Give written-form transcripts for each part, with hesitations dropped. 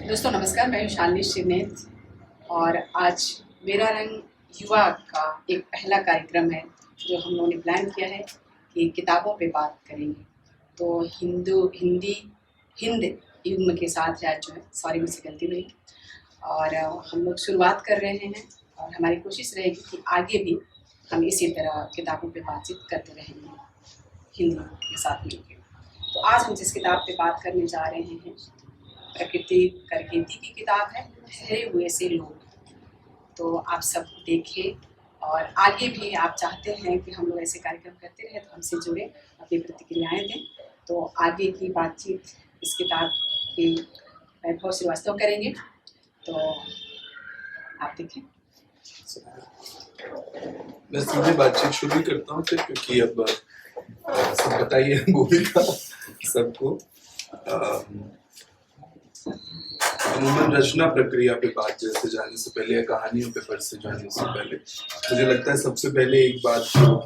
दोस्तों नमस्कार, मैं हूं शालिनी शिवनेत और आज मेरा रंग युवा का एक पहला कार्यक्रम है जो हम लोगों ने प्लान किया है कि किताबों पे बात करेंगे। तो हिंद युग्म के साथ जो है, सॉरी मुझसे गलती हुई, और हम लोग शुरुआत कर रहे हैं और हमारी कोशिश रहेगी कि आगे भी हम इसी तरह किताबों पे बातचीत करते रहेंगे हिंदी के साथ मिलकर। तो आज हम जिस किताब पे बात करने जा रहे हैं प्रकृति करकेती की किताब है ठहरे हुए से लोग। तो आप सब देखें और आगे भी आप चाहते हैं कि हम लोग ऐसे कार्यक्रम करते रहें तो हमसे जुड़े, अपनी प्रतिक्रियाएं दें। तो आगे की बातचीत इस किताब के वैभव श्रीवास्तव करेंगे, तो आप देखें। मैं सीधे बातचीत शुरू करता हूँ फिर, क्योंकि अब सब बताइए भूमिका सबको। अमूमन रचना प्रक्रिया पे बात जैसे जाने से पहले या कहानियों पे पर से जाने से पहले मुझे लगता है सबसे पहले एक बात जो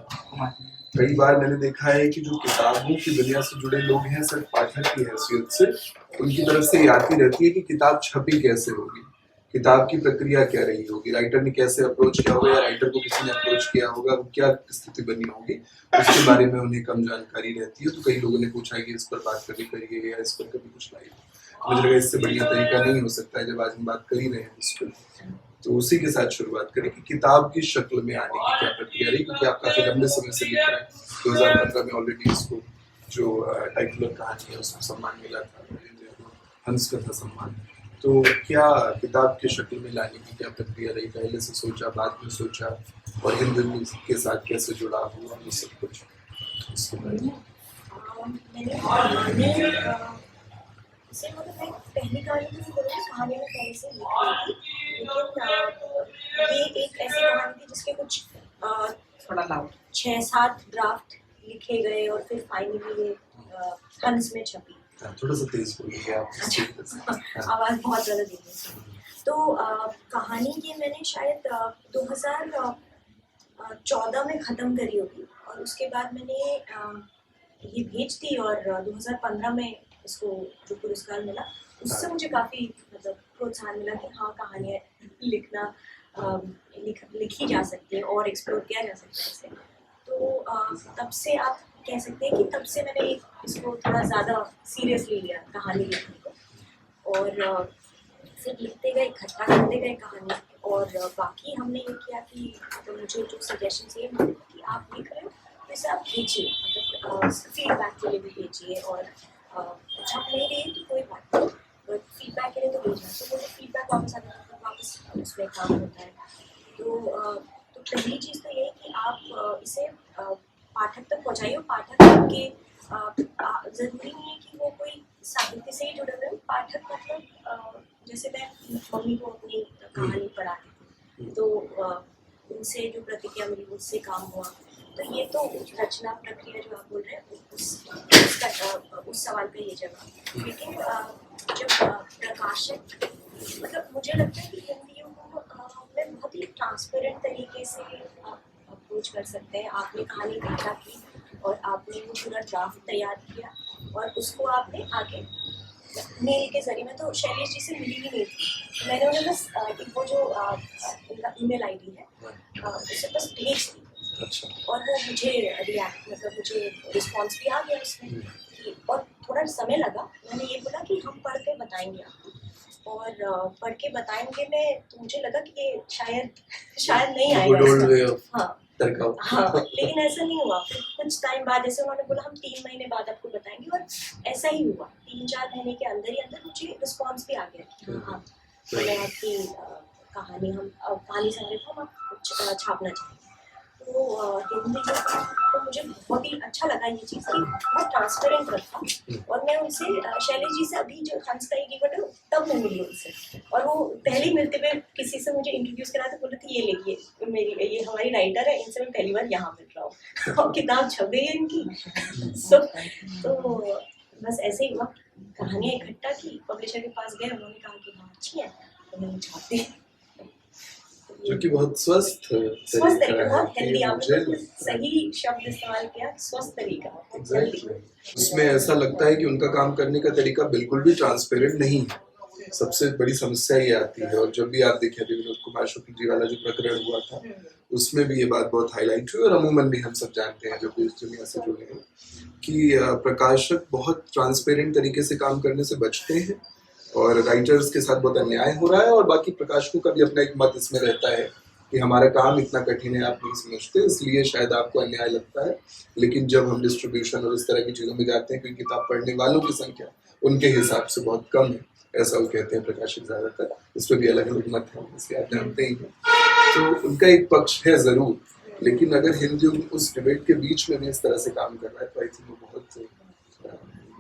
कई बार मैंने देखा है कि जो किताबों की दुनिया से जुड़े लोग हैं सिर्फ पाठक की हैसियत से उनकी तरफ से आती रहती है कि किताब छपी कैसे होगी, किताब की प्रक्रिया क्या रही होगी, राइटर ने कैसे अप्रोच किया होगा या राइटर को किसी ने अप्रोच किया होगा, वो क्या स्थिति बनी होगी, उसके बारे में उन्हें कम जानकारी रहती है। तो कई लोगों ने पूछा कि इस पर बात कभी करिए या इस पर कभी कुछ लाइए। मुझे लगा इससे बढ़िया तरीका नहीं हो सकता है जब आज हम बात कर ही रहे हैं इस पर, तो उसी के साथ शुरुआत करें कि किताब की शक्ल में आने की क्या प्रक्रिया रही, क्योंकि आप काफी लंबे समय से लिख रहे हैं। 2015 में ऑलरेडी इसको जो टाइटलर कहानी है उसको सम्मान मिला था, हंस कथा सम्मान। तो क्या किताब की शक्ल में लाने की क्या प्रक्रिया रही, पहले से सोचा बाद में सोचा, और हिंदी के साथ कैसे जुड़ा हुआ, ये सब कुछ से मतलब मैं पहली कहानी की कहानी में पहले से लिखी थी, लेकिन ये एक ऐसी कहानी थी जिसके कुछ थोड़ा लाउड 6-7 ड्राफ्ट लिखे गए और फिर फाइनली ये हंस में छपी। थोड़ा सा तेज बोलिए आप। आवाज़ बहुत ज़्यादा धीमी थी। तो कहानी ये मैंने शायद 2014 में ख़त्म करी होगी और उसके बाद मैंने ये भेज दी और 2015 में इसको जो पुरस्कार मिला उससे मुझे काफ़ी मतलब प्रोत्साहन मिला कि हाँ कहानियाँ लिखना लिखी जा सकती है और एक्सप्लोर किया जा सकता है इसे। तो तब से आप कह सकते हैं कि तब से मैंने इसको थोड़ा ज़्यादा सीरियसली लिया कहानी लिखने को, और फिर लिखते गए, इकट्ठा करते गए कहानी। और बाकी हमने ये किया कि तो मुझे जो सजेशन ये मिले कि आप लिख रहे हो तो इसे आप भेजिए, मतलब फीडबैक के लिए भी भेजिए, और छप नहीं रही तो कोई बात नहीं, बट फीडबैक के लिए तो भेजना। तो मुझे फीडबैक वापस आता है, वापस उसमें काम होता है। तो पहली चीज़ तो ये है कि आप इसे पाठक तक पहुँचाइए। पाठक के ज़रूरी नहीं है कि वो कोई साहित्य से ही जुड़े हुए। पाठक मतलब जैसे मैं मम्मी को अपनी कहानी पढ़ाती थी तो उनसे जो प्रतिक्रिया मिली उससे काम हुआ। तो ये तो रचना प्रक्रिया जो आप बोल रहे हैं उस सवाल का ये जवाब। लेकिन जब प्रकाशक मतलब मुझे लगता है कि हिंदी में बहुत ही ट्रांसपेरेंट तरीके से अप्रोच कर सकते हैं। आपने कहानी इकट्ठा की और आपने वो पूरा ड्राफ्ट तैयार किया और उसको आपने आगे मेल के जरिए, मैं तो शैलेश जी से मिली ही नहीं थी, मैंने उन्हें बस वो जो उनका ईमेल आईडी है उसे बस भेज दी। अच्छा। और वो मुझे रिएक्ट मतलब मुझे रिस्पॉन्स भी आ गया उसमें, और थोड़ा समय लगा। मैंने ये बोला कि हम पढ़ के बताएंगे आपको, और पढ़ के बताएंगे में तो मुझे लगा कि ये शायद नहीं आएगा। हाँ, लेकिन ऐसा नहीं हुआ। फिर कुछ टाइम बाद जैसे उन्होंने बोला हम 3 महीने बाद आपको बताएंगे, और ऐसा ही हुआ। 3-4 महीने के अंदर ही अंदर मुझे रिस्पॉन्स भी आ गया। हाँ, मैंने आपकी कहानी कहानी संग्रह को हम छापना चाहिए। तो हिंदी तो मुझे बहुत ही अच्छा लगा ये चीज़ कि बहुत ट्रांसपेरेंट रखा। और मैं उनसे शैलेश जी से अभी जो हंस का एक इवेंट है तब मैं मिली उनसे, और वो पहले मिलते हुए किसी से मुझे इंट्रोड्यूस करा तो बोले थे ये लेकिए ये हमारी राइटर है, इनसे मैं पहली बार यहाँ मिल रहा हूँ और किताब छप गई है इनकी। तो बस ऐसे ही हुआ, कहानियाँ इकट्ठा की, पब्लिशर के पास गए, उन्होंने कहा कि हाँ अच्छी है, तो मैंने छाप दी। जो कि बहुत स्वस्थ तरीका, बहुत हेल्दी, आपने सही शब्द इस्तेमाल किया, स्वस्थ तरीका। उसमें ऐसा लगता है कि उनका काम करने का तरीका बिल्कुल भी ट्रांसपेरेंट नहीं है। सबसे बड़ी समस्या ये आती है। और जब भी आप देखें अभी विनोद कुमार शुक्ल जी वाला जो प्रकरण हुआ था, उसमें भी ये बात बहुत हाईलाइट हुई, और अमूमन भी हम सब जानते हैं जो भी इस दुनिया से जुड़े हैं कि प्रकाशक बहुत ट्रांसपेरेंट तरीके से काम करने से बचते हैं, और राइटर्स के साथ बहुत अन्याय हो रहा है, और बाकी प्रकाशकों का भी अपना एक मत इसमें रहता है कि हमारा काम इतना कठिन है, आप नहीं समझते, इसलिए शायद आपको अन्याय लगता है। लेकिन जब हम डिस्ट्रीब्यूशन और इस तरह की चीज़ों में जाते हैं, क्योंकि किताब पढ़ने वालों की संख्या उनके हिसाब से बहुत कम है, ऐसा वो कहते हैं प्रकाशक ज़्यादातर, इस पर भी अलग अलग मत है, इसलिए आप जानते ही हैं। तो उनका एक पक्ष है ज़रूर, लेकिन अगर हिंदी उस डिबेट के बीच में भी इस तरह से काम कर रहा है, तो आई थिंक वो बहुत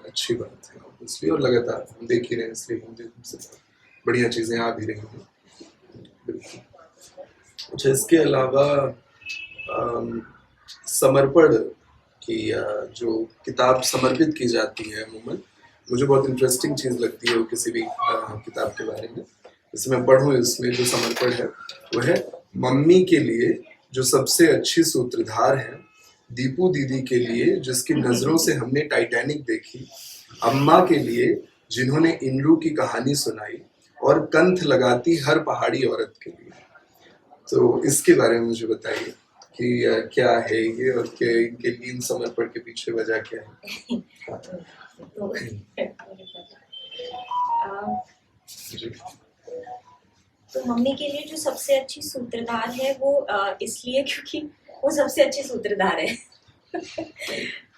अच्छी बात है इसलिए, और लगातार हम देख ही रहे हैं, इसलिए हिंदी से बढ़िया चीज़ें आ भी रही हैं। बिल्कुल। अच्छा, इसके अलावा समर्पण की जो किताब समर्पित की जाती है अमूमन, मुझे बहुत इंटरेस्टिंग चीज़ लगती है वो किसी भी किताब के बारे में। जैसे मैं पढ़ूँ, इसमें जो समर्पण है वो है मम्मी के लिए जो सबसे अच्छी सूत्रधार है, दीपू दीदी के लिए जिसकी नज़रों से हमने टाइटैनिक देखी, अम्मा के लिए जिन्होंने इंद्रू की कहानी सुनाई, और कंठ लगाती हर पहाड़ी औरत के लिए। तो इसके बारे में मुझे बताइए कि क्या है ये, और क्या इनके इन समर्पण के पीछे वजह क्या है? तो मम्मी के लिए जो सबसे अच्छी सूत्रधार है वो इसलिए क्योंकि वो सबसे अच्छी सूत्रधार है।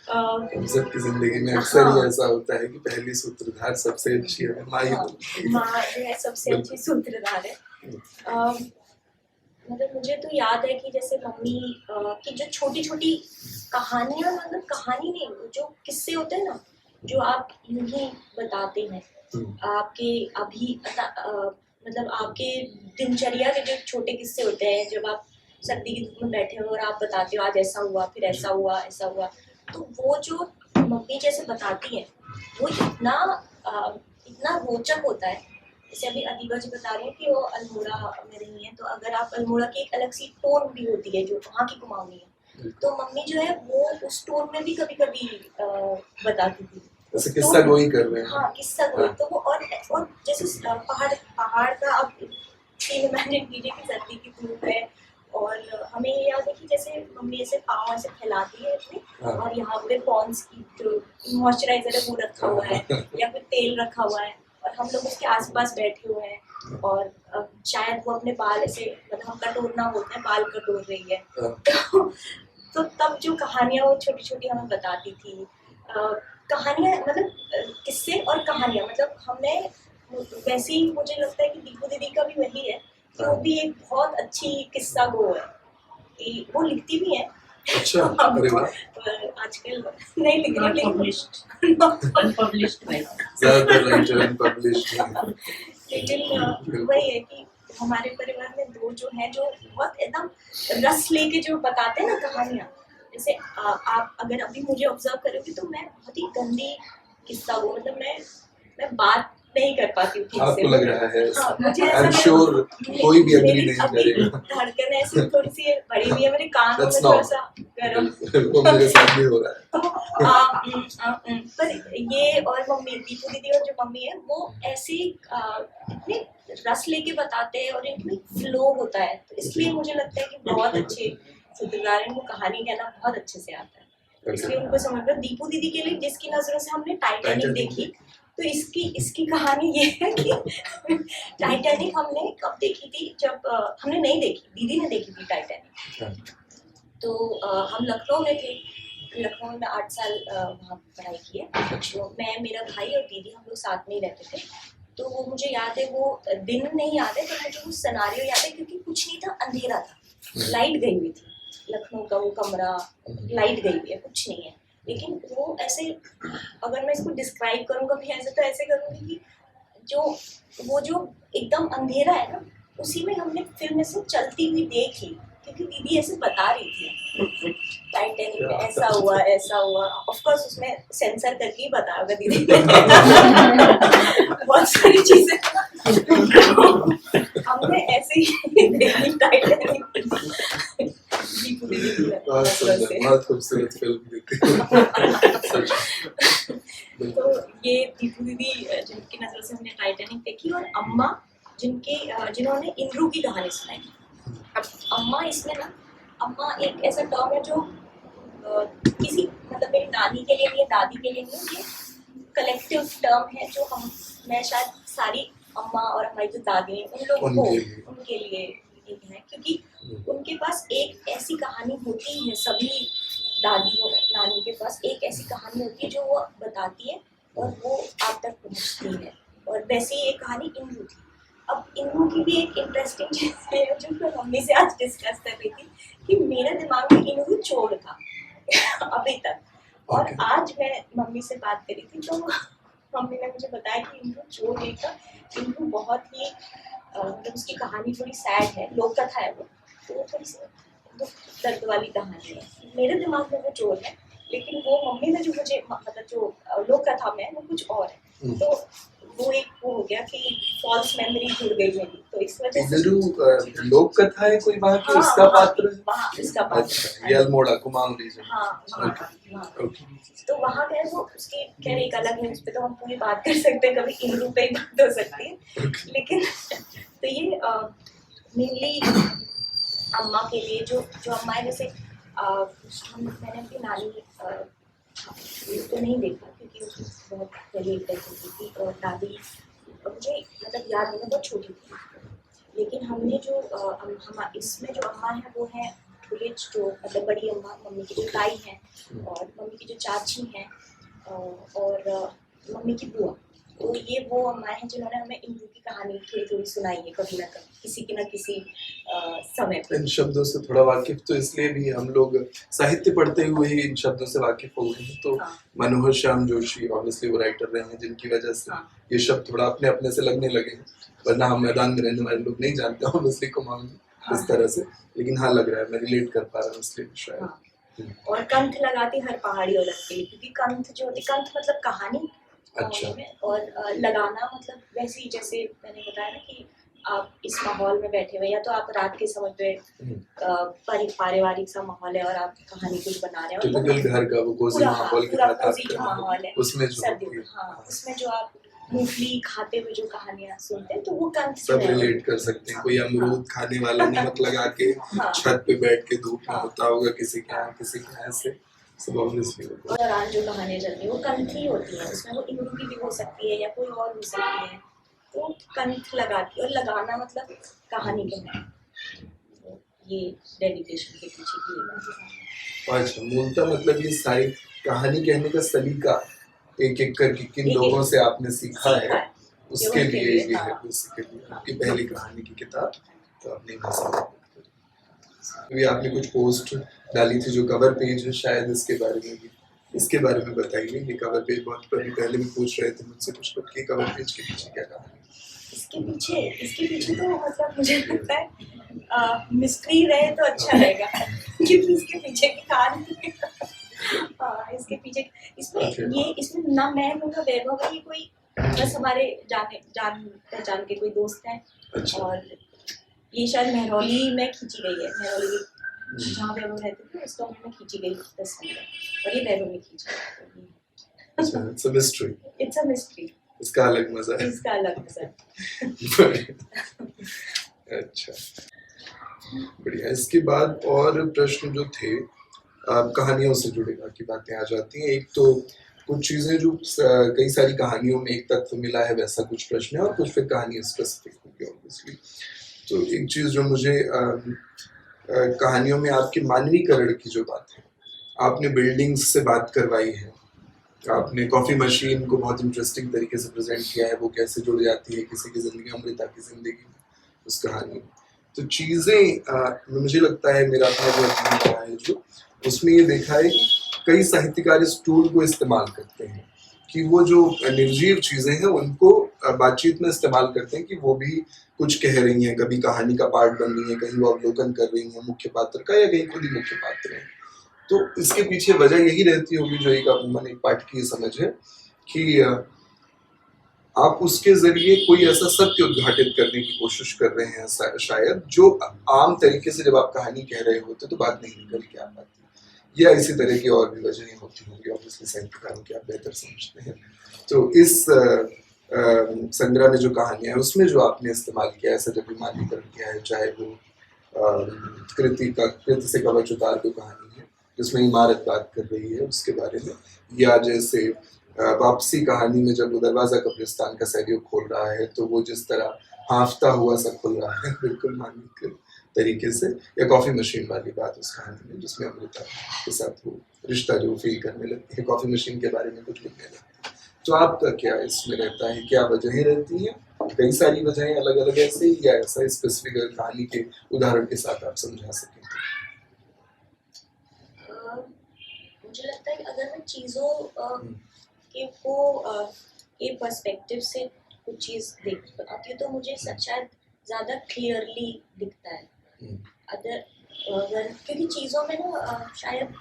हम सबकी जिंदगी में अक्सर ही ऐसा होता है कि पहली सूत्रधार सबसे अच्छी है, माँ जो है सबसे अच्छी सूत्रधार है। मतलब मुझे तो याद है कि जैसे मम्मी की जो छोटी छोटी कहानियां, मतलब कहानी नहीं, जो किस्से होते हैं ना, जो आप यूं ही बताते हैं, आपके अभी मतलब आपके दिनचर्या के जो छोटे किस्से होते हैं, जब आप सर्दी की धूप में बैठे हो और आप बताते हो आज ऐसा हुआ, फिर ऐसा हुआ, ऐसा हुआ, तो वो जो मम्मी जैसे बताती है वो इतना रोचक होता है। जैसे अभी अदीबा जी बता रहे हैं कि वो अल्मोड़ा में रही हैं, तो अगर आप अल्मोड़ा की एक अलग सी टोन भी होती है जो वहाँ की कुमाऊनी है, तो मम्मी जो है वो उस टोन में भी कभी कभी बताती थी। जैसे किस्सा गोई कर रहे हैं। हाँ, किस्सा गोई। तो वो और जैसे पहाड़ का आप इमेजिन कीजिए कि सर्दी की धूप है, और हमें ये याद है कि जैसे मम्मी ऐसे पाँव ऐसे फैलाती है अपने, और यहाँ पे पॉन्ड्स की जो मॉइस्चराइजर है वो रखा हुआ है, या फिर तेल रखा हुआ है, और हम लोग उसके आसपास बैठे हुए हैं, और शायद वो अपने बाल ऐसे, मतलब हम कटोरना बोलते हैं, बाल कटोर रही है। तो तब जो कहानियाँ वो छोटी छोटी हमें बताती थी, कहानियाँ, मतलब किस्से और कहानियाँ, मतलब हमें वैसे ही मुझे लगता है कि दीपू दीदी का भी वही है कि वो भी एक बहुत अच्छी किस्सा गो है, कि वो लिखती भी है। अच्छा, अरे वाह। आजकल नहीं लिख रही, अनपब्लिश्ड में ज़्यादातर राइटर अनपब्लिश्ड हैं। लेकिन वही है कि हमारे परिवार में दो जो हैं जो बहुत एकदम रस लेके जो बताते हैं ना कहानियाँ, जैसे आप अगर अभी मुझे ऑब्जर्व करोगे तो मैं बहुत ही गंदी किस्सा वो, मतलब मैं बात नहीं कर पाती हूँ ठीक से। आपको लग रहा है? हाँ, मुझे ऐसा I'm sure कोई भी एग्री नहीं करेगा। धड़कन ऐसी थोड़ी सी बढ़ी हुई है, मेरे कान में थोड़ा सा गर्म, वो मेरे साथ भी हो रहा है। तो पर ये और मम्मी, दीपू दीदी और जो मम्मी है वो ऐसे इतने रस लेके बताते हैं, और इनमें फ्लो होता है, तो इसलिए मुझे लगता है कि बहुत अच्छे सूत्रधार हैं, वो कहानी कहना बहुत अच्छे से आता है, इसलिए उनको समझ। दीपू दीदी के लिए जिसकी नजरों से हमने टाइटैनिक देखी, तो इसकी कहानी ये है कि टाइटैनिक हमने कब देखी थी, जब हमने नहीं देखी, दीदी ने देखी थी टाइटैनिक। तो हम लखनऊ में थे, लखनऊ में 8 साल वहाँ पढ़ाई की है, तो मैं, मेरा भाई और दीदी हम लोग साथ में ही रहते थे। तो वो मुझे याद है, वो दिन नहीं याद है, तो मुझे वो सिनेरियो याद है, क्योंकि कुछ नहीं था, अंधेरा था, लाइट गई हुई थी, लखनऊ का वो कमरा लाइट गई हुई है, कुछ नहीं है, लेकिन वो ऐसे, अगर मैं इसको डिस्क्राइब करूँ कभी ऐसे, तो ऐसे करूँगी कि वो जो एकदम अंधेरा है ना, उसी में हमने फिल्म ऐसे चलती हुई देख ली, क्योंकि दीदी ऐसे बता रही थी टाइटैनिक में ऐसा हुआ, ऐसा हुआ। ऑफ कोर्स उसमें सेंसर करके ही बताया होगा दीदी बहुत सारी चीजें हमने ऐसे ही देखी टाइटैनिक। बहुत खूबसूरत फिल्म थी। तो ये दीपू दीदी जिनकी नज़रों से हमने टाइटैनिक देखी, और अम्मा जिन्होंने इंद्रू की कहानी सुनाई। अब अम्मा इसमें ना, अम्मा एक ऐसा टर्म है जो किसी मतलब मेरी नानी के लिए नहीं है, दादी के लिए नहीं, ये कलेक्टिव टर्म है जो मैं शायद सारी अम्मा और हमारी जो दादी हैं उन लोगों को उनके लिए एक है, क्योंकि उनके पास एक ऐसी कहानी होती है, सभी दादियों नानी के पास एक ऐसी कहानी होती है जो वो बताती है और वो आप तक पहुंचती है। और वैसे ही एक कहानी इंद्रू थी। अब इंद्रू की भी एक इंटरेस्टिंग चीज़ है जो मैं मम्मी से आज डिस्कस कर रही थी कि मेरे दिमाग में इंद्रू चोर था अभी तक। और आज मैं मम्मी से बात करी थी तो मम्मी ने मुझे बताया कि इंद्रू चोर नहीं था, इंद्रू बहुत ही मतलब उसकी कहानी थोड़ी सैड है, लोक कथा है वो, तो वो थोड़ी सी दुख दर्द वाली कहानी है। मेरे दिमाग में वो चोर है, लेकिन वो मम्मी ने जो मुझे मतलब जो लोक कथा में वो कुछ और है। तो वो एक वो हो गया कि फॉल्स मेमोरी जुड़ गई मेरी, तो इस वजह से लोक कथा है कोई वहाँ की, इसका पात्र है? वहाँ इसका पात्र अच्छा, ये अल्मोड़ा कुमाऊं रीजन। हाँ, तो वहाँ गए वो उसकी खैर एक अलग है, उस पर तो हम पूरी बात कर सकते हैं, कभी इंद्रू पे ही बात हो सकती है। लेकिन तो ये मेनली अम्मा के लिए जो अम्मा है, जैसे मैंने अपनी नानी तो नहीं देखा क्योंकि उसकी बहुत पहले डेथ हो गई थी, और दादी मुझे मतलब याद है, मैं बहुत छोटी थी। लेकिन हमने जो हम इसमें जो अम्मा है वो है विलेज, जो मतलब बड़ी अम्मा, मम्मी की जो ताई हैं और मम्मी की जो चाची हैं और मम्मी की बुआ, तो ये वो अम्मा हैं जिन्होंने हमें इंद्रू की कहानी थोड़ी थोड़ी सुनाई है, कभी ना कभी किसी न किसी समय पे। इन शब्दों से थोड़ा वाकिफ तो इसलिए भी हम लोग साहित्य पढ़ते हुए ही इन शब्दों से वाकिफ हो गए हैं। तो मनोहर श्याम जोशी ऑब्वियसली वो राइटर रहे हैं जिनकी वजह से ये शब्द थोड़ा अपने अपने से लगने लगे हैं, वरना हम मैदान में रहने वाले लोग नहीं जानते ऑब्वियसली कुमाऊं इस तरह से, लेकिन हाँ लग रहा है मैं रिलेट कर पा रहा हूँ इसलिए शायद। और कंठ लगाती हर पहाड़ी और लगती है, क्योंकि कंठ जो होती, कंठ मतलब कहानी। अच्छा। और लगाना मतलब वैसे ही जैसे मैंने बताया ना कि आप इस माहौल में बैठे हुए, या तो आप रात के समय पे पारिवारिक सा माहौल है और आप कहानी कुछ बना रहे हो, टिपिकल घर का वो कोजी माहौल के साथ कोजी जो माहौल है उसमें जो उसमें जो आप मूंगफली खाते हुए जो कहानियां सुनते हैं, तो वो कंठ सब रिलेट कर सकते हैं। कोई अमरूद खाने वाला नमक लगा के छत पे बैठ के धूप में होता होगा किसी के यहाँ, किसी के यहाँ से सब ऑब्वियसली। और दौरान जो कहानियां चलती है वो कंठ ही होती है, उसमें वो इंद्रू की भी हो सकती है या कोई और हो सकती है, तो कंठ लगाती। और लगाना मतलब कहानी कहना, तो ये डेडिकेशन के पीछे की बात है। अच्छा, मूलतः मतलब ये सारी कहानी कहने का सलीका एक एक करके किन लोगों से आपने सीखा है उसके लिए ये है, उसके लिए आपकी पहली कहानी की किताब तो अपनी भाषा में। अभी आपने कुछ पोस्ट डाली थी जो कवर पेज है शायद, इसके बारे में बताइए। ये कवर पेज बहुत पहले भी पूछ रहे थे मुझसे कुछ लोग कि कवर पेज के पीछे क्या कहानी? इसके पीछे तो मतलब मुझे लगता है मिस्ट्री रहे तो अच्छा रहेगा क्योंकि इसके पीछे की कहानी इसके पीछे इसमें ना मैं हूँ ना वैभव है, ये कोई बस हमारे जान पहचान के कोई दोस्त हैं। अच्छा। और ये शायद मेहरौली में खींची गई है, मेहरौली जहाँ वैभव रहते थे उस टाइम में खींची गई तस्वीर, और ये वैभव में खींची गई। अच्छा, it's a mystery। इसका अलग मजा है। अच्छा, बढ़िया। इसके बाद और प्रश्न जो थे कहानियों से जुड़े बाकी बातें आ जाती हैं। एक तो कुछ चीजें जो कई सारी कहानियों में एक तत्व मिला है वैसा कुछ प्रश्न है, और कुछ फिर कहानी स्पेसिफिक होगी ऑब्वियसली। तो एक चीज जो मुझे कहानियों में आपके मानवीकरण की जो बात है, आपने बिल्डिंग्स से बात करवाई है, आपने कॉफी मशीन को बहुत इंटरेस्टिंग तरीके से प्रेजेंट किया है, वो कैसे जुड़ जाती है किसी की जिंदगी, अमृता की जिंदगी में उस कहानी में। तो चीजें मुझे लगता है मेरा अपना जो अध्ययन रहा है जो उसमें ये देखा है कई साहित्यकार इस टूल को इस्तेमाल करते हैं कि वो जो निर्जीव चीजें हैं उनको बातचीत में इस्तेमाल करते हैं कि वो भी कुछ कह रही हैं, कभी कहानी का पार्ट बन रही है, कहीं वो अवलोकन कर रही हैं मुख्य पात्र का, या कहीं खुद ही मुख्य पात्र है। तो इसके पीछे वजह यही रहती होगी जो एक अमूमन एक पाठकीय समझ है कि आप उसके जरिए कोई ऐसा सत्य उद्घाटित करने की कोशिश कर रहे हैं शायद, जो आम तरीके से जब आप कहानी कह रहे होते तो बात नहीं निकल के आ पाती। या इसी तरह की और भी वजहें होती होंगी, ऑब्वियसली साहित्यकारों की आप बेहतर समझते हैं। तो इस संग्रह में जो कहानियां हैं उसमें जो आपने इस्तेमाल किया है, सजग किया है, चाहे वो कृति से कवच उतार जो कहानी है जिसमें इमारत बात कर रही है उसके बारे में, या जैसे वापसी कहानी में जब वो दरवाजा कब्रिस्तान का सहयोग खोल रहा है तो वो जिस तरह हाफता हुआ सा खुल रहा है बिल्कुल मानवीय तरीके से, या कॉफी मशीन वाली बात उस कहानी में जिसमें अमृता के साथ वो रिश्ता जो फील करने लगती है, कॉफी मशीन के बारे में कुछ लिखने लगती है। तो आपका क्या इसमें रहता है, क्या वजहें रहती हैं, कई सारी वजहें अलग अलग ऐसे, या ऐसा स्पेसिफिक कहानी के उदाहरण के साथ आप समझा सकें? मुझे लगता है कि अगर मैं चीज़ों के को के पर्सपेक्टिव से कुछ चीज़ देख बताती हूँ तो मुझे शायद ज़्यादा क्लियरली दिखता है। अगर क्योंकि चीज़ों में ना शायद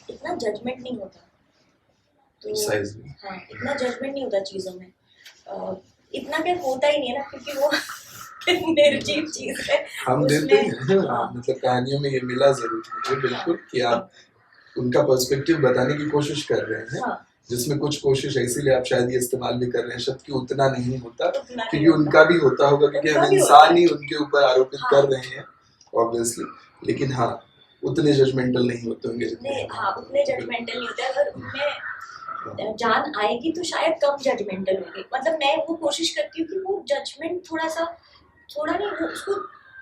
इतना जजमेंट नहीं होता, तो हाँ इतना जजमेंट नहीं होता चीज़ों में, इतना क्या होता ही नहीं है ना, क्योंकि वो निर्जीव चीज़ है। हम देते हैं मतलब कहानियों में ये मिला जरूर मुझे बिल्कुल कि आप उनका पर्सपेक्टिव बताने की कोशिश कर रहे हैं, जिसमें कुछ कोशिश इसीलिए आप शायद ये इस्तेमाल भी कर रहे हैं शब्द कि उतना नहीं होता, क्योंकि उनका भी होता होगा, क्योंकि हम इंसान ही उनके ऊपर आरोपित कर रहे हैं ऑब्वियसली, लेकिन हाँ उतने जजमेंटल नहीं होते होंगे जितने उतने जजमेंटल नहीं होते। अगर उनमें जान आएगी तो शायद कम जजमेंटल होंगे। मतलब मैं वो कोशिश करती हूँ कि वो जजमेंट थोड़ा नहीं, वो उसको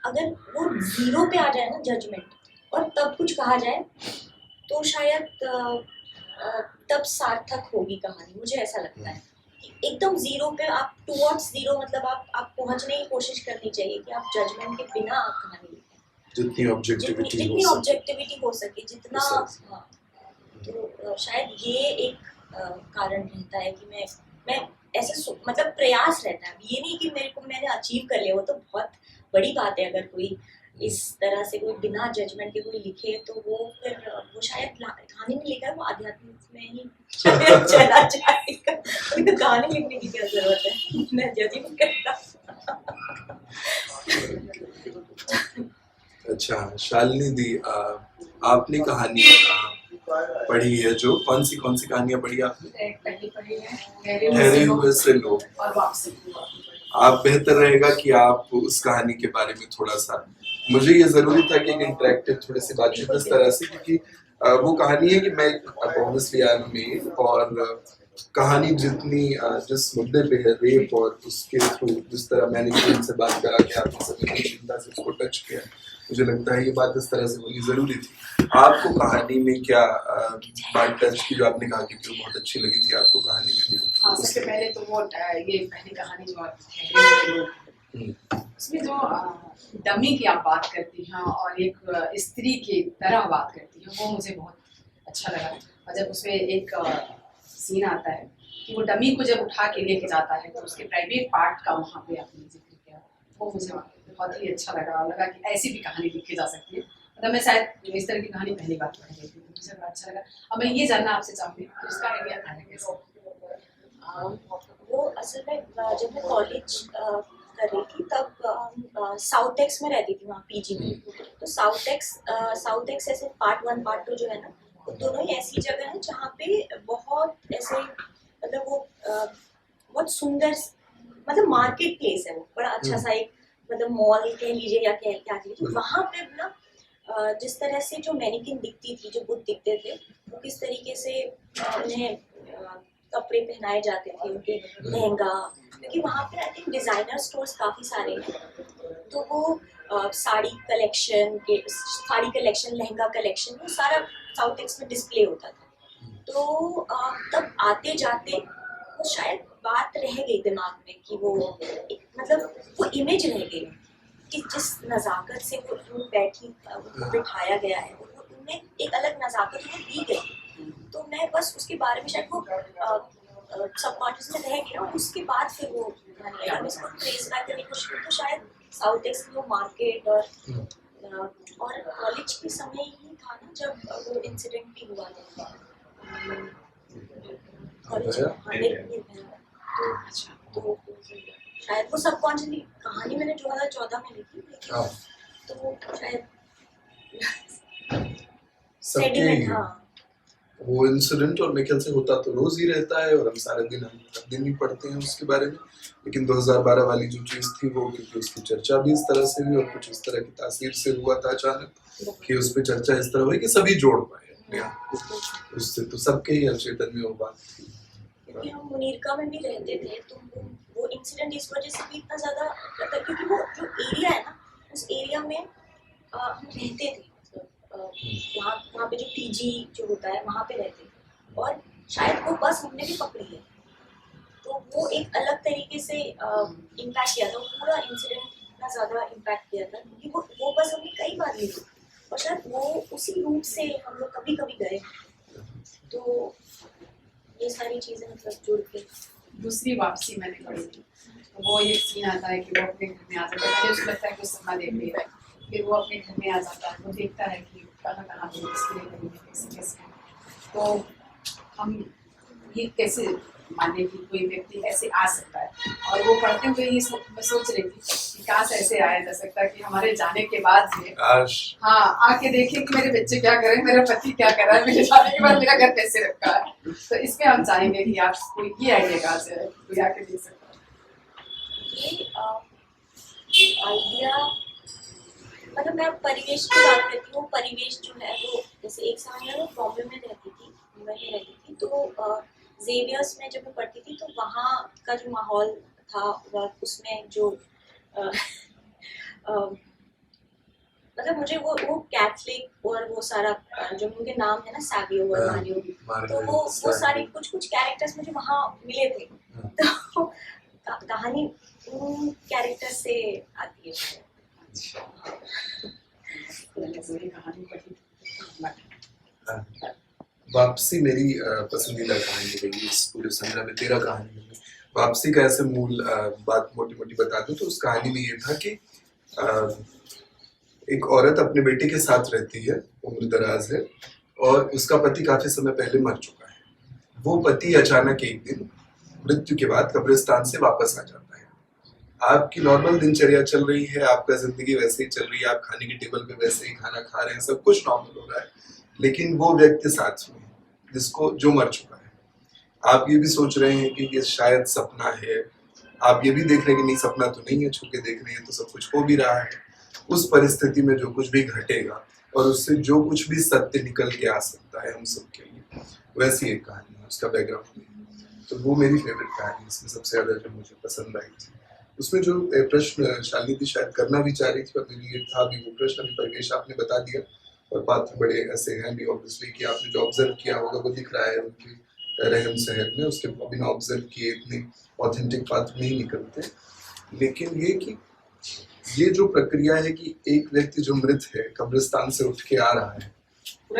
अगर वो जीरो पे आ जाए ना जजमेंट और तब कुछ कहा जाए तो शायद तब सार्थक होगी कहानी, मुझे ऐसा लगता है। एकदम जीरो पे आप टुवर्ड्स जीरो, मतलब आप पहुंचने की कोशिश करनी चाहिए कि आप जजमेंट के बिना आप कहानी लिखें, जितनी ऑब्जेक्टिविटी हो सके जितना। हाँ, तो शायद ये एक कारण रहता है कि मैं ऐसे मतलब प्रयास रहता है। ये नहीं कि मैंने अचीव कर लिया, वो तो बहुत बड़ी बात है। अगर कोई इस तरह से कोई बिना जजमेंट के कोई लिखे तो वो शायद कहानी में लिखा है, वो आध्यात्मिक में ही चला जाएगा। तो कहानी लिखने की क्या जरूरत है, मैं जज ही करता। अच्छा शालिनी दी, आपने कहानी पढ़ी है जो कौन सी कहानियां पढ़ी आपने? पहली पढ़ी है ठहरे हुए से लोग और वापसी। आप बेहतर रहेगा कि आप उस कहानी के बारे में थोड़ा सा, मुझे ये जरूरी था कि एक इंटरेक्टिव थोड़ी सी बातचीत इस तरह से, क्योंकि वो कहानी है कि मैं ऑब्वियसली आई एम मेल, और कहानी जितनी जिस मुद्दे पे है रेप और उसके थ्रू जिस तरह मैंने से बात करा कि आपने संवेदनशीलता से उसको टच किया, मुझे लगता है ये बात इस तरह से होनी जरूरी थी। आपको कहानी में क्या बात टच की जो आपने कहा कि जो बहुत अच्छी लगी थी आपको कहानी में? हाँ, सबसे पहले तो वो ये पहली कहानी जो आप उसमें जो डमी की आप बात करती हैं और एक स्त्री की तरह बात करती हैं, वो मुझे बहुत अच्छा लगा। और जब उसमें एक सीन आता है कि वो डमी को जब उठा के लेके जाता है तो उसके प्राइवेट पार्ट का वहाँ पे आपने जिक्र किया, वो मुझे बहुत ही अच्छा लगा। और लगा कि ऐसी भी कहानी लिखी जा सकती है। मतलब मैं शायद इस तरह की कहानी पहली बार पढ़ रही थी, मुझे बड़ा अच्छा लगा। अब मैं ये जानना आपसे चाहूँगी कि उसका आइडिया आया कैसे? वो असल में जब मैं कॉलेज कर रही थी तब साउथ एक्स में रहती थी, वहाँ पीजी में। तो साउथ एक्स ऐसे पार्ट 1 पार्ट 2 जो है ना, वो दोनों ही ऐसी जगह है जहाँ पे बहुत ऐसे मतलब वो बहुत सुंदर मतलब मार्केट प्लेस है। वो बड़ा अच्छा सा एक मतलब मॉल कह लीजिए या क्या लीजिए। तो वहाँ पे ना जिस तरह से जो मैनिक्विन दिखती थी, जो बुत दिखते थे, वो किस तरीके से उन्हें कपड़े पहनाए जाते थे, उनके लहंगा, क्योंकि वहाँ पे आई थिंक डिज़ाइनर स्टोर्स काफ़ी सारे हैं। तो वो साड़ी कलेक्शन, लहंगा कलेक्शन, वो सारा साउथ एक्स में डिस्प्ले होता था। तो तब आते जाते वो शायद बात रह गई दिमाग में कि वो मतलब वो इमेज रह गई कि जिस नज़ाकत से वो बैठी, उनको बिठाया गया है, उनमें एक अलग नज़ाकत उन्हें दी गई। तो मैं बस उसके बारे में शायद वो सबकॉन्शियस में रह गया, और उसके बाद फिर वो अगर मैं इसको ट्रेस बैक करने की कोशिश करूँ तो शायद साउथ एक्स में वो मार्केट और कॉलेज के समय ही था ना जब वो इंसिडेंट भी हुआ था कॉलेज में। तो शायद वो सबकॉन्शियसली कहानी मैंने 2014 में लिखी, लेकिन तो शायद सबके सेडिमेंट, ही हाँ वो इंसिडेंट, और मेरे ख्याल से होता तो रोज ही रहता है और हम सारे दिन हम हर दिन ही पढ़ते हैं उसके बारे में। लेकिन 2012 वाली जो चीज थी वो, क्योंकि उसकी चर्चा भी इस तरह से हुई और कुछ इस तरह की तासीर से हुआ था अचानक कि उस पर चर्चा इस तरह हुई कि सभी जोड़ पाए अपने आप को उससे, तो सबके ही अचेतन में वो बात थी। क्योंकि हम मुनीरका में भी रहते थे, तो वो इंसिडेंट इस वजह से भी इतना ज़्यादा रहता है क्योंकि वो जो एरिया है ना, उस एरिया में हम रहते थे, मतलब वहाँ पे जो पीजी जो होता है वहाँ पे रहते थे, और शायद वो बस हमने भी पकड़ी है, तो वो एक अलग तरीके से इम्पैक्ट किया था, वो पूरा इंसिडेंट इतना ज़्यादा इम्पैक्ट किया था क्योंकि वो बस हमने कई बार ली थी और शायद वो उसी रूट से हम लोग कभी कभी गए, तो ये सारी चीज़ें मतलब जुड़ के। दूसरी वापसी मैंने पढ़ी थी, वो एक सीन आता है कि वो अपने घर में आ जाता है, मुझे उसको लगता है कि सपना देख रही है, फिर वो अपने घर में आ जाता है, वो देखता है कि कहाँ कहाँ पे इसके लिए कहीं कैसे कैसे, तो हम ये कैसे माने कि कोई व्यक्ति ऐसे आ सकता है। और वो पढ़ते हुए ये मैं सोच रही थी कि काश ऐसे आया जा सकता है कि हमारे जाने के बाद में हाँ आके देखें कि मेरे बच्चे क्या कर रहे हैं, मेरा पति क्या कर रहा है, मेरे जाने के बाद मेरा घर कैसे रखा है। तो इसमें हम चाहेंगे कि आपको ये आइडिया कहाँ से है, कोई आके देख सकता है। ये आइडिया मतलब मैं परिवेश की बात करती हूँ, परिवेश जो है वो जैसे एक समय में मैं बॉम्बे में रहती थी, मुंबई में रहती थी, तो जेवियर्स में जब मैं पढ़ती थी तो वहाँ का जो माहौल था वह उसमें जो मतलब मुझे वो कैथलिक और वो सारा जो उनके नाम है ना, सैवियो और मारियो, तो वो सारे कुछ कुछ कैरेक्टर्स मुझे वहाँ मिले थे, तो कहानी उन कैरेक्टर से आती है शायद। वापसी मेरी पसंदीदा कहानी रही इस पूरे संग्रह में, 13 कहानी में। वापसी का ऐसे मूल बात मोटी मोटी बता दूं तो उस कहानी में ये था कि एक औरत अपने बेटे के साथ रहती है, उम्र दराज है, और उसका पति काफी समय पहले मर चुका है। वो पति अचानक एक दिन मृत्यु के बाद कब्रिस्तान से वापस आ जाता है। आपकी नॉर्मल दिनचर्या चल रही है, आपका जिंदगी वैसे ही चल रही है, आप खाने की टेबल पे वैसे ही खाना खा रहे हैं, सब कुछ नॉर्मल हो रहा है, लेकिन वो व्यक्ति साथ में है जिसको जो मर चुका है। आप ये भी सोच रहे हैं कि ये शायद सपना है, आप ये भी देख रहे हैं कि नहीं सपना तो नहीं है, छू के देख रहे हैं तो सब कुछ हो भी रहा है। उस परिस्थिति में जो कुछ भी घटेगा और उससे जो कुछ भी सत्य निकल के आ सकता है हम सबके लिए, वैसी एक कहानी है, उसका बैकग्राउंड। तो वो मेरी फेवरेट कहानी, इसमें सबसे ज्यादा जो मुझे पसंद आई थी। उसमें जो प्रश्न शालिनी शायद करना भी चाह रही थी और मेरे लिए था भी वो प्रश्न, अभी परिवेश आपने बता दिया, और पात्र बड़े ऐसे हैं भी ऑब्वियसली कि आपने जो ऑब्जर्व किया होगा वो दिख रहा है उनके रहन सहन में, उसके बिना ऑब्जर्व किए इतने ऑथेंटिक पात्र नहीं निकलते। लेकिन ये कि ये जो प्रक्रिया है कि एक व्यक्ति जो मृत है कब्रिस्तान से उठ के आ रहा है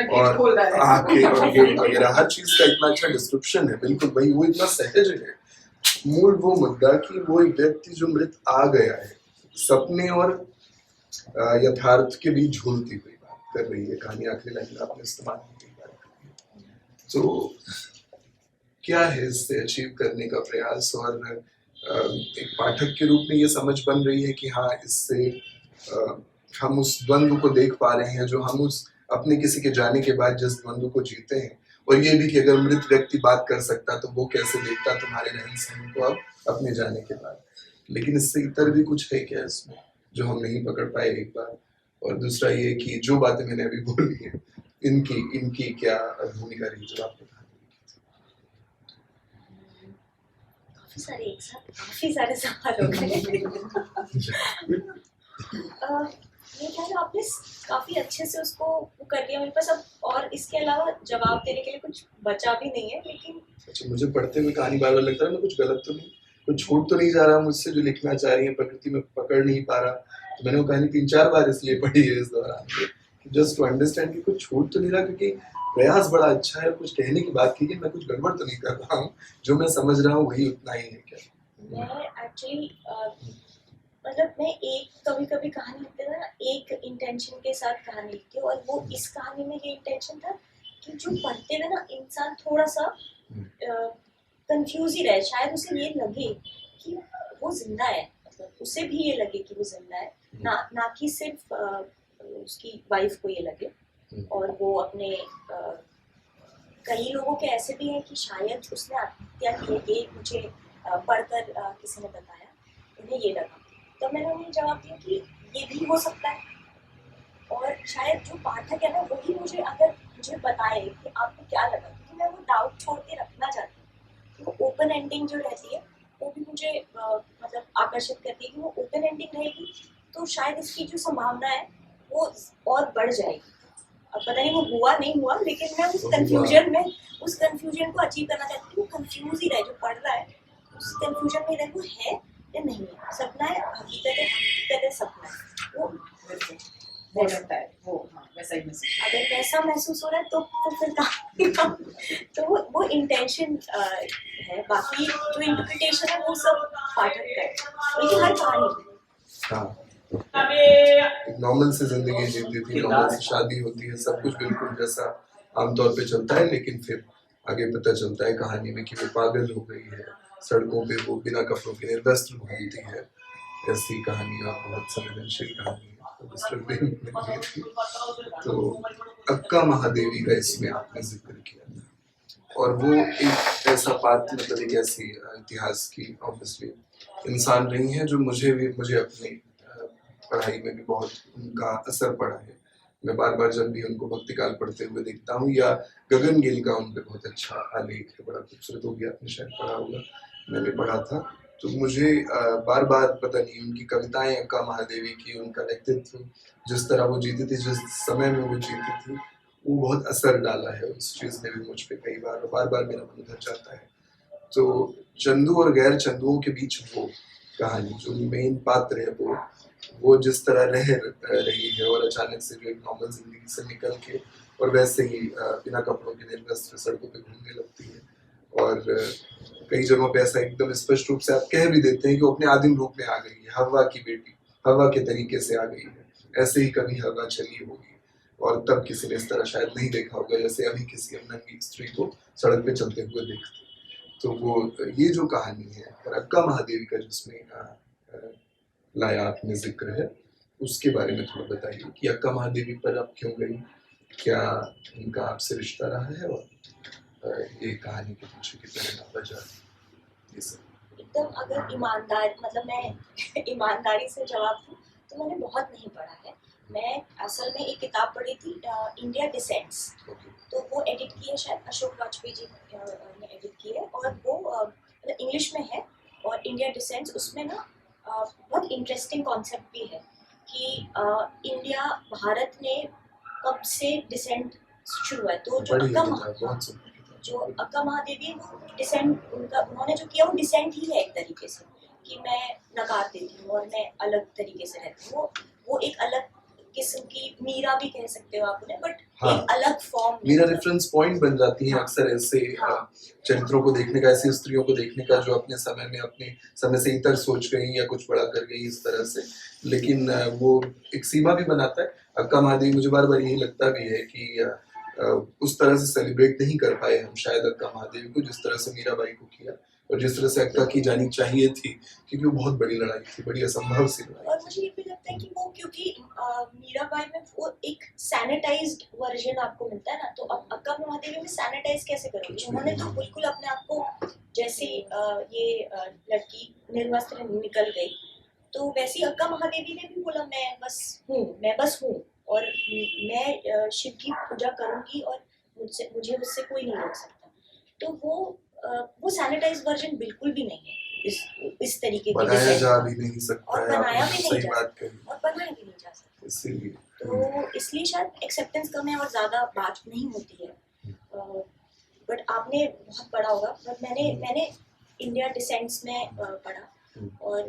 और आके और गेट वगैरह हर चीज का इतना अच्छा डिस्क्रिप्शन है, बिल्कुल भाई वो इतना सहज है। मूल वो मुद्दा कि वो एक व्यक्ति जो मृत आ गया है, सपने और यथार्थ के बीच झूलती हुई बात कर रही है कहानी। आखिरी लाइन आपने इस्तेमाल की बात, तो क्या है इससे अचीव करने का प्रयास, और एक पाठक के रूप में ये समझ बन रही है कि हाँ इससे हम उस द्वंद्व को देख पा रहे हैं जो हम उस अपने किसी के जाने के बाद जिस द्वंद्व को जीते हैं, और ये भी कि अगर मृत व्यक्ति बात कर सकता तो वो कैसे देखता तुम्हारे रहन सहन को अब अपने जाने के बाद। लेकिन इससे इतर भी कुछ है क्या इसमें जो हम नहीं पकड़ पाए एक बार, और दूसरा ये कि जो बातें मैंने अभी बोली हैं इनकी क्या भूमिका रही जो आपने कहा। काफी सारे सवाल हो गए। ये क्या है, आपने काफी अच्छे से उसको वो कर दिया मेरे पास अब, और इसके अलावा जवाब देने के लिए कुछ बचा भी नहीं है। लेकिन अच्छा, मुझे पढ़ते हुए कहानी बार बार लगता है मैं कुछ गलत तो नहीं, कुछ छूट तो नहीं जा रहा मुझसे जो लिखना चाह रही है, प्रकृति में पकड़ नहीं पा रहा। तो मैंने वो कहानी 3-4 बार इसलिए पढ़ी है इस दौरान, जस्ट टू अंडरस्टैंड कि कुछ छूट तो नहीं रहा, क्योंकि प्रयास बड़ा अच्छा है, कुछ कहने की बात की, मैं कुछ गड़बड़ तो नहीं कर रहा हूँ, जो मैं समझ रहा हूँ वही उतना ही है क्या। मैं एक्चुअली मतलब मैं एक कभी कभी कहानी लिखते ना एक इंटेंशन के साथ कहानी लिखती हूँ, और वो इस कहानी में ये इंटेंशन था कि जो पढ़ते हुए ना इंसान थोड़ा सा कंफ्यूज ही रहे, शायद उसे ये लगे कि वो जिंदा है, मतलब उसे भी ये लगे कि वो जिंदा है, ना कि सिर्फ उसकी वाइफ को ये लगे। और वो अपने कई लोगों के ऐसे भी हैं कि शायद उसने आत्महत्या की है, ये मुझे पढ़कर किसी ने बताया, उन्हें ये लगा। तो मैंने उन्हें जवाब दिया कि ये भी हो सकता है, और शायद जो पाठक है ना वही मुझे अगर मुझे बताए कि आपको क्या लगा, क्योंकि मैं वो डाउट छोड़ के रखना चाहती हूँ। वो ओपन एंडिंग जो रहती है वो भी मुझे मतलब आकर्षित करती है कि वो ओपन एंडिंग रहेगी तो शायद इसकी जो संभावना है वो और बढ़ जाएगी। अब पता नहीं वो हुआ नहीं हुआ, लेकिन मैं उस कंफ्यूजन को अचीव करना चाहती हूँ। वो कंफ्यूज ही रहे, जो पढ़ रहा है उस कंफ्यूजन में रहे, वो है या नहीं है, सपना है हकीकत है सपना है, वो हो सकता है वो, हाँ वैसा ही महसूस। अगर वैसा महसूस हो रहा है तो फिर कहाँ तो वो इंटेंशन है, बाकी जो इंटरप्रिटेशन है वो सब पाठक का है, बल्कि हर कहानी। हाँ, एक नॉर्मल सी जिंदगी जीती थी, नॉर्मल सी शादी होती है, सब कुछ बिल्कुल जैसा आमतौर पे चलता है, लेकिन फिर आगे पता चलता है कहानी में कि वो पागल हो गई है, सड़कों पे वो बिना कपड़ों के निर्वस्त्र घूमती है। ऐसी कहानी और बहुत संवेदनशील कहानी है, तो इस फिल्म में थी। तो अक्का महादेवी का इसमें आपने जिक्र किया था, और वो एक ऐसा पात्र, मतलब एक ऐसी इतिहास की ऑब्वियसली इंसान रही है जो मुझे अपनी पढ़ाई में भी बहुत उनका असर पड़ा है। मैं बार बार जब भी उनको भक्ति काल पढ़ते हुए देखता हूँ, या गगन गिल का उन पे बहुत अच्छा आलेख है, बड़ा खूबसूरत, हो गया आपने शायद पढ़ा होगा, मैंने पढ़ा था। तो मुझे बार बार पता नहीं उनकी कविताएं, अक्का महादेवी की, उनका व्यक्तित्व, जिस तरह वो जीती थी, जिस समय में वो जीती थी, वो बहुत असर डाला है उस चीज़ ने भी मुझ पे कई बार बार मेरा मन उधर जाता है। तो चंदू और गैर चंदुओं के बीच वो कहानी, जो मेन पात्र है, वो जिस तरह रही है, और अचानक से जो एक नॉर्मल जिंदगी से निकल के और वैसे ही बिना कपड़ों के निर्वस्त्र सड़कों पे घूमने लगती है, और कई जगहों पे ऐसा एकदम स्पष्ट रूप से आप कह भी देते हैं कि वो अपने आदिम रूप में आ गई है, हवा की बेटी, हवा के तरीके से आ गई है। ऐसे ही कभी हवा चली होगी, और तब किसी ने इस तरह शायद नहीं देखा होगा जैसे अभी किसी नंगी स्त्री को सड़क पे चलते हुए देखते। तो वो ये जो कहानी है, और अक्का महादेवी का जिसमें लाया आपने जिक्र है, उसके बारे में थोड़ा बताइए कि अक्का महादेवी पर आप क्यों गई, क्या उनका आपसे रिश्ता रहा है, और ये कहानी के पीछे की प्रेरणा वजह, ये सब। एकदम अगर ईमानदार, मतलब मैं ईमानदारी से जवाब दूँ तो मैंने बहुत नहीं पढ़ा है। मैं असल में एक किताब पढ़ी थी, इंडिया डिसेंट्स, तो वो एडिट की है शायद अशोक वाजपेयी जी ने एडिट की है, और वो मतलब इंग्लिश में है। और इंडिया डिसेंट्स उसमें ना बहुत इंटरेस्टिंग कॉन्सेप्ट भी है कि इंडिया, भारत में कब से डिसेंट शुरू है। तो जो अक्का महादेवी, वो डिसेंट उन्होंने जो किया वो डिसेंट ही है एक तरीके से, कि मैं नकार देती हूँ और मैं अलग तरीके से रहती हूँ। वो एक अलग किस्म की मीरा भी कह सकते हो आप उन्हें, बट हाँ, एक अलग फॉर्म। मीरा रेफरेंस पॉइंट बन जाती है अक्सर ऐसे चरित्रों को देखने का, ऐसी स्त्रियों को देखने का जो अपने समय से इतर सोच गई या कुछ बड़ा कर गई इस तरह से, लेकिन वो एक सीमा भी बनाता है। अक्का महादेवी, मुझे बार बार यही लगता भी है कि उस तरह से सेलिब्रेट नहीं कर पाए हम शायद अक्का महादेवी को, जिस तरह से मीराबाई को किया, और जिस तरह से अक्का की जानी चाहिए थी, क्योंकि वो बहुत बड़ी लड़ाई थी, बड़ी असंभव सी लड़ाई। और मुझे ये भी लगता है कि वो, क्योंकि मीराबाई में वो एक सैनिटाइज्ड वर्जन आपको मिलता है ना, तो अब अक्का महादेवी में सैनिटाइज कैसे करोगे? उन्होंने तो बिल्कुल अपने आप को, जैसे ये लड़की निर्वस्त्र निकल गई, तो वैसे ही अक्का महादेवी ने भी बोला मैं बस हूँ, और मैं शिव की पूजा करूंगी, और मुझे उससे कोई नहीं रोक सकता। तो वो सैनिटाइज वर्जन बिल्कुल भी नहीं है इस तरीके की, बनाया जा भी नहीं सकता और है, बनाया आपने भी सही नहीं जा बात सकता, कही, और बनाया भी नहीं जा सकता, इसीलिए तो इसलिए शायद एक्सेप्टेंस कम है और ज्यादा बात नहीं होती है। बट आपने बहुत पढ़ा होगा, बट मैंने इंडिया डिसेंट्स में पढ़ा, और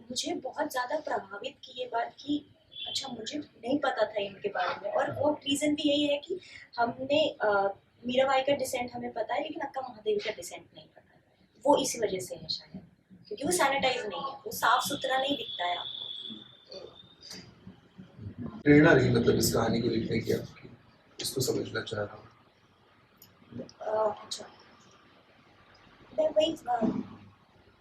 मुझे बहुत ज़्यादा प्रभावित की ये बात कि अच्छा, मुझे नहीं पता था इनके बारे में। और वो रीज़न भी यही है कि हमने मीराबाई का डिसेंट हमें पता है, लेकिन अक्का महादेवी का डिसेंट नहीं पता है। वो इसी वजह से है शायद, क्योंकि वो सैनिटाइज नहीं है, वो साफ सुथरा नहीं दिखता है आपको। प्रेरणा रही मतलब इस कहानी को लिखने की आपकी, इसको समझना चाह रहा हूँ। अच्छा, मैं वही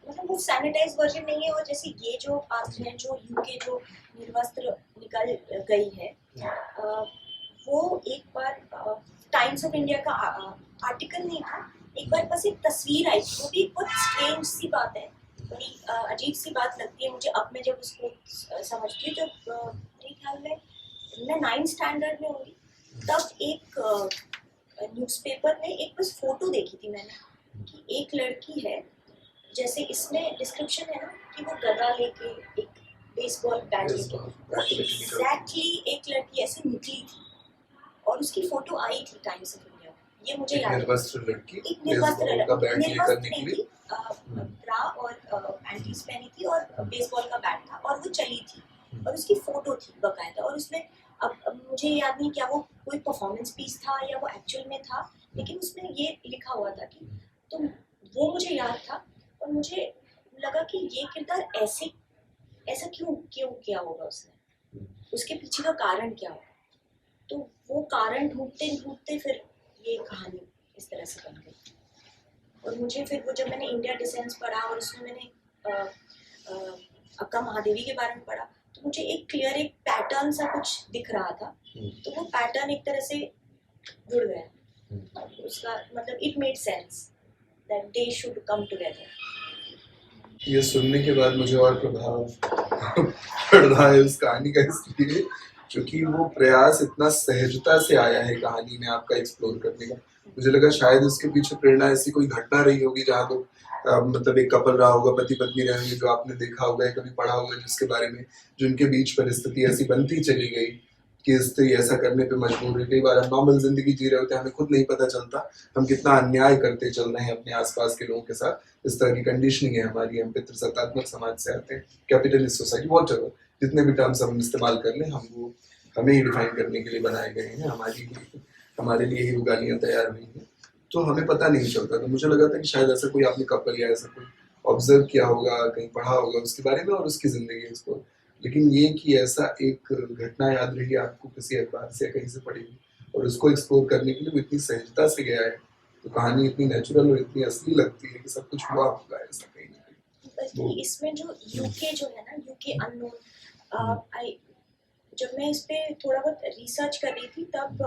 मतलब वो सैनिटाइज वर्जन नहीं है। और जैसे ये जो पात्र है, जो यूके जो निर्वस्त्र निकल गई है, वो एक बार टाइम्स ऑफ इंडिया का आर्टिकल नहीं था, एक बार बस एक तस्वीर आई थी, वो भी बहुत स्ट्रेंज सी बात है, बड़ी अजीब सी बात लगती है मुझे अब मैं जब उसको समझती हूँ। जब मेरे ख्याल में मैं 9th स्टैंडर्ड में होंगी, तब एक न्यूज़पेपर में एक बस फोटो देखी थी मैंने कि एक लड़की है, जैसे इसमें डिस्क्रिप्शन है ना कि वो गदा लेके एक बेसबॉल बैट लेके, वो एग्जैक्टली एक लड़की ऐसे निकली थी और उसकी फोटो आई थी टाइम्स ऑफ इंडिया में। ये मुझे याद है, निर्वस्त्र लड़की एक निर्वस्त्र का बैट लेकर निर्वस्त्र निकली। नहीं थी, ब्रा और पैंटीज पहनी थी और बेसबॉल का बैट था और वो चली थी और उसकी फोटो थी बकायदा। और उसमें अब मुझे याद नहीं क्या वो कोई परफॉर्मेंस पीस था या वो एक्चुअल में था, लेकिन उसमें ये लिखा हुआ था कि तो वो मुझे याद था और मुझे लगा कि ये किरदार ऐसा क्यों किया होगा उसने, उसके पीछे का कारण क्या होगा। तो वो कारण ढूंढते ढूंढते फिर ये कहानी इस तरह से बन गई। और मुझे फिर वो जब मैंने इंडिया डिसेंस पढ़ा और उसमें मैंने अक्का महादेवी के बारे में पढ़ा, तो मुझे एक क्लियर एक पैटर्न सा कुछ दिख रहा था। तो वो पैटर्न एक तरह से जुड़ गया, उसका मतलब it made sense that they should come together. ये सुनने के बाद मुझे और प्रभाव पड़ रहा है उस कहानी का, इसलिए क्योंकि वो प्रयास इतना सहजता से आया है कहानी में आपका एक्सप्लोर करने का। मुझे लगा शायद उसके पीछे प्रेरणा ऐसी कोई घटना रही होगी जहाँ लोग मतलब एक कपल रहा होगा, पति पत्नी रहे होंगे, जो आपने देखा होगा या कभी पढ़ा होगा, जिसके बारे में जिनके बीच परिस्थिति ऐसी बनती चली गई कि स्त्री ऐसा करने पे मजबूर है। कई बार हम नॉर्मल जिंदगी जी रहे होते हैं, हमें खुद नहीं पता चलता हम कितना अन्याय करते चल रहे हैं अपने आसपास के लोगों के साथ। इस तरह की कंडीशनिंग है हमारी, हम पितृसत्तात्मक समाज से आते हैं, कैपिटलिस्ट सोसाइटी, वॉटएवर जितने भी टर्म्स हम इस्तेमाल कर लें, हम वो हमें ही डिफाइन करने के लिए बनाए गए हैं, हमारे लिए ही वो गालियाँ तैयार हुई हैं, तो हमें पता नहीं चलता। तो मुझे लगा था कि शायद ऐसा कोई आपने कपल या ऐसा कोई ऑब्जर्व किया होगा, कहीं पढ़ा होगा उसके बारे में और उसकी जिंदगी एक्सप्लोर। लेकिन ये कि ऐसा एक घटना याद रही आपको किसी अखबार से या कहीं से पढ़ी हुई और उसको एक्सप्लोर करने के लिए वो इतनी सहजता से गया है, तो कहानी इतनी नेचुरल और इतनी असली लगती है कि सब कुछ हुआ होगा ऐसा कहीं ना कहीं। बल्कि इसमें जो यूके जो है ना, यूके अननोन, जब मैं इस पे थोड़ा बहुत रिसर्च कर रही थी तब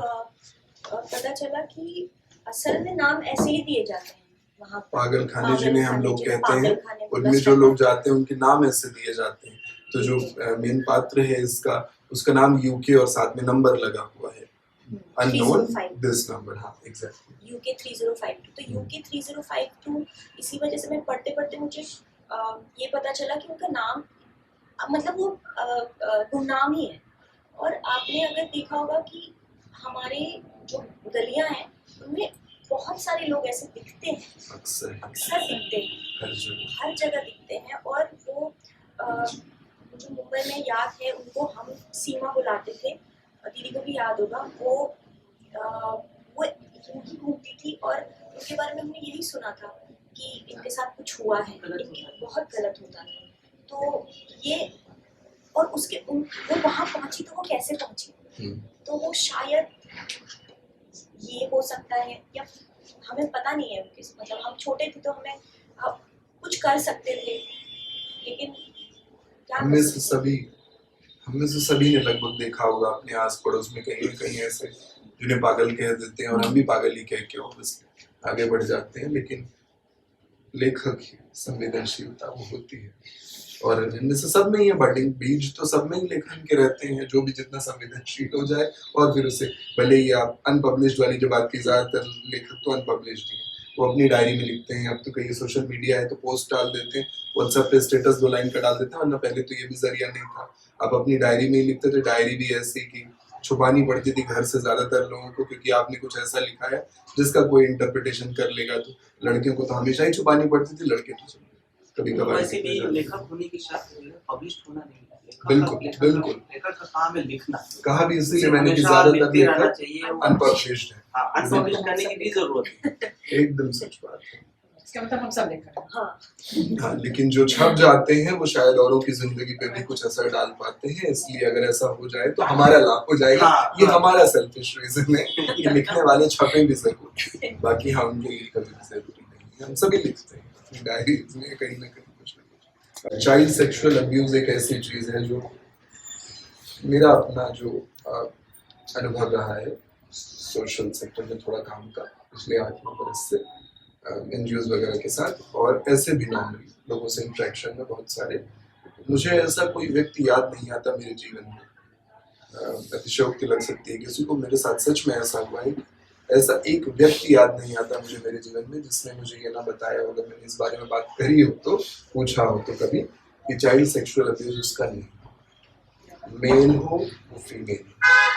पता चला कि असल में नाम ऐसे ही दिए जाते हैं वहाँ पर। पागल खाने जिन्हें हम लोग कहते हैं, खाने उनमें जो लोग जाते हैं उनके नाम ऐसे दिए जाते हैं। तो जो मेन पात्र है इसका, उसका नाम यूके और साथ में नंबर लगा हुआ है, अननोन दिस नंबर। हाँ एग्जैक्टली, यूके 3052। तो यूके 3052 इसी वजह से मैं पढ़ते पढ़ते मुझे ये पता चला कि उनका नाम मतलब वो गुमनाम ही है। और आपने अगर देखा होगा कि हमारे जो गलियां हैं उनमें बहुत सारे लोग ऐसे दिखते हैं, अक्सर दिखते हैं, हर जगह दिखते हैं। और वो मुझे मुंबई में याद है, उनको हम सीमा बुलाते थे, दीदी को भी याद होगा। वो यूं ही घूमती थी और उनके बारे में हमने यही सुना था कि इनके साथ कुछ हुआ है, इनके बहुत गलत होता था। तो ये और उसके वो वहाँ पहुंची, तो वो कैसे पहुंची, तो वो शायद ये हो सकता है या हमें पता नहीं है। मतलब हम छोटे थे तो हमें कुछ कर सकते थे, लेकिन हममें से सभी ने लगभग देखा होगा अपने आस पड़ोस में कहीं न कहीं ऐसे जिन्हें पागल कह देते हैं, और हम भी पागल ही कह के ऑब्वियसली आगे बढ़ जाते हैं। लेकिन लेखक की संवेदनशीलता वो होती है, और इनमें से सब में ही है बर्डिंग बीज, तो सब में ही लेखन के रहते हैं। जो भी जितना संवेदनशील हो जाए, और फिर उसे भले ही आप अनपब्लिश्ड वाली जो बात की, ज्यादातर लेखक तो अनपब्लिश्ड ही है, वो अपनी डायरी में लिखते हैं। अब तो कई सोशल मीडिया है तो पोस्ट डाल देते हैं, व्हाट्सएप पे स्टेटस 2 लाइन का डाल देते हैं, वरना पहले तो ये भी जरिया नहीं था। आप अपनी डायरी में ही लिखते थे। डायरी भी ऐसी कि छुपानी पड़ती थी घर से ज्यादातर लोगों को, क्योंकि आपने कुछ ऐसा लिखा है जिसका कोई इंटरप्रिटेशन कर लेगा। तो लड़कियों को तो हमेशा ही छुपानी पड़ती थी, लड़के तो कभी कभार। वैसे भी लेखक होने की शर्त पब्लिश्ड होना नहीं है। बिल्कुल बिल्कुल, लेखक का काम है लिखना। कहा भी इसीलिए मैंने कि ज्यादातर लेखक अनपब्लिश्ड है। हाँ, अनपब्लिश करने की भी जरूरत है। एकदम सच बात है। इसका मतलब हम सब लेखक हैं। हाँ, लेकिन जो छप जाते हैं वो शायद औरों की जिंदगी पे भी कुछ असर डाल पाते हैं। इसलिए अगर ऐसा हो जाए तो हमारा लाभ हो जाएगा। ये हमारा सेल्फिश रीजन है कि लिखने वाले छपे भी जरूर, बाकी हम उनके लिए कभी भी जरूरी नहीं है। हम सभी लिखते हैं अपनी डायरीज में कहीं ना कहीं कुछ ना कुछ। चाइल्ड सेक्सुअल अब्यूज एक ऐसी चीज है जो मेरा अपना जो अनुभव रहा है सोशल सेक्टर में थोड़ा काम का पिछले 8-9 बरस से एनजीओ वगैरह के साथ, और ऐसे भी नॉर्मली लोगों से इंटरेक्शन में बहुत सारे। मुझे ऐसा कोई व्यक्ति याद नहीं आता मेरे जीवन में, अतिशयोक्ति लग सकती है किसी को, मेरे साथ सच में ऐसा हुआ है, ऐसा एक व्यक्ति याद नहीं आता मुझे मेरे जीवन में जिसने मुझे ये ना बताया हो, अगर मैंने इस बारे में बात करी हो तो, पूछा हो तो कभी, कि चाइल्ड सेक्सुअल अब्यूज उसका नहीं, मेल हो वो फीमेल,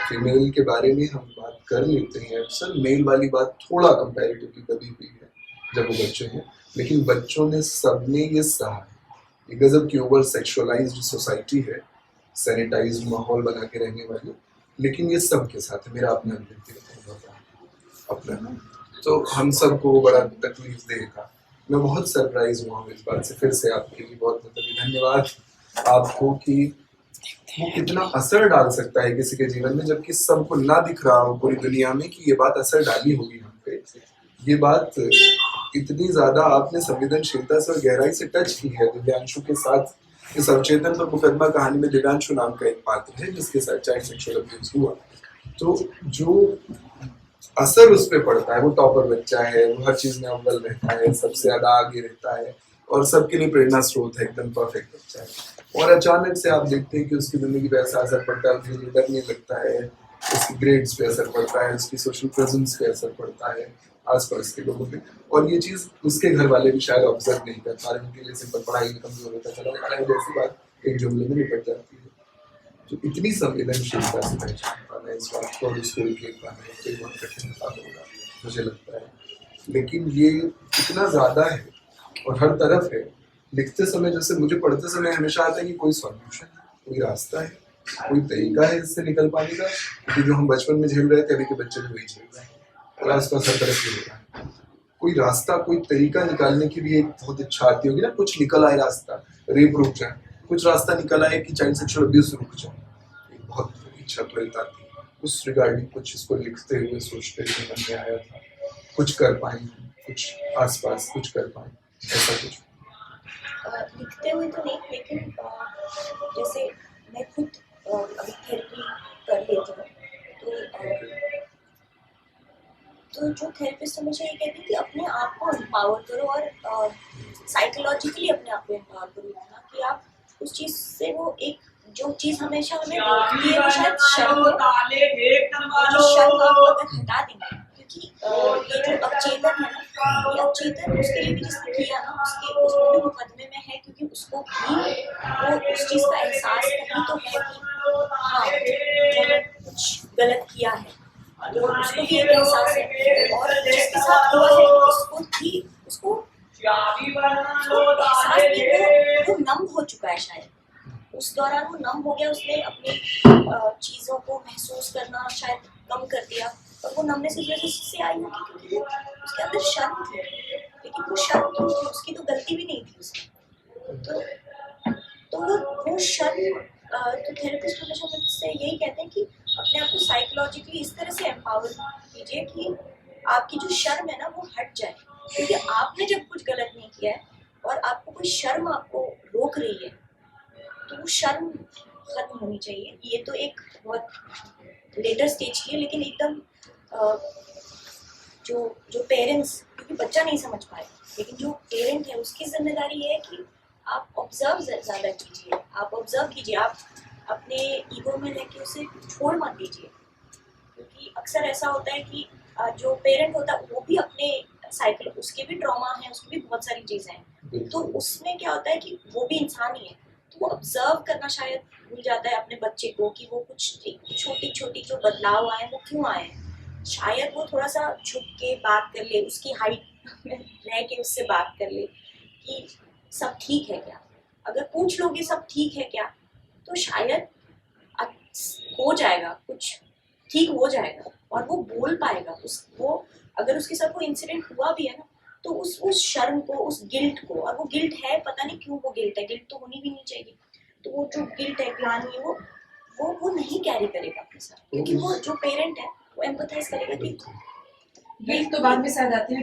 फीमेल के बारे में हम बात कर लेते हैं अक्सर, मेल वाली बात थोड़ा कंपैरेटिवली कभी हुई है जब वो बच्चे हैं, लेकिन बच्चों ने सबने ये सहा। ये गजब की ओवर सेक्सुअलाइज्ड सोसाइटी है, सैनिटाइज्ड माहौल बना के रहने वाली, लेकिन ये सबके साथ है। मेरा अपना व्यक्तिगत अनुभव अपना, तो हम सबको बड़ा तकलीफ देगा। मैं बहुत सरप्राइज हुआ हूँ इस बात से, फिर से आपके लिए बहुत धन्यवाद आपको कि वो कितना असर डाल सकता है किसी के जीवन में, जबकि सबको ना दिख रहा हो पूरी दुनिया में कि ये बात असर डाली होगी हम पे। ये बात इतनी ज्यादा आपने संवेदनशीलता से और गहराई से टच की है दिव्यांशु के साथ। इस अवचेतन पर मुकदमा कहानी में दिव्यांशु नाम का एक पात्र है जिसके साथ चाइल्ड सेक्सुअल अब्यूज हुआ, तो जो असर उस पर पड़ता है, वो टॉपर बच्चा है, वो हर चीज में अव्वल रहता है, सबसे ज्यादा आगे रहता है और सबके लिए प्रेरणा स्रोत है, एकदम परफेक्ट बच्चा है, और अचानक से आप देखते हैं कि उसकी जिंदगी पे ऐसा असर पड़ता है, धीरे धीरे डरने लगता है, उसकी ग्रेड्स पे असर पड़ता है, उसकी सोशल प्रेजेंस पे असर पड़ता है आसपास के लोगों पे, और ये चीज उसके घर वाले भी शायद ऑब्जर्व नहीं कर पा रहे, उनके लिए सिंपल पढ़ाई में कमजोर होता चला जाता है, जैसी बात एक जुमले में निपट जाती है। तो इतनी संवेदनशीलता से पहचान पाना इस बात को और उसको देख पाना कोई बहुत कठिन काम होगा मुझे लगता है, लेकिन ये इतना ज्यादा है और हर तरफ है। लिखते समय जैसे मुझे पढ़ते समय हमेशा आता है कि कोई सॉल्यूशन है, कोई रास्ता है, कोई तरीका है इससे निकल पाने का, क्योंकि जो हम बचपन में झेल रहे थे अभी के बच्चे भी वही झेल रहे हैं और आसपास हर तरफ ही हो रहा है। कोई रास्ता, कोई तरीका निकालने की भी एक बहुत इच्छा आती होगी ना, कुछ निकल आए रास्ता, रेप रुक जाए, कुछ रास्ता निकल आए कि चाइल्ड सेक्सुअल अब्यूज रुक जाए, एक बहुत इच्छा त्वरित आती है उस रिगार्डिंग। कुछ इसको लिखते हुए सोचते हुए मन में आया था, कुछ कर पाए, कुछ आसपास कुछ कर पाए, ऐसा कुछ लिखते हुए तो नहीं, लेकिन जैसे मैं खुद अभी थेरेपी कर लेती हूँ, तो जो थेरेपिस्ट मुझे ये कहती है कि अपने आप को एम्पावर करो और साइकोलॉजिकली अपने आप को एम्पावर करो, इतना कि आप उस चीज़ से, वो एक जो चीज़ हमेशा हमें रोकती है वो शायद शर्म है, जो शर्म आप अगर हटा देंगे, क्योंकि ये जो अवचेतन है ना, ये अवचेतन उसके लिए भी जिसने किया ना, उसको भी मुकदमे में है, क्योंकि उसको भी वो उस चीज़ का एहसास कहीं तो है कि हाँ मैंने कुछ गलत किया है, तो उसको भी एक एहसास है, और जिसके साथ हुआ है उसको एहसास नहीं, वो नम हो चुका है शायद, उस दौरान वो नम हो गया, उसने अपनी चीज़ों को महसूस करना शायद कम कर दिया, और वो नमनेस इस वजह से आई होगी क्योंकि वो उसके अंदर शर्म थी, लेकिन वो शर्म तो उसकी तो गलती भी नहीं थी उसमें, तो वो शर्म, तो थेरेपिस्ट हमेशा मुझसे यही कहते हैं कि अपने आप को साइकोलॉजिकली इस तरह से एम्पावर कीजिए कि आपकी जो शर्म है ना वो हट जाए, क्योंकि आपने जब कुछ गलत नहीं किया है और आपको कोई शर्म आपको रोक रही है, तो वो शर्म खत्म होनी चाहिए। ये तो एक बहुत लेटर स्टेज की है, लेकिन एकदम जो पेरेंट्स, क्योंकि बच्चा नहीं समझ पाएगा, लेकिन जो पेरेंट है उसकी जिम्मेदारी है कि आप ऑब्जर्व ज़्यादा कीजिए, आप ऑब्जर्व कीजिए, आप अपने ईगो में रह के उसे छोड़ मत दीजिए, क्योंकि अक्सर ऐसा होता है कि जो पेरेंट होता है वो भी अपने साइकिल, उसके भी ट्रॉमा है, उसकी भी बहुत सारी चीज़ें हैं, तो उसमें क्या होता है कि वो भी इंसान ही है, तो वो ऑब्जर्व करना शायद भूल जाता है अपने बच्चे को कि वो कुछ छोटी छोटी जो बदलाव आए वो क्यों आए, शायद वो थोड़ा सा झुक के बात कर ले, उसकी हाइट में रह के उससे बात कर ले कि सब ठीक है क्या, अगर पूछ लोगे सब ठीक है क्या, तो शायद हो जाएगा, कुछ ठीक हो जाएगा और वो बोल पाएगा, वो अगर उसके साथ कोई इंसिडेंट हुआ भी है ना, तो उस शर्म को, उस गिल्ट को, और वो गिल्ट है, पता नहीं क्यों वो गिल्ट है, गिल्ट तो होनी भी नहीं चाहिए, तो वो जो गिल्ट है, ग्लानि है, वो नहीं कैरी करेगा अपने साथ, क्योंकि वो जो पेरेंट है वो एम्पैथाइज करेगा कि गिल्ट तो बाद में शायद आती है,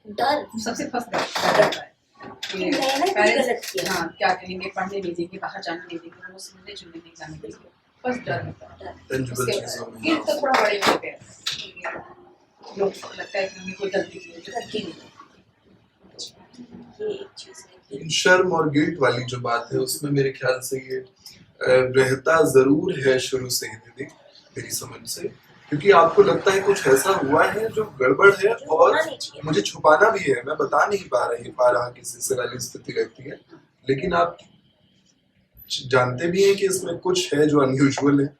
डर सबसे फर्स्ट डर रहता है कि मैंने कुछ गलत किया, हाँ क्या कहेंगे, पढ़ने नहीं देंगे, बाहर जाने नहीं देंगे, वो सुनने जुलने नहीं जाने देंगे, बस डर होता है। tangible उसके चीजों में फिर तो थोड़ा बड़े हो गए, लोग लगता है कि हमने कोई गलती की है, जो करके नहीं ये एक चीज है कि शर्म और गिल्ट वाली जो बात है उसमें मेरे ख्याल से ये रहता जरूर है शुरू से ही दीदी, मेरी समझ से, क्योंकि आपको लगता है कुछ ऐसा हुआ है जो गड़बड़ है जो और होना नहीं चाहिए। मुझे छुपाना भी है, मैं बता नहीं पा रहा किसी से वाली स्थिति रहती है, लेकिन आप जानते भी हैं कि इसमें कुछ है जो अनयूजुअल है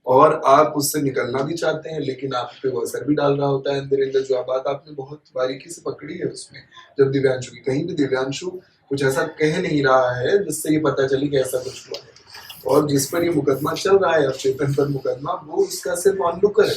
और आप उससे निकलना भी चाहते हैं, लेकिन आप पे वो असर भी डाल रहा होता है अंदर अंदर। जो बात आपने बहुत बारीकी से पकड़ी है उसमें, जब दिव्यांशु की, कहीं भी दिव्यांशु कुछ ऐसा कह नहीं रहा है जिससे ये पता चले कि ऐसा कुछ हुआ है, और जिस पर ये मुकदमा चल रहा है अब चेतन पर मुकदमा, वो उसका सिर्फ ऑनलुकर है,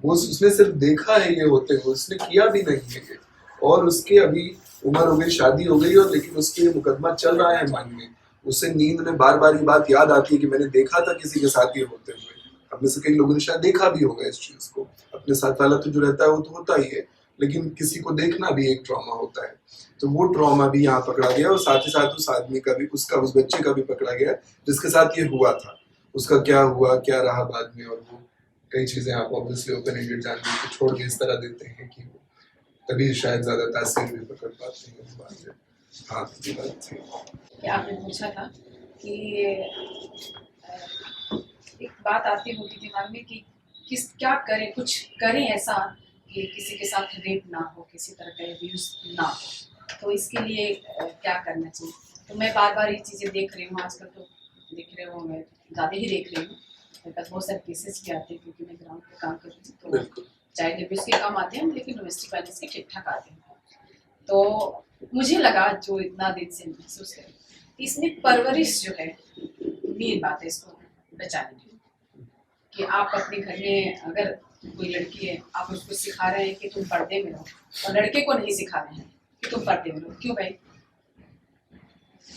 वो उसने सिर्फ देखा है ये होते हुए, उसने किया भी नहीं है ये, और उसके अभी उम्र हो गई, शादी हो गई, और लेकिन उसके ये मुकदमा चल रहा है मन में, उसे नींद में बार बार ये बात याद आती है कि मैंने देखा था किसी के साथ ये होते हुए। अब में से कई लोगों ने शायद देखा भी होगा इस चीज को, अपने साथ वाला तो जो रहता है वो तो होता ही है, लेकिन किसी को देखना भी एक ट्रॉमा होता है, तो वो ट्रॉमा भी यहाँ पकड़ा गया, और साथ ही साथ उस आदमी का भी, उसका, उस बच्चे का भी पकड़ा गया जिसके साथ ये हुआ था, उसका क्या हुआ क्या रहा बाद में, और वो कई चीजें आप ऑब्वियसली ओपन एंडेड जानने को छोड़ के इस तरह देते हैं कि वो तभी शायद ज्यादा तासीर भी पकड़ पाते हैं उस बात से। हाँ, ये बात थी कि आपने पूछा था कि एक बात आती होगी दिमाग में कि क्या करें, कुछ करें ऐसा कि किसी के साथ रेप ना हो, किसी तरह का अब्यूज ना हो, तो इसके लिए क्या करना चाहिए। तो मैं बार बार ये चीज़ें देख रही हूँ आजकल, तो देख रहे हो, मैं ज़्यादा ही देख रही हूँ, मेरे पास बहुत सारे केसेस भी आते हैं क्योंकि मैं ग्राउंड पे काम कर रही हूँ, तो चाइल्ड अब्यूज के कम आते हैं लेकिन डोमेस्टिक वायलेंस के ठीक ठाक आते हैं। तो मुझे लगा, जो इतना दिन से महसूस है, इसमें परवरिश जो है मेन बात है इसको बचाने की, कि आप अपने घर में अगर कोई लड़की है, आप उसको सिखा रहे हैं कि तुम पर्दे में रहो, और लड़के को नहीं सिखा रहे हैं कि तुम पर्दे में रहो, क्यों भाई?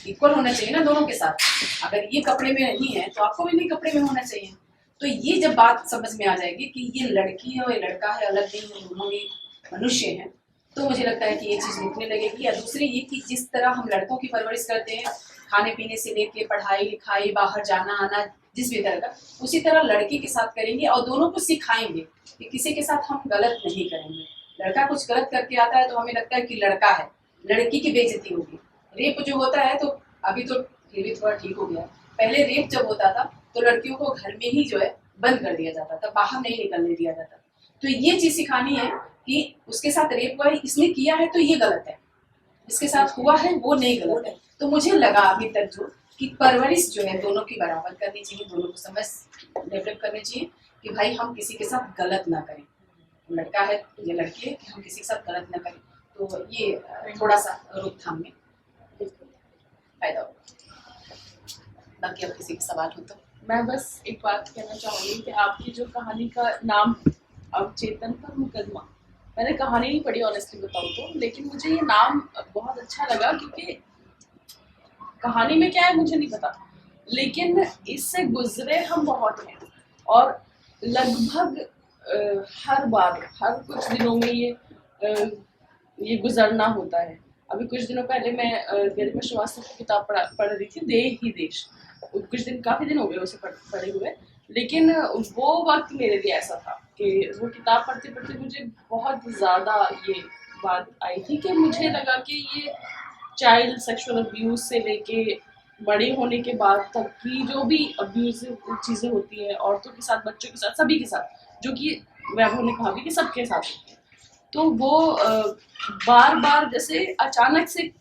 इक्वल होना चाहिए ना दोनों के साथ। अगर ये कपड़े में नहीं है तो आपको भी नहीं कपड़े में होना चाहिए। तो ये जब बात समझ में आ जाएगी कि ये लड़की है और ये लड़का है, अलग नहीं है, दोनों ही मनुष्य हैं, तो मुझे लगता है कि ये चीज़ रुकने लगेगी। या दूसरी ये कि जिस तरह हम लड़कों की परवरिश करते हैं, खाने पीने से लेके पढ़ाई लिखाई, बाहर जाना आना, जिस भी तरह का, उसी तरह लड़की के साथ करेंगे और दोनों को सिखाएंगे कि किसी के साथ हम गलत नहीं करेंगे। लड़का कुछ गलत करके आता है तो हमें लगता है कि लड़का है, लड़की की बेइज्जती होगी। रेप जो होता है, तो अभी तो फिर भी थोड़ा ठीक हो गया, पहले रेप जब होता था तो लड़कियों को घर में ही जो है बंद कर दिया जाता था, बाहर नहीं निकलने दिया जाता। तो ये चीज़ सिखानी है कि उसके साथ रेप हुआ है, इसने किया है तो ये गलत है, इसके साथ हुआ है वो नहीं गलत है। तो मुझे लगा अभी तक जो कि परवरिश जो है दोनों की बराबर करनी चाहिए, दोनों को समझ डेवलप करनी चाहिए कि भाई हम किसी के साथ गलत ना करें, लड़का है या लड़की है, कि हम किसी के साथ गलत ना करें। तो ये थोड़ा सा रोकथाम में फायदा होगा। बाकी अब किसी का सवाल हो तो मैं बस एक बात कहना चाहूँगी कि आपकी जो कहानी का नाम अब चेतन पर मुकदमा, मैंने कहानी नहीं पढ़ी ऑनेस्टली बताऊँ तो, लेकिन मुझे ये नाम बहुत अच्छा लगा क्योंकि कहानी में क्या है मुझे नहीं पता, लेकिन इससे गुजरे हम बहुत हैं और लगभग हर बार हर कुछ दिनों में ये गुजरना होता है। अभी कुछ दिनों पहले मैं गरिमा श्रीवास्तव की किताब पढ़ रही थी, दे ही देश, कुछ दिन काफ़ी दिन हो गए उसे पढ़े हुए, लेकिन वो वक्त मेरे लिए ऐसा था कि वो किताब पढ़ते पढ़ते मुझे बहुत ज़्यादा ये बात आई थी कि मुझे लगा कि ये चाइल्ड सेक्सुअल अब्यूज़ से लेके बड़े होने के बाद तक की जो भी अब्यूज़िव चीज़ें होती हैं औरतों के साथ, बच्चों के साथ, सभी के साथ, जो कि वैभव ने कहा भी कि सबके साथ होती है, तो वो बार बार जैसे अचानक से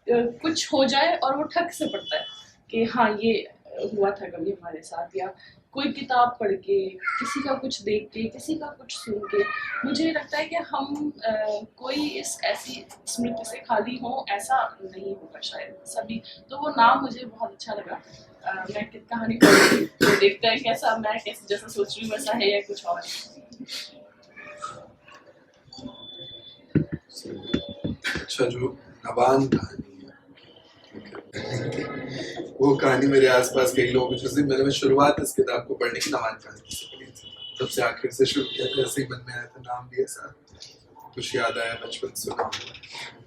कुछ हो जाए और वो ठक से पड़ता है कि हाँ ये हुआ था कभी हमारे साथ, या कोई किताब पढ़ के, किसी का कुछ देख के, किसी का कुछ सुन के, मुझे लगता है कि हम कोई इस ऐसी स्मृति से खाली हों, ऐसा नहीं होगा शायद सभी। तो वो नाम मुझे बहुत अच्छा लगा। मैं कहानी पढ़ी तो देखते हैं कैसा, मैं कैसे जैसा सोच रही हूँ वैसा है या कुछ और। अच्छा, जो नवान कहानी वो कहानी मेरे आसपास कई लोग, जैसे मैंने शुरुआत इस किताब को पढ़ने की नवान कहानी से पढ़ी थी, तब से आखिर से शुरू किया था, ऐसे ही मन में आया था, नाम भी ऐसा कुछ याद आया, बचपन से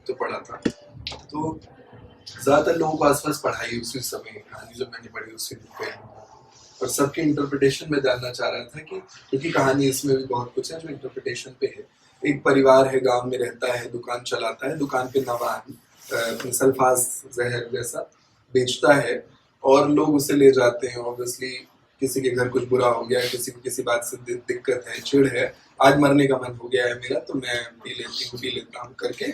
तो पढ़ा था। तो ज्यादातर लोगों को आसपास पढ़ाई उसी समय, कहानी जब मैंने पढ़ी उसी दिन पे, और सबके इंटरप्रिटेशन में जानना चाह रहा था कि क्योंकि कहानी इसमें भी बहुत कुछ है जो इंटरप्रिटेशन पे है। एक परिवार है, गांव में रहता है, दुकान चलाता है, दुकान पे नवान सल्फास जहर जैसा बेचता है और लोग उसे ले जाते हैं। ऑब्वियसली किसी के घर कुछ बुरा हो गया है, किसी को किसी बात से दिक्कत है, चिढ़ है, आज मरने का मन हो गया है मेरा, तो मैं पी लेता हूँ करके,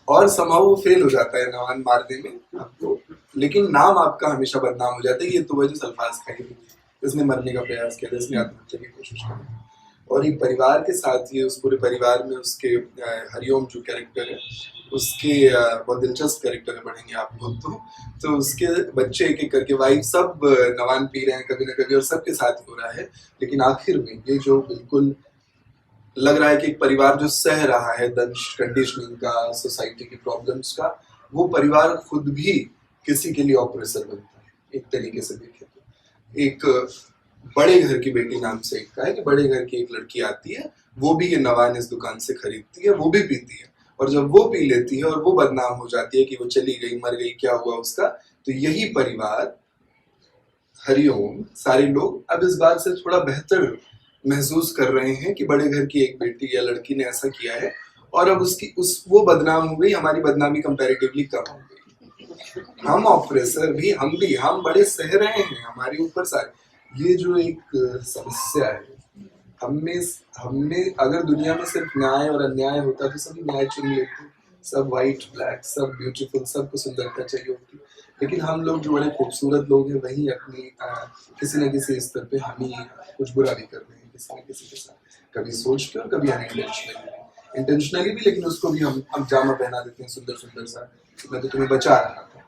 और समाव वो फेल हो जाता है नवान मारने में आपको, लेकिन नाम आपका हमेशा बदनाम हो जाता है। ये तो वह जो सल्फास खाई थी, इसने मरने का प्रयास किया, इसने आत्महत्या की कोशिश की। और एक परिवार के साथ ये उस पूरे परिवार में उसके हरिओम जो कैरेक्टर है उसके बहुत दिलचस्प कैरेक्टर है, बढ़ेंगे आप लोग तो उसके बच्चे एक एक करके, वाइफ सब नवान पी रहे हैं कभी ना कभी और सबके साथ हो रहा है। लेकिन आखिर में ये जो बिल्कुल लग रहा है कि एक परिवार जो सह रहा है दंश कंडीशनिंग का, सोसाइटी की प्रॉब्लम्स का, वो परिवार खुद भी किसी के लिए ऑपरेसर बनता है। एक तरीके से देखें तो एक बड़े घर की बेटी नाम से एक का है कि बड़े घर की एक लड़की आती है, वो भी ये नवान इस दुकान से खरीदती है, वो भी पीती है, और जब वो पी लेती है और वो बदनाम हो जाती है कि वो चली गई, मर गई, क्या हुआ उसका, तो यही परिवार हरिओम सारे लोग अब इस बात से थोड़ा बेहतर महसूस कर रहे हैं कि बड़े घर की एक बेटी या लड़की ने ऐसा किया है और अब वो बदनाम हो गई, हमारी बदनामी कंपैरेटिवली कम हो गई। हम ऑपरेसर भी, हम बड़े सह रहे हैं, हमारे ऊपर सारे, ये जो एक समस्या है। हमने अगर दुनिया में सिर्फ न्याय और अन्याय होता तो सभी न्याय चुन लेते, सब वाइट ब्लैक, सब ब्यूटीफुल, सबको सुंदरता चाहिए होती, लेकिन हम लोग जो बड़े खूबसूरत लोग हैं वही अपनी किसी न किसी स्तर पे हम ही कुछ बुरा भी कर रहे हैं किसी न किसी के साथ, कभी सोच के और कभी इंटेंशनली भी, लेकिन उसको भी हम जामा पहना देते हैं सुंदर सुंदर सा, मैं तो तुम्हें बचा रहा था,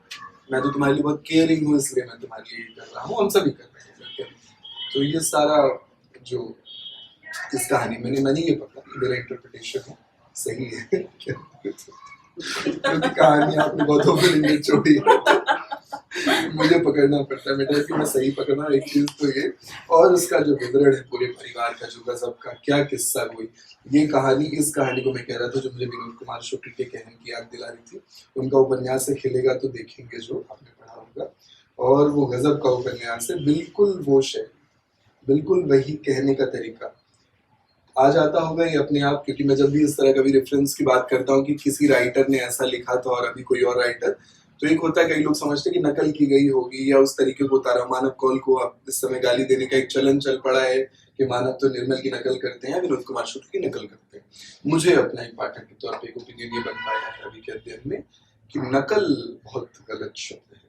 मैं तो तुम्हारे लिए बहुत केयरिंग हूँ इसलिए मैं तुम्हारे लिए कर रहा हूँ, हम सभी कर रहे हैं। तो ये सारा जो इस कहानी मैंने ये पकड़ा, मेरा इंटरप्रिटेशन है सही है क्योंकि कहानी आपने बहुत ओपन छोड़ी मुझे पकड़ना पड़ता है बेटा कि मैं सही पकड़ना। एक चीज तो ये, और उसका जो विवरण है पूरे परिवार का, जो गजब का क्या किस्सा हुई ये कहानी, इस कहानी को मैं कह रहा था जो मुझे विनोद कुमार शुक्ल के कहने की याद दिला रही थी। उनका उपन्यास से खिलेगा तो देखेंगे जो आपने पढ़ा होगा, और वो गजब का उपन्यास है, बिल्कुल वो शैली, बिल्कुल वही कहने का तरीका आ जाता होगा ये अपने आप, क्योंकि मैं जब भी इस तरह का भी रेफरेंस की बात करता हूँ कि किसी राइटर ने ऐसा लिखा था और अभी कोई और राइटर, तो एक होता है कई लोग समझते हैं कि नकल की गई होगी या उस तरीके को उतारा। मानव कौल को अब इस समय गाली देने का एक चलन चल पड़ा है कि मानव तो निर्मल की नकल करते हैं, विनोद कुमार शुक्ल की नकल करते हैं। मुझे अपना एक पाठक के तौर पर एक ओपिनियन ये बन पाया है अभी के अध्ययन में कि नकल बहुत गलत शब्द है।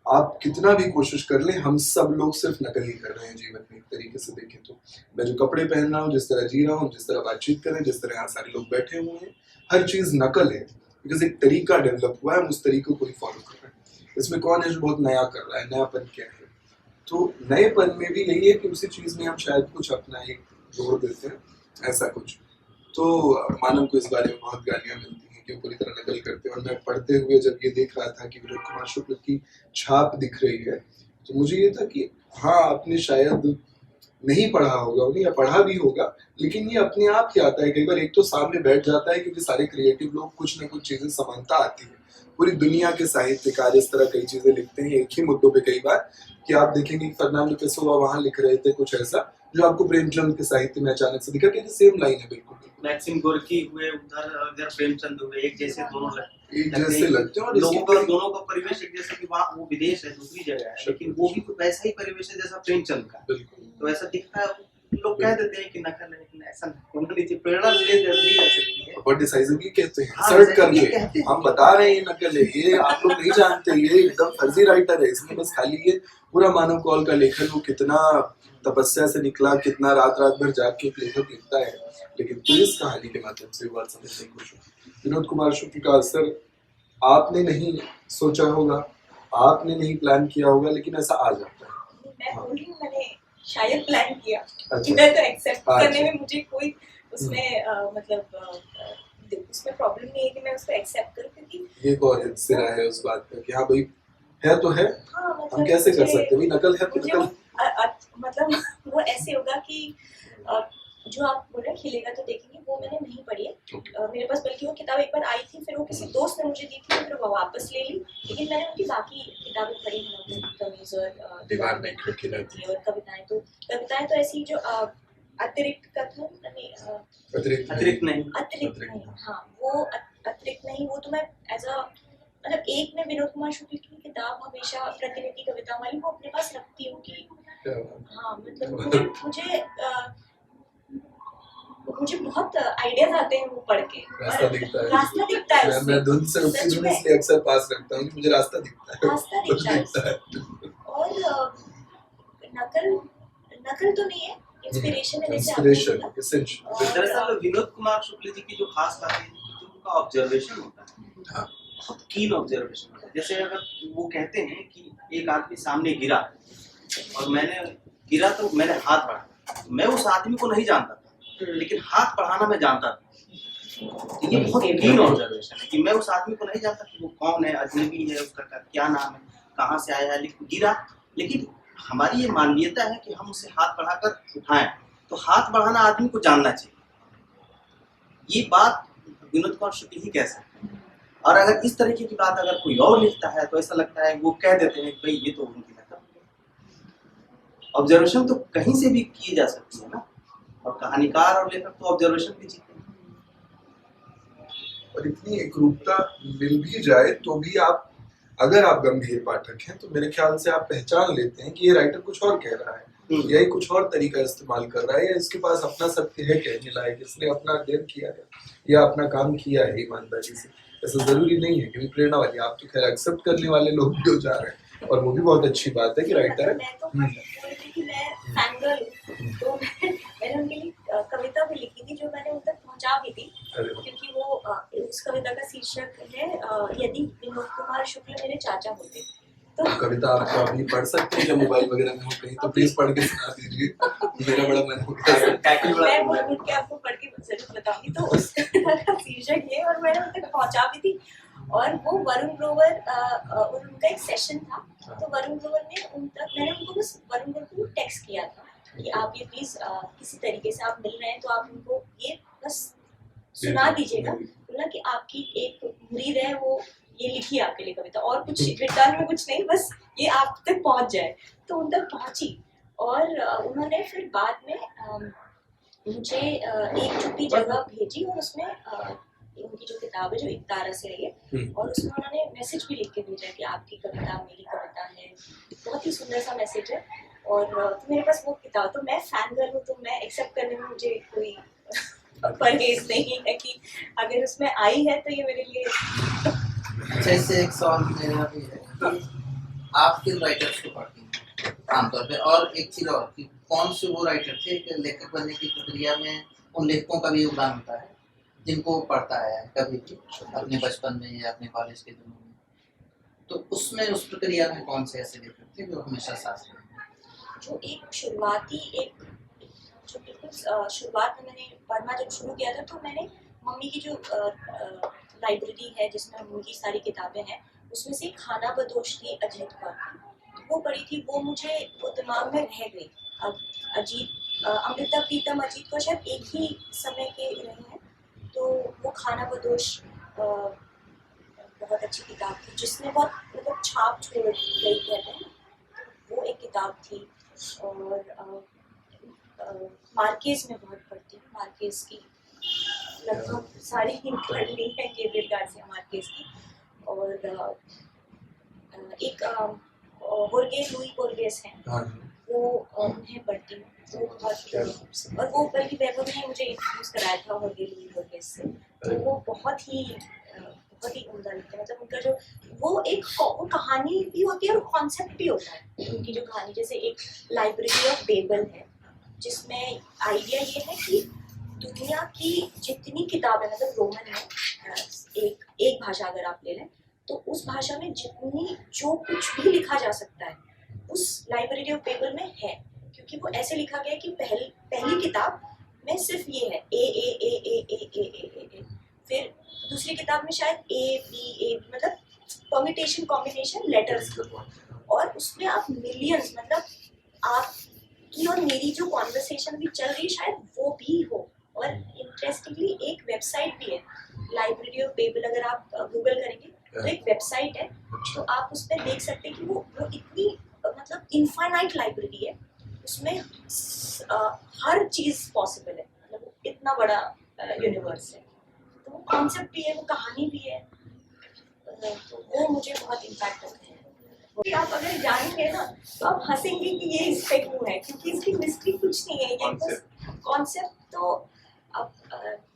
आप कितना भी कोशिश कर लें, हम सब लोग सिर्फ नकल ही कर रहे हैं जीवन में। एक तरीके से देखें तो मैं जो कपड़े पहन रहा हूँ, जिस तरह जी रहा हूँ, जिस तरह बातचीत कर रहे हैं, जिस तरह यहाँ सारे लोग बैठे हुए हैं, हर चीज नकल है, बिकॉज एक तरीका डेवलप हुआ है, हम उस तरीके को ही फॉलो कर रहे हैं। इसमें कौन है जो बहुत नया कर रहा है, नयापन क्या है? तो नएपन में भी यही है कि उसी चीज में हम शायद कुछ अपना एक जोड़ देते हैं, ऐसा कुछ। तो मानव को इस बारे में बहुत गालियां मिलती हैं कि वो पूरी तरह नकल करते हैं, और मैं पढ़ते हुए जब ये देख रहा था कि विनोद कुमार शुक्ल की छाप दिख रही है, तो मुझे ये था कि हाँ, आपने शायद नहीं पढ़ा होगा उन्हें, या पढ़ा भी होगा, लेकिन ये अपने आप ही आता है। कई बार एक तो सामने बैठ जाता है क्योंकि सारे क्रिएटिव लोग कुछ ना कुछ चीजें समानता आती है। पूरी दुनिया के साहित्यकार इस तरह कई चीजें लिखते हैं एक ही मुद्दों पे कई बार, कि आप देखेंगे कि फर्नांडो पेसोआ वहां लिख रहे थे कुछ ऐसा जो आपको प्रेमचंद के साहित्य में अचानक से दिखा कि सेम लाइन है बिल्कुल। मैक्सिम गोर्की हुए उधर प्रेमचंद हुए, एक जैसे दोनों एक जैसे लगते हैं, और दोनों का परिवेश एक जैसे कि वहाँ वो विदेश है, दूसरी जगह है, लेकिन वो भी तो वैसा ही परिवेश है जैसा प्रेमचंद का। तो ऐसा दिखता है, लोग कह देते हैं कि नकल है, लेकिन ऐसा नहीं, प्रेरणा ली जा सकती है। बहुत डिसाइसिवली कहते हैं, सर्ट करके हम बता रहे हैं ये नकल है, ये आप लोग नहीं जानते, ये एकदम फर्जी राइटर है, इसमें बस खाली ये पूरा मानव कौल का लेखन, वो कितना तपस्या से निकला, कितना रात भर जाग के लेखक लिखता है, लेकिन पुलिस कहानी के माध्यम से बात समझने की कोशिश। विनोद कुमार शुक्ल का असर आपने नहीं सोचा होगा, आपने नहीं प्लान किया होगा, लेकिन ऐसा आ जाता है। मैं बोली हूँ, मैंने शायद प्लान किया। अच्छा। मैं तो एक्सेप्ट करने में मुझे कोई उसमें उसमें प्रॉब्लम नहीं है कि मैं उसको एक्सेप्ट करूं, क्योंकि ये कौन सिरा है उस बात का कि हाँ भाई है तो है। हाँ, मतलब हम कैसे कर सकते हैं भाई, नकल है तो नकल। मतलब वो ऐसे होगा कि जो आप बोल रहे हैं खिलेगा तो देखेंगे, वो मैंने नहीं पढ़ी है। Okay. मेरे पास बल्कि वो किताब एक बार आई थी, फिर वो किसी दोस्त ने मुझे दी थी, फिर वो वापस ले ली। लेकिन मैंने उनकी बाकी किताबें पढ़ी हैं, अपनी कमीज और दीवार में खिड़की रहती और कविताएं तो ऐसी जो अतिरिक्त कथन नहीं, अतिरिक्त अतिरिक्त नहीं। हाँ वो अतिरिक्त नहीं, वो तो मैं एज अ मतलब एक मैं विनोद कुमार शुक्ल की किताब हमेशा प्रतिनिधि कविता वाली वो अपने पास रखती हूँ कि हाँ मतलब मुझे बहुत आइडियाज आते हैं वो पढ़ के, रास्ता दिखता है। रास्ता दिखता है उससे। मैं धुन से सच में। इसलिए अक्सर पास रखता हूँ कि मुझे रास्ता दिखता है। रास्ता दिखता है और नकल तो नहीं है, इंस्पिरेशन है, जैसे आपने इंस्पिरेशन बोला। एसेंशियल। दरअसल विनोद कुमार शुक्ल जी की जो खास बात है कि जो उनका ऑब्जर्वेशन होता है, हाँ। बहुत कीन ऑब्जर्वेशन होता है। जैसे अगर वो कहते हैं कि एक आदमी सामने गिरा और मैंने हाथ बढ़ाया, मैं उस आदमी को नहीं जानता था, लेकिन हाथ बढ़ाना मैं जानता था। तो ये बहुत कीन ऑब्जर्वेशन है कि मैं उस आदमी को नहीं जानता कि वो कौन है, अजनबी है, उसका क्या नाम है, कहाँ से आया है, लेकिन गिरा। लेकिन हमारी ये मानवीयता है कि हम उसे हाथ बढ़ाकर उठाएं, तो हाथ बढ़ाना आदमी को जानना चाहिए। ये बात विनोद कुमार शुक्ल ही कह सकते हैं। और अगर इस तरीके की बात अगर कोई और लिखता है तो ऐसा लगता है वो कह देते हैं कि भाई ये तो उनकी नकल। ऑब्जर्वेशन तो कहीं से भी की जा सकती है ना, और कहानीकार और लेखक तो ऑब्जर्वेशन भी जीते हैं। और इतनी एकरूपता मिल भी जाए तो भी आप, अगर आप गंभीर पाठक हैं तो मेरे ख्याल से आप पहचान लेते हैं कि ये राइटर कुछ और कह रहा है, या कुछ और तरीका इस्तेमाल कर रहा है, या इसके पास अपना सत्य है कहने लायक, इसने अपना अध्ययन किया है या अपना काम किया है ईमानदारी से। ऐसा जरूरी नहीं है कि प्रेरणा वाली, आप तो खैर एक्सेप्ट करने वाले लोग भी हो जा रहे हैं, और वो भी बहुत अच्छी बात है कि राइटर है। मैं तो बोल रही थी कि मैं फैनगर्ल हूँ, तो मैंने उनके लिए कविता भी लिखी थी जो मैंने उन तक पहुँचा भी थी, क्योंकि वो उस कविता का शीर्षक है यदि विनोद कुमार शुक्ल मेरे चाचा होते। तो कविता आपको अभी पढ़ सकते हैं जब मोबाइल वगैरह में हो कहीं, तो प्लीज पढ़ के सुना दीजिए, मेरा बड़ा मन हो गया। मैं बोल के आपको पढ़ के जरूर बताऊंगी। तो उस कविता का शीर्षक है और मैंने उन तक पहुँचा भी थी, और वो वरुण ग्रोवर उनका एक सेशन था, तो वरुण ग्रोवर ने मैंने उनको बस वरुण ग्रोवर को टेक्स्ट किया था कि आप ये प्लीज किसी तरीके से आप मिल रहे हैं तो आप उनको ये बस सुना दीजिएगा, बोला कि आपकी एक मुरीद है वो ये लिखी आपके लिए कविता, और कुछ रिटर्न में कुछ नहीं, बस ये आप तक पहुंच जाए। तो उन तक पहुंची, और उन्होंने फिर बाद में मुझे एक छोटी जगह भेजी, और उसमें उनकी जो किताब है जो एक तारा से आई है, और उसमें उन्होंने मैसेज भी लिख के भेजा कि आपकी कविता मेरी कविता है। बहुत ही सुंदर सा मैसेज है, और तो मेरे पास वो किताब, तो मैं फैन गर्ल हूँ, तो मैं एक्सेप्ट करने में मुझे कोई परहेज नहीं है कि अगर उसमें आई है तो ये मेरे लिए। जैसे एक सवाल मेरा भी है कि आप किन राइटर्स को पढ़ती हैं आमतौर पे, और एक चीज़ और कि कौन से वो राइटर थे कि लेखक बनने की प्रक्रिया में उन लेखकों का भी योगदान होता है जिनको पढ़ता है कभी भी अपने बचपन में या अपने कॉलेज के दिनों में, तो उसमें उस प्रक्रिया में कौन से ऐसे लेखक थे जो हमेशा साथ रहे? जो एक शुरुआती जो बिल्कुल शुरुआत में मैंने पढ़ना जब शुरू किया था, तो मैंने मम्मी की जो लाइब्रेरी है जिसमें उनकी सारी किताबें हैं, उसमें से खाना बदोश थी अजीत पर, वो पढ़ी थी, वो मुझे वो दिमाग में रह गई। अब अमृता प्रीतम अजीत को शायद एक ही समय के रहे हैं, तो वो खाना बदोश बहुत अच्छी किताब थी जिसने बहुत मतलब छाप छोड़ गई कहते हैं, वो एक किताब थी। और मार्केज में बहुत पढ़ती हूँ, मार्केज की लगभग सारी ही पढ़ ली है, गेब्रियल गार्सिया मार्केज की। और एक होर्गे लुई बोर्गेस हैं, वो उन्हें पढ़ती हूँ, वो बहुत, और वो बल्कि वैभव ने मुझे इंट्रोड्यूस कराया था होर्गे लुई बोर्गेस से, तो वो बहुत ही उम्दा लिखते हैं। मतलब उनका जो वो कहानी भी होती है और कॉन्सेप्ट भी होता है उनकी जो कहानी, जैसे एक लाइब्रेरी ऑफ बेबल है जिसमें आइडिया ये है कि दुनिया की जितनी किताबें, मतलब रोमन में एक भाषा अगर आप ले लें तो उस भाषा में जो कुछ भी लिखा जा सकता है उस लाइब्रेरी ऑफ बेबल में है, क्योंकि वो ऐसे लिखा गया है कि पहली किताब में सिर्फ ये है ए ए ए ए ए ए ए ए ए, फिर दूसरी किताब में शायद ए बी मतलब परम्यूटेशन कॉम्बिनेशन लेटर्स, और उसमें आप मिलियंस मतलब आपकी और और मेरी जो कॉन्वर्सेशन भी चल रही है शायद वो भी हो। और इंटरेस्टिंगली एक वेबसाइट भी है, लाइब्रेरी ऑफ बेबल, अगर आप गूगल करेंगे तो एक वेबसाइट है, तो आप उस पर देख सकते हैं कि वो इतनी मतलब इनफाइनाइट लाइब्रेरी है, उसमें हर चीज़ पॉसिबल है, मतलब इतना बड़ा यूनिवर्स है। तो वो कॉन्सेप्ट भी है, वो कहानी भी है, तो वो मुझे बहुत इम्पैक्ट करते हैं। कि आप अगर जानेंगे ना तो आप हंसेंगे कि ये इस पे क्यों है, क्योंकि इसकी मिस्ट्री कुछ नहीं है, ये बस कॉन्सेप्ट। तो अब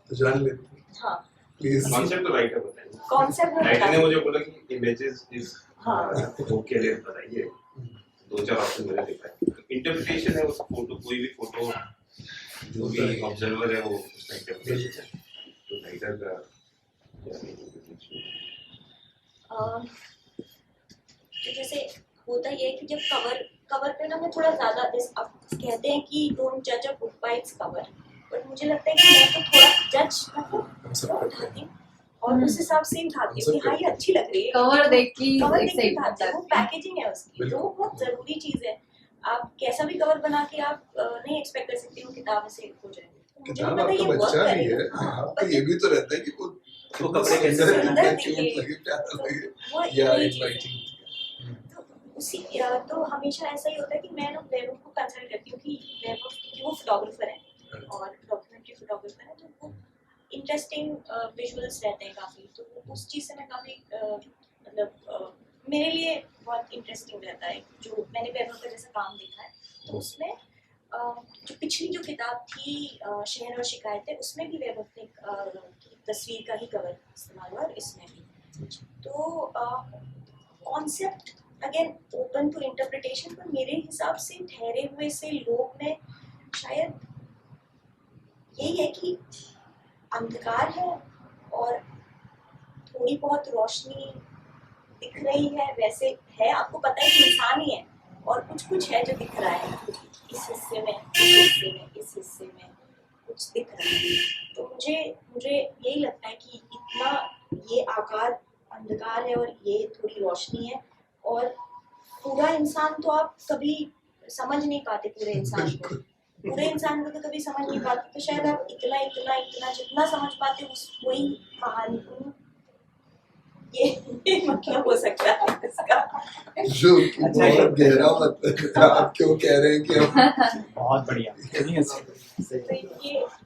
तो जान लेते हैं हाँ, प्लीज। कॉन्सेप्ट तो राइटर बताइए। कॉन्सेप्ट में राइटर ने बता- मुझे बोला कि इमेजेस इज हाँ। ओके ले बताइए, 2-4 ऑप्शन मैंने देखा है। इंटरप्रिटेशन है उस फोटो, कोई भी फोटो जो भी ऑब्जर्वर है वो उसका इंटरप्रिटेशन है, तो राइटर का तो जैसे होता ये है कि जब कवर पे ना मैं थोड़ा ज्यादा अब कहते हैं कि डोंट जज a book by its cover, but मुझे लगता है कि मैं तो थोड़ा जज उठाती हूँ और उस हिसाब से ही उठाती हूँ कि हाँ ये अच्छी लग रही है, कवर देख के कवर देख के एक्साइट उठाती हूँ, वो पैकेजिंग है उसकी, तो वो बहुत जरूरी चीज है। आप कैसा भी कवर बना के आप नहीं एक्सपेक्ट कर सकते हो किताब से हो जाए। मुझे किताब पता है आपका ये वर्क बच्चा भी करेगा, है, हाँ, आपको ये भी तो रहता है कि वो कपड़े कैसे सुंदर सुंदर लगे, दिखे, क्यूट लगे, प्यारा तो लगे वो या वही चीज़ है। इनवाइटिंग। तो उसी तो हमेशा ऐसा ही होता है कि मैं ना वैभव को कंसल्ट करती हूँ कि वैभव, क्योंकि वो फोटोग्राफर है और डॉक्यूमेंट्री फोटोग्राफर है, तो वो इंटरेस्टिंग विजुअल्स रहते हैं काफ़ी, तो उस चीज़ से मैं काफ़ी मतलब मेरे लिए बहुत इंटरेस्टिंग रहता है जो मैंने वैभव का जैसा काम देखा है। तो उसमें जो पिछली जो किताब थी शहर और शिकायतें, उसमें भी वैभव ने की तस्वीर का ही कवर इस्तेमाल हुआ और इसमें भी। तो concept again open to interpretation, पर मेरे हिसाब से ठहरे हुए से लोग में शायद यही है कि अंधकार है और थोड़ी बहुत रोशनी दिख रही है, वैसे है, आपको पता है कि इंसान ही है और कुछ है जो दिख रहा है इस हिस्से में, इस हिस्से में, इस हिस्से में कुछ दिख रहा है। तो मुझे यही लगता है कि इतना ये आकार अंधकार है और ये थोड़ी रोशनी है, और पूरा इंसान तो आप कभी समझ नहीं पाते, पूरे इंसान को तो कभी समझ नहीं पाते, तो शायद आप इतना जितना समझ पाते उस वही कहानी को, ये मतलब हो सकता है इसका। जो कि बहुत गहरा मतलब आप क्यों कह रहे हैं कि हम बहुत बढ़िया। तो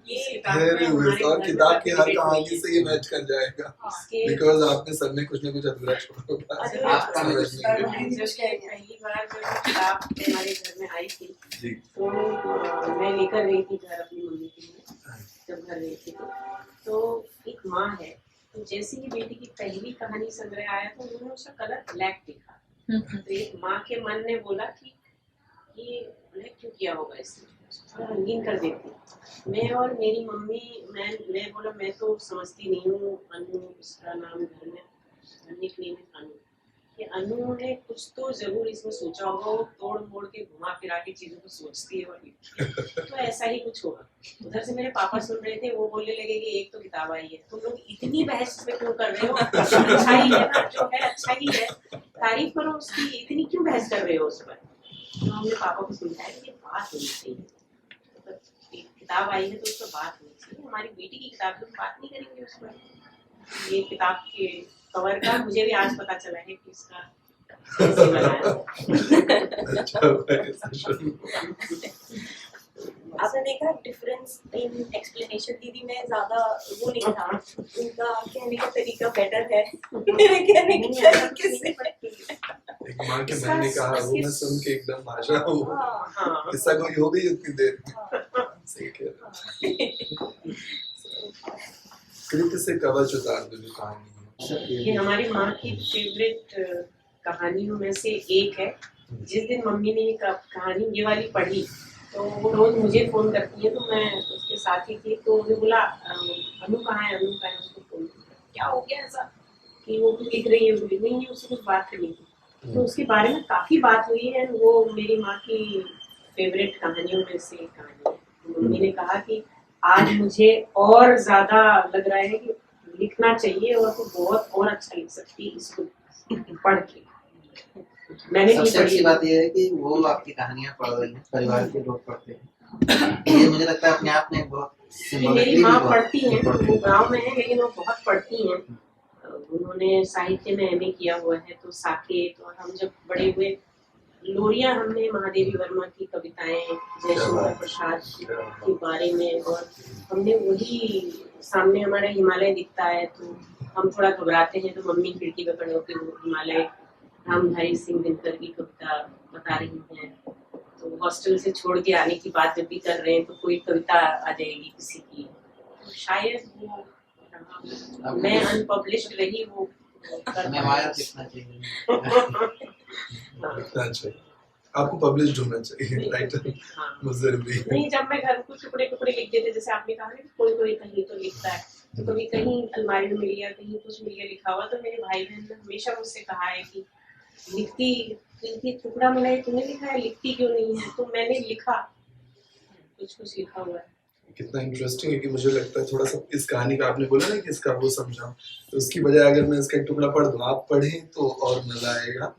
ये ठहरे हुए हैं, और किताब की हर कहानी से ये मैच कर जाएगा, बिकॉज आपने सब में कुछ ना कुछ अधूरा छोड़ा होगा। आपका समझ नहीं है। पहली बार जब किताब हमारे घर में आई थी जी। तो मैं लेकर गई थी घर अपनी मम्मी के लिए, जब घर गई थी तो एक माँ है, तो जैसे ही बेटी की पहली कहानी संग्रह आया तो उन्होंने उसका कलर ब्लैक देखा, तो एक माँ के मन ने बोला कि ये ब्लैक क्यों किया होगा, इसने थोड़ा रंगीन कर देती। मैं और मेरी मम्मी, मैं बोला मैं तो समझती नहीं हूँ, अनु उसका नाम घर में निकनेम है अनु, कि अनु ने कुछ तो जरूर इसमें सोचा होगा, वो तोड़ मोड़ के घुमा फिरा के चीजों को सोचती है और तो ऐसा ही कुछ होगा। उधर से मेरे पापा सुन रहे थे, वो बोलने लगे कि एक तो किताब आई है, तुम लोग इतनी बहस में क्यों कर रहे हो, अच्छा ही है ना, जो है अच्छा ही है, तारीफ करो उसकी, इतनी क्यों बहस कर रहे हो उस पर। तो हमने पापा को समझाया कि बात होनी चाहिए, एक किताब आई है तो उस पर बात होनी चाहिए, हमारी बेटी की किताब तो बात नहीं करेंगे उस पर। ये किताब के कवर का मुझे भी आज पता चला है कि इसका कैसे बनाया। आपने देखा डिफरेंस इन एक्सप्लेनेशन, दीदी में ज्यादा वो नहीं था, उनका कहने का तरीका बेटर है मेरे कहने के तरीके से। एक माँ के मन ने कहा, वो मैं सुन के एकदम भाषा हूँ, हाँ, किस्सा कोई हो गई उतनी देर में। सही कह रहे हैं। कृति से कवच उतार दो जो कहानी है। ये हमारी माँ की फेवरेट कहानियों में से एक है। जिस दिन मम्मी ने ये कहानी ये वाली पढ़ी तो वो रोज मुझे फोन करती है, तो मैं उसके साथ ही थी, तो उन्हें बोला अनु कहाँ है, उसको फोन क्या हो गया ऐसा कि वो कुछ लिख रही है, नहीं उससे कुछ बात करनी थी, तो उसके बारे में काफ़ी बात हुई है। वो मेरी माँ की फेवरेट कहानियों में से एक कहानी है। मम्मी ने कहा कि आज मुझे और ज़्यादा लग रहा है कि लिखना चाहिए और तो बहुत और अच्छा लिख सकती है इसको पढ़ के। मैंने नहीं सबसे अच्छी पढ़ी। बात यह है कि वो आपकी कहानियां पढ़ रही हैं, परिवार के लोग पढ़ते हैं। ये मुझे लगता है अपने आप में बहुत कि मेरी symbolically माँ भी बहुत पढ़ती हैं, important वो है। गांव में है लेकिन वो बहुत पढ़ती हैं। उन्होंने साहित्य में एमए किया हुआ है, तो साकेत, और हम जब बड़े हुए लोरियां हमने महादेवी वर्मा की कविताएं, जयशंकर प्रसाद के बारे में, और हमने वही सामने हमारा हिमालय दिखता है तो हम थोड़ा घबराते हैं, तो मम्मी खिड़की पे खड़े होकर वो हिमालय रामधारी सिंह दिनकर की कविता बता रही हैं। तो हॉस्टल से छोड़ के आने की बात जब भी कर रहे हैं तो कोई कविता आ जाएगी किसी की, तो शायद वो मैं अनपब्लिश्ड रही, वो कर हमें हमारा सीखना चाहिए। लिखना चाहिए, आपको पब्लिश होना चाहिए, राइटर हाँ। बहुत जरूरी है। नहीं, जब मैं घर को टुकड़े टुकड़े लिख देते, जैसे आपने कहा ना कोई कोई कहीं तो लिखता है, तो कभी कहीं अलमारी में मिल गया, कहीं कुछ मिल गया लिखा हुआ, तो मेरे भाई बहन ने हमेशा मुझसे कहा है कि लिखती टुकड़ा मिला है, तूने लिखा है, लिखती क्यों नहीं है? तो मैंने लिखा, कुछ लिखा हुआ है। कितना इंटरेस्टिंग है कि मुझे लगता है थोड़ा सा इस कहानी का, आपने बोला ना कि इसका वो समझा, तो उसकी बजाय अगर मैं इसका एक टुकड़ा पढ़ दूं, आप पढ़ें तो और मजा आएगा।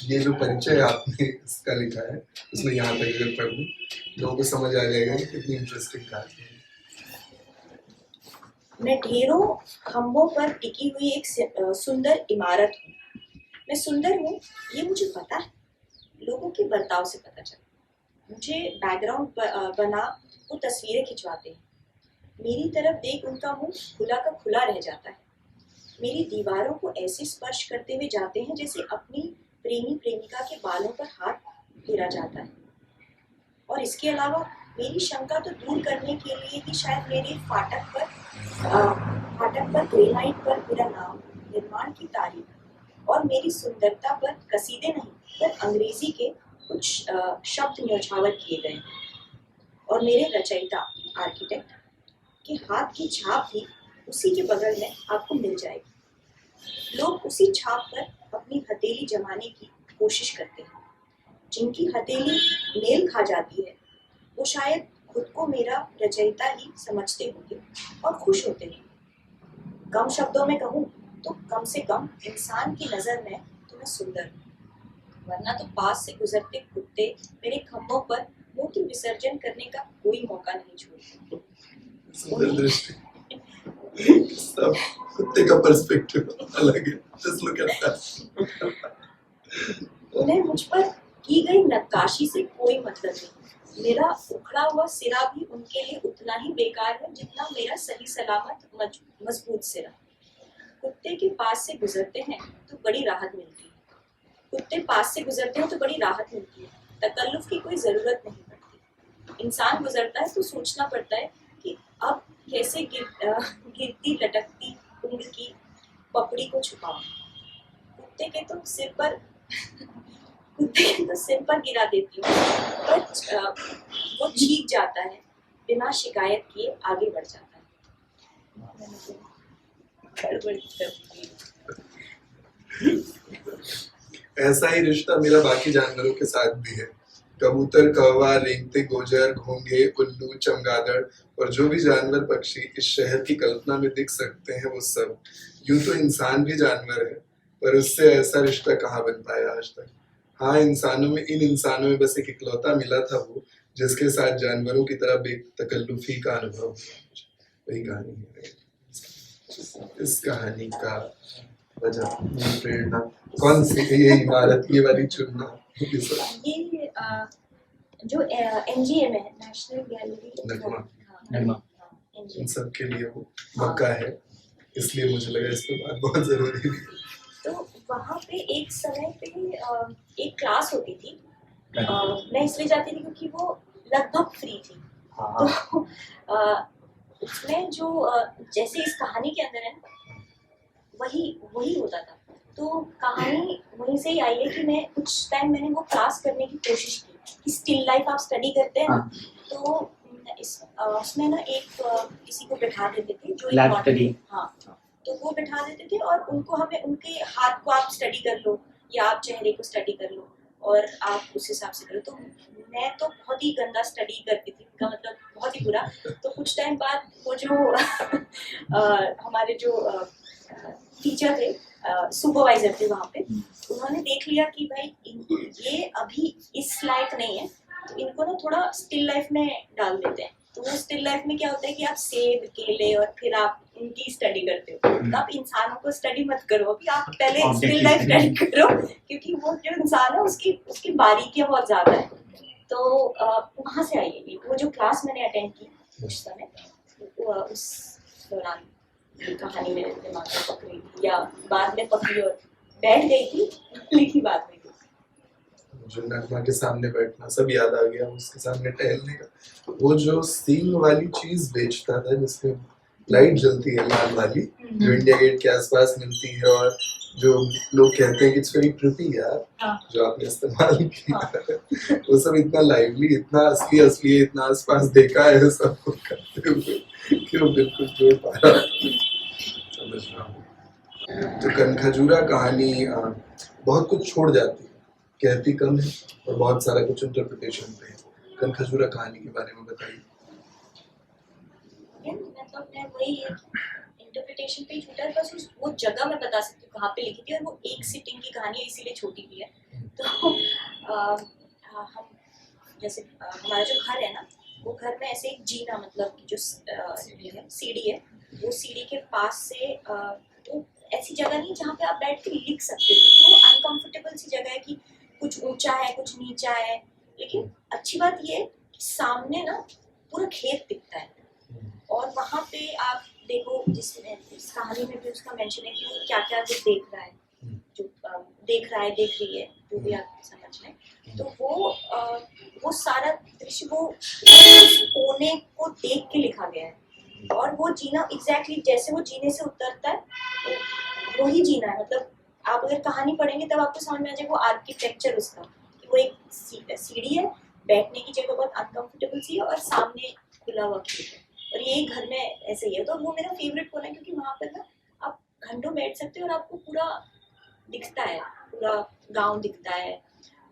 ये जो परिचय आपने इसका लिखा है उसमें यहाँ तक अगर पढ़ दूं, लोगों को समझ आ जाएगा कि कितनी इंटरेस्टिंग कहानी है। मैं ढेरों खंभों पर टिकी हुई एक सुंदर इमारत हूँ। मैं सुंदर हूँ ये मुझे पता है, लोगों के बर्ताव से पता चला। मुझे बैकग्राउंड बना वो तस्वीरें खिंचवाते हैं, मेरी तरफ देख उनका मुंह खुला का खुला रह जाता है। मेरी दीवारों को ऐसे स्पर्श करते हुए जाते हैं जैसे अपनी प्रेमी प्रेमिका के बालों पर हाथ फेरा जाता है। और इसके अलावा मेरी शंका तो दूर करने के लिए कि शायद मेरे फाटक पर ग्रेनाइट पर मेरा नाम, निर्माण की तारीख और मेरी सुंदरता पर कसीदे नहीं पर अंग्रेजी के कुछ शब्द न्यौछावर किए गए हैं। और मेरे रचयिता आर्किटेक्ट के हाथ की छाप भी उसी के बगल में आपको मिल जाएगी। लोग उसी छाप पर अपनी हथेली जमाने की कोशिश करते हैं। जिनकी हथेली मेल खा जाती है वो शायद खुद को मेरा रचयिता ही समझते होंगे और खुश होते हैं। कम शब्दों में कहूँ तो कम से कम इंसान की नजर में तो मैं सुंदर हूँ, वरना तो पास से गुजरते कुत्ते मेरे खंभों पर मूत्र विसर्जन करने का कोई मौका नहीं छोड़ते। सुंदर दृष्टि, सब कुत्ते का पर्सपेक्टिव अलग है। Just look at that. उन्हें मुझ पर की गई नक्काशी से कोई मतलब नहीं। मेरा उखड़ा हुआ सिरा भी उनके लिए उतना ही बेकार है जितना मेरा सही सलामत मजबूत सिरा। कुत्ते के पास से गुजरते हैं तो बड़ी राहत मिलती है। तकल्लुफ की कोई जरूरत नहीं पड़ती। इंसान गुजरता है तो सोचना पड़ता है कि अब कैसे गिरती लटकती उंगली की पपड़ी को छुपाऊं। कुत्ते के तो सिर पर गिरा देती हूँ, पर वो चीख जाता है, बिना शिकायत किए आगे बढ़ जाता है। ऐसा ही रिश्ता मेरा बाकी जानवरों के साथ भी है। कबूतर, कौवा, रेंगते गोजर, घोंगे, उल्लू, चमगादड़ और जो भी जानवर पक्षी इस शहर की कल्पना में दिख सकते हैं वो सब। यूं तो इंसान भी जानवर है, पर उससे ऐसा रिश्ता कहाँ बन पाया आज तक। हाँ, इन इंसानों में बस एक इकलौता मिला था वो, जिसके साथ जानवरों की तरह बेतकल्लुफी का अनुभव हुआ। वही कहानी है। इस कहानी का वजह, प्रेरणा कौन सी है? ये इमारत, ये वाली चुनना, ये जो NGM है, नेशनल गैलरी नगमा, इन सब के लिए वो मक्का है, इसलिए मुझे लगा इस पर बात बहुत जरूरी है। तो वहाँ पे एक समय पे एक क्लास होती थी। मैं इसलिए जाती थी क्योंकि वो लगभग फ्री थी। तो उसमें जो जैसे इस कहानी के अंदर है वही होता था। तो कहानी वहीं से ही आई है कि मैं कुछ टाइम मैंने वो क्लास करने की कोशिश की कि स्टिल लाइफ आप स्टडी करते हैं ना, तो उसमें ना एक किसी को बैठा देते थे जो लैब स्टडी, हाँ, तो वो बैठा देते थे और उनको हमें उनके हाथ को आप स्टडी कर लो या आप चेहरे को स्टडी कर लो और आप उस हिसाब से करो। तो मैं तो बहुत ही गंदा स्टडी करती थी, उनका मतलब बहुत ही बुरा। तो कुछ टाइम बाद वो जो हमारे जो टीचर थे, सुपरवाइजर थे वहाँ पे, उन्होंने देख लिया कि भाई ये अभी इस लायक नहीं है, तो इनको ना थोड़ा स्टिल लाइफ में डाल देते हैं। तो वो स्टिल लाइफ में क्या होता है कि आप सेब, केले और फिर आप उनकी स्टडी करते हो। तो आप इंसानों को स्टडी मत करो, अभी आप पहले स्टिल लाइफ स्टडी करो, क्योंकि वो जो इंसान है उसकी बारीकियां बहुत ज्यादा है। तो वहाँ से आई है वो जो क्लास मैंने अटेंड की उस समय, उस दौरान ये कहानी मेरे दिमाग में पकड़ी थी, या बाद में पकड़ी और बैठ गई थी, लिखी बाद में। जो नगमा के सामने बैठना सब याद आ गया, उसके सामने टहलने का। वो जो सींग वाली चीज बेचता था जिसमें लाइट जलती है लाल वाली, जो इंडिया गेट के आसपास मिलती है, और जो लोग कहते हैं कि इट्स वेरी ट्रिपी यार, जो आपने इस्तेमाल किया वो सब इतना लाइवली, इतना असली है, इतना आसपास देखा है सबको करते हुए कि वो बिल्कुल जोड़ पा रहा समझ रहा हूँ। तो कनखजूरा कहानी बहुत कुछ छोड़ जाती है, कहती कम है और बहुत सारा कुछ इंटरप्रिटेशन पे है। कनखजूरा कहानी के बारे में बताइए। मतलब मैं वही इंटरप्रिटेशन पे ही छूटा है, बस वो जगह मैं बता सकती हूँ कहाँ पे लिखी थी, और वो एक सिटिंग की कहानी है, इसीलिए छोटी भी है। तो हम जैसे हमारा जो घर है ना, वो घर में ऐसे एक जीना, मतलब जो सीढ़ी है, वो सीढ़ी के पास से वो ऐसी जगह नहीं जहाँ पे आप बैठ के लिख सकते हो, वो अनकंफर्टेबल सी जगह है कि कुछ ऊंचा है कुछ नीचा है। लेकिन अच्छी बात ये है कि सामने ना पूरा खेत दिखता है, और वहाँ पे आप देखो, जिसमें इस कहानी में भी उसका मेंशन है कि वो क्या क्या जो देख रहा है, जो देख रहा है, देख रही है, जो भी आप समझ लें, तो वो सारा दृश्य वो कोने को देख के लिखा गया है। और वो जीना एग्जैक्टली जैसे वो जीने से उतरता है, तो वही जीना है। मतलब आप अगर कहानी पढ़ेंगे तब आपको समझ में आ जाएगा वो आर्किटेक्चर उसका, कि वो एक सीढ़ी है, बैठने की जगह बहुत अनकंफर्टेबल सी है, और सामने खुला हुआ खेत है, और यही घर में ऐसे ही है। तो वो मेरा फेवरेट कोना है, क्योंकि वहाँ पर ना आप घंटों बैठ सकते हो और आपको पूरा दिखता है, पूरा गाँव दिखता है,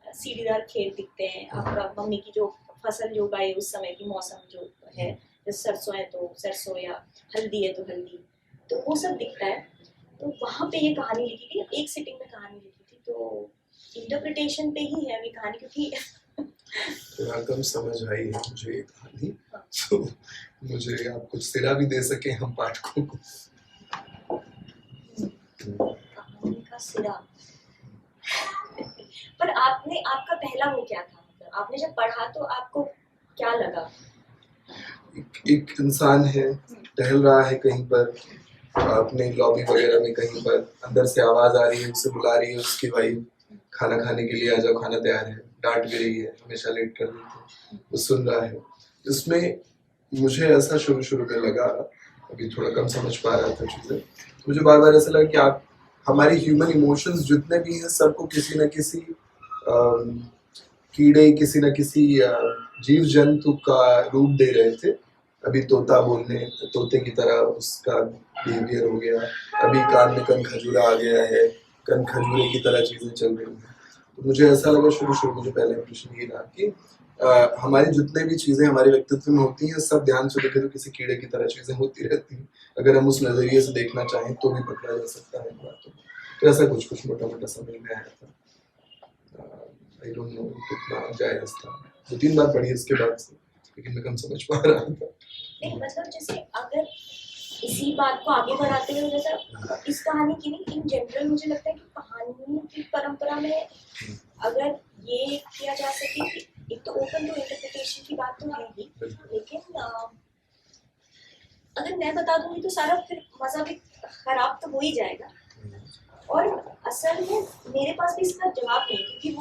सीढ़ीदार खेत दिखते हैं, आपका मम्मी की जो फसल जो उगाई उस समय की मौसम जो है, सरसों है तो सरसों, या हल्दी है तो हल्दी, तो वो सब दिखता है। तो वहाँ पे ये कहानी लिखी थी, एक सिटिंग में कहानी लिखी थी, तो इंटरप्रिटेशन पे ही है अभी कहानी, क्योंकि थोड़ा कम समझ आई है मुझे ये कहानी, तो मुझे आप कुछ सिरा भी दे सके हम पाठकों को। कहानी का सिरा पर आपका पहला वो क्या था, मतलब आपने जब पढ़ा तो आपको क्या लगा? एक इंसान है, टहल रहा है कहीं पर, अपने लॉबी वगैरह में कहीं पर, अंदर से आवाज आ रही है, उससे बुला रही है उसकी वाइफ, खाना खाने के लिए आ जाओ, खाना तैयार है, डांट भी रही है, हमेशा लेट कर देती है, वो सुन रहा है। इसमें मुझे ऐसा शुरू में लगा, अभी थोड़ा कम समझ पा रहा था चीजें, मुझे बार बार ऐसा लगा कि आप हमारी ह्यूमन इमोशंस जितने भी हैं सबको किसी न किसी कीड़े, किसी न किसी जीव जंतु का रूप दे रहे थे। अभी तोते की तरह उसका बिहेवियर हो गया, अभी कान में कनखजूरा आ गया है, कनखजूरे की तरह चीजें चल रही हैं। तो मुझे ऐसा लगा शुरू में, जो पहला इंप्रेशन ये रहा कि हमारी जितने भी चीजें हमारे व्यक्तित्व में होती हैं सब ध्यान से देखें तो किसी कीड़े की तरह चीजें होती रहती हैं। अगर हम उस नजरिए से देखना चाहें तो भी पकड़ा जा सकता है बातों। तो ऐसा कुछ मोटा समझ में आया था। आई डोंट नो कितना जायज था, 2-3 बार पढ़ी इसके बाद से, लेकिन मैं कम समझ पा रहा था। नहीं, मतलब जैसे अगर इसी बात को आगे बढ़ाते हुए, जैसा इस कहानी की नहीं, इन जनरल मुझे लगता है कि कहानी की परंपरा में अगर ये किया जा सके कि एक तो ओपन टू इंटरप्रिटेशन की बात तो है ही, लेकिन अगर मैं बता दूंगी तो सारा फिर मजा भी खराब तो हो ही जाएगा। और असल में मेरे पास भी इसका जवाब नहीं, क्योंकि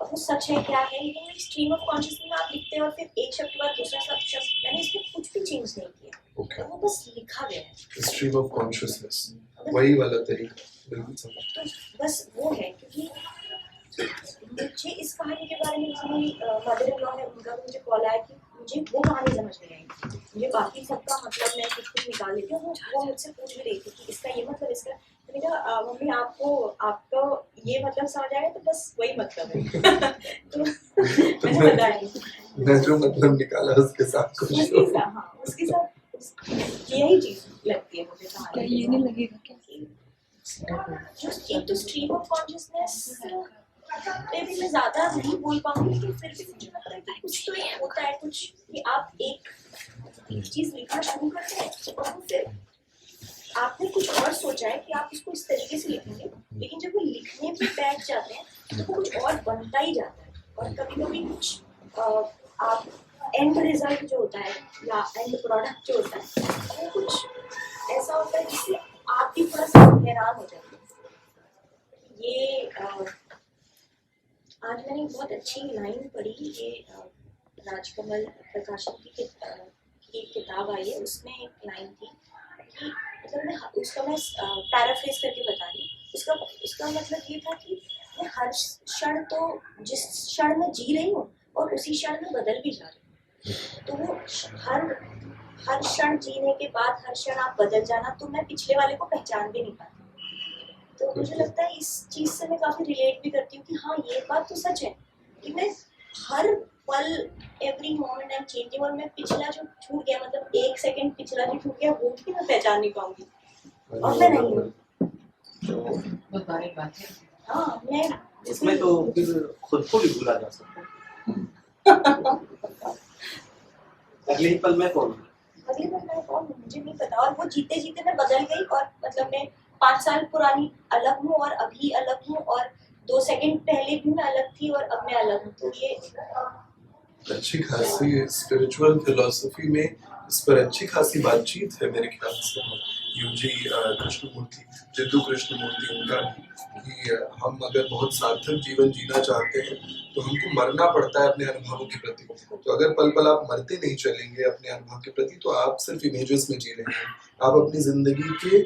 वो सच है क्या है, लेकिन एक स्ट्रीम ऑफ कॉन्शियसनेस में आप लिखते हैं और फिर एक शब्द के बाद दूसरा शब्द, मैंने इसमें कुछ भी चेंज नहीं किया। Okay. वो बस लिखा गया है, स्ट्रीम ऑफ कॉन्शियसनेस, वही वाला तरीका, बिल्कुल समझ। तो बस वो है, क्योंकि मुझे इस कहानी के बारे में मेरी मदर इन लॉ है, उनका भी मुझे कॉल आया कि मुझे वो कहानी समझ नहीं आई, मुझे बाकी सबका मतलब मैं कुछ निकाल लेती हूँ। वो मुझसे पूछ भी रही थी कि इसका ये मतलब, इसका, मैंने कहा मम्मी आपको ये मतलब समझ आया तो बस वही मतलब है। तो मैंने बताया मैं जो मतलब निकाला उसके साथ कुछ उसके साथ यही चीज लगती है मुझे क्या कहानी। ये नहीं लगेगा क्या? जो एक तो स्ट्रीम ऑफ कॉन्शियसनेस पे भी मैं ज्यादा नहीं बोल पाऊंगी, लेकिन फिर भी मुझे लगता है कि कुछ तो एक होता है, कुछ कि आप एक चीज लिखना शुरू करते हैं और फिर आपने कुछ और सोचा है कि आप इसको इस तरीके से लिखेंगे, लेकिन जब वो लिखने पे बैठ जाते हैं तो कुछ और बनता ही जाता है। और कभी कभी कुछ आप एंड रिजल्ट जो होता है या एंड प्रोडक्ट जो होता है वो कुछ ऐसा होता है जिससे आप भी थोड़ा सा हैरान हो जाते हैं। ये आज मैंने एक बहुत अच्छी लाइन पढ़ी, ये राजकमल प्रकाशन की एक किताब आई है, उसमें एक लाइन थी कि मतलब मैं पैराफ्रेज करके बता रही हूँ। उसका मतलब ये था कि मैं हर क्षण तो जिस क्षण में जी रही हूँ और उसी क्षण में बदल भी जा रही हूँ, तो वो हर क्षण जीने के बाद हर क्षण आप बदल जाना, तो मैं पिछले वाले को पहचान भी नहीं पाती। तो मुझे लगता है इस चीज से मैं काफी रिलेट भी करती हूँ कि हाँ ये बात तो सच है कि मैं हर पल every moment I am changing, और मैं पिछला जो छूट गया, मतलब एक सेकंड पिछला जो छूट गया वो भी मैं पहचान नहीं पाऊंगी, और मैं नहीं हूँ। बहुत भारी बात है। हाँ मैं इसमें तो फिर खुद को भी भूला जा सकता है। अगले ही पल में कौन हूँ? अगले पल मैं कौन हूँ मुझे नहीं पता, और वो जीते जीते मैं बदल गई, और मतलब मैं 5 साल पुरानी अलग हूँ और अभी अलग हूँ, और 2 सेकंड पहले भी मैं अलग थी और अब मैं अलग हूँ। तो ये अच्छी खासी स्पिरिचुअल फिलोसफी में इस पर अच्छी खासी बातचीत है मेरे ख्याल से। यूजी कृष्णमूर्ति, जिद्दू कृष्णमूर्ति, उनका कि हम अगर बहुत सार्थक जीवन जीना चाहते हैं तो हमको मरना पड़ता है अपने अनुभवों के प्रति। तो अगर पल पल आप मरते नहीं चलेंगे अपने अनुभव के प्रति, तो आप सिर्फ इमेजेस में जी रहे हैं, आप अपनी जिंदगी के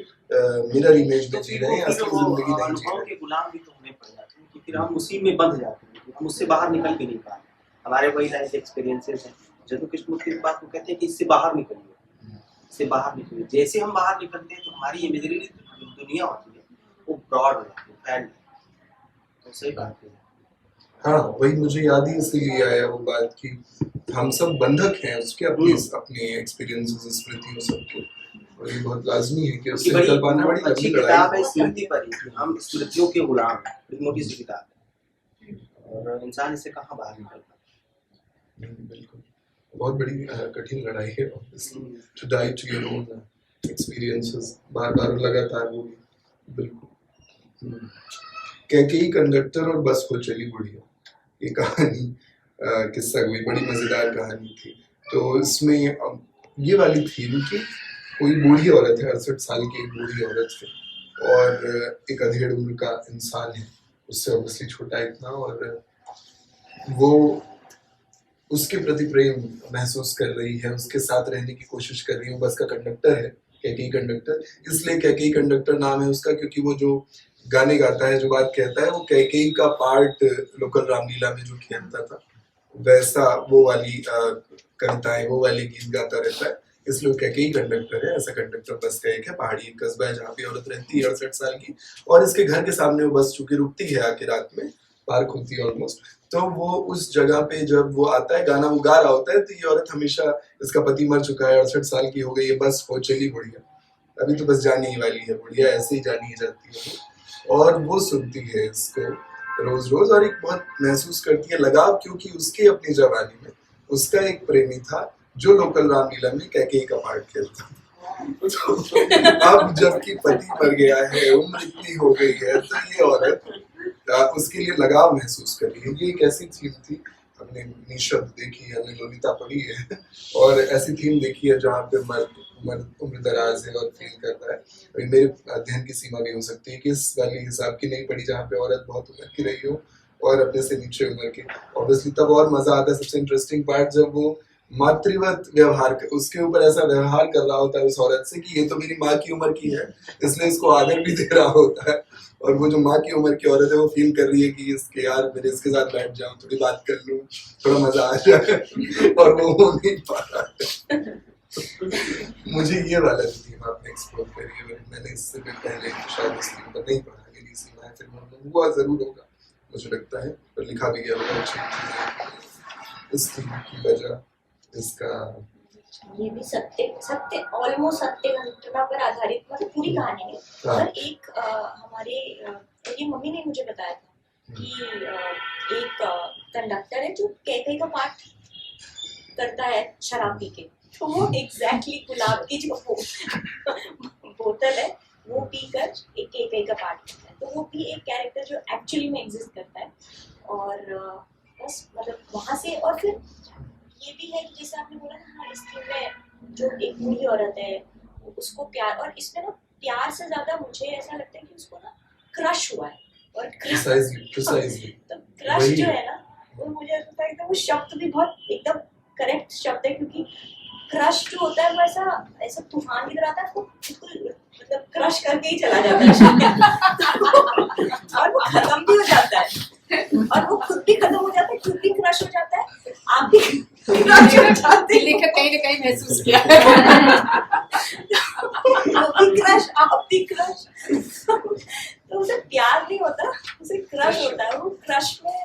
मिरर इमेज में जी रहे हैं, असली जिंदगी नहीं जी रहे। के गुलाम भी तो होने पड़ जाते हैं, क्योंकि हम उसी में बंध जाते हैं, हम उससे बाहर निकल के नहीं पाते। हमारे वही लाइफ एक्सपीरियंसेस हैं। जब कृष्णमूर्ति की बात को कहते हैं कि इससे बाहर निकलिए, इससे बाहर निकलिए। जैसे हम बाहर निकलते हैं तो हमारी इमेजिनरी दुनिया होती है वो ब्रॉड हो जाती है, फैल जाती है। तो सही बात है। हाँ, वही मुझे याद ही इसलिए आया वो बात कि हम सब बंधक हैं उसके अपने एक्सपीरियंसेस, स्मृतियों सबके, और ये बहुत लाजमी है कि उससे निकल पाना बड़ी अच्छी लंबी किताब है लड़ाई। स्मृति पर ही, हम स्मृतियों के गुलाम हैं। एक मोटी सी किताब है और इंसान इससे कहाँ बाहर निकल पाता। बिल्कुल, बहुत बड़ी कठिन लड़ाई है to die to your own experiences, बार-बार लगातार वो बिल्कुल। कैकेयी कंडक्टर और बस को चली बुढ़िया, ये कहानी किस्सा कोई बड़ी मजेदार कहानी थी। तो इसमें ये वाली थीम कि कोई बूढ़ी औरत है, 68 साल की एक बूढ़ी औरत है और एक अधेड़ उम्र का इंसान है, उससे ऑब्वियसली छोटा इतना, और वो उसके प्रति प्रेम महसूस कर रही है, उसके साथ रहने की कोशिश कर रही है। बस का कंडक्टर है, कैकेयी कंडक्टर, इसलिए कैकेयी कंडक्टर नाम है उसका क्योंकि वो जो गाने गाता है, जो बात कहता है, वो कैकेयी का पार्ट लोकल रामलीला में जो खेलता था वैसा वो वाली कविताएं, वो वाली गीत गाता रहता है, इसलिए कैकेयी कंडक्टर है। ऐसा कंडक्टर बस का एक है, पहाड़ी एक कस्बा है जहाँ पे औरत रहती है 68 साल की, और इसके घर के सामने वो बस चुकी रुकती है, आके रात में पार्क होती है ऑलमोस्ट। तो वो उस जगह पे जब वो आता है, गाना वो गा रहा होता है, तो ये औरत हमेशा, इसका पति मर चुका है, 68 साल की हो गई है, बस हो चली बुढ़िया, अभी तो बस जाने ही वाली है बुढ़िया, ऐसे ही जानी ही जाती है। और वो सुनती है इसको रोज रोज और एक बहुत महसूस करती है लगाव, क्योंकि उसके अपनी जवानी में उसका एक प्रेमी था जो लोकल रामलीला में कैकेयी का पार्ट खेलता था। तो अब जबकि पति मर गया है, उम्र इतनी हो गई है, तो ये औरत उसके लिए लगाव महसूस कर रही है। ये एक ऐसी थीम थी, हमने निशब्द देखी है, हमने लोलिता पढ़ी है, और ऐसी थीम देखी है जहाँ पे उम्र दराज है और फील कर रहा है। अभी मेरे अध्ययन की सीमा भी हो सकती है कि इस वाली हिसाब की नहीं पड़ी जहाँ पे औरत बहुत उम्र की रही हो और अपने से नीचे उम्र की। ऑब्वियसली तब और मजा आता है, सबसे इंटरेस्टिंग पार्ट जब वो मातृवत व्यवहार कर, उसके ऊपर ऐसा व्यवहार कर रहा होता है उस औरत से कि ये तो मेरी माँ की उम्र की है, इसलिए इसको आदर भी दे रहा होता है। और वो जो माँ की उम्र की औरत है वो फील कर रही है कि इसके यार मेरे इसके साथ बैठ जाऊं, थोड़ी बात कर लूं, थोड़ा मजा आ जाए, और वो हो नहीं पा रहा है। मुझे ये वाला थीम आपने एक्सप्लोर करी है, मैंने इससे पहले शायद इस थीम पर नहीं पढ़ा, मेरी सीमा है, फिर हुआ जरूर होगा मुझे लगता है, पर लिखा भी गया होगा अच्छी चीजें। इस थीम की वजह, इसका ये भी सत्य ऑलमोस्ट सत्य घटना पर आधारित, मतलब पूरी कहानी नहीं, हाँ। पर एक हमारे ये मम्मी ने मुझे बताया था कि एक कंडक्टर है जो कैफे का पार्ट करता है शराब पी के, तो वो एग्जैक्टली गुलाब की जो बोतल है वो पीकर एक कैफे का पार्ट करता है, तो वो भी एक कैरेक्टर जो एक्चुअली में एग्जिस्ट करता है। और बस मतलब वहाँ से, और फिर ये भी है कि जैसे आपने बोला ना, हाँ इस फिल्म में जो एक बूढ़ी औरत है उसको प्यार, और इसमें ना प्यार से ज्यादा मुझे ऐसा लगता है कि उसको ना क्रश हुआ है, और प्रिसाइजली तो क्रश जो है ना वो मुझे ऐसा लगता है कि वो शब्द भी बहुत एकदम करेक्ट शब्द है, क्योंकि क्रश जो होता है वो ऐसा तूफान की तरह आता है, वो बिल्कुल मतलब क्रश करके ही चला जाता है और वो खत्म भी हो जाता है, और वो खुद भी खत्म हो जाता है, खुद भी क्रश हो जाता है, आप भी क्रश हो जाते हैं, लेकर कहीं ना कहीं महसूस किया वो भी क्रश, आप भी क्रश, तो उसे प्यार नहीं होता, उसे क्रश होता है, वो क्रश में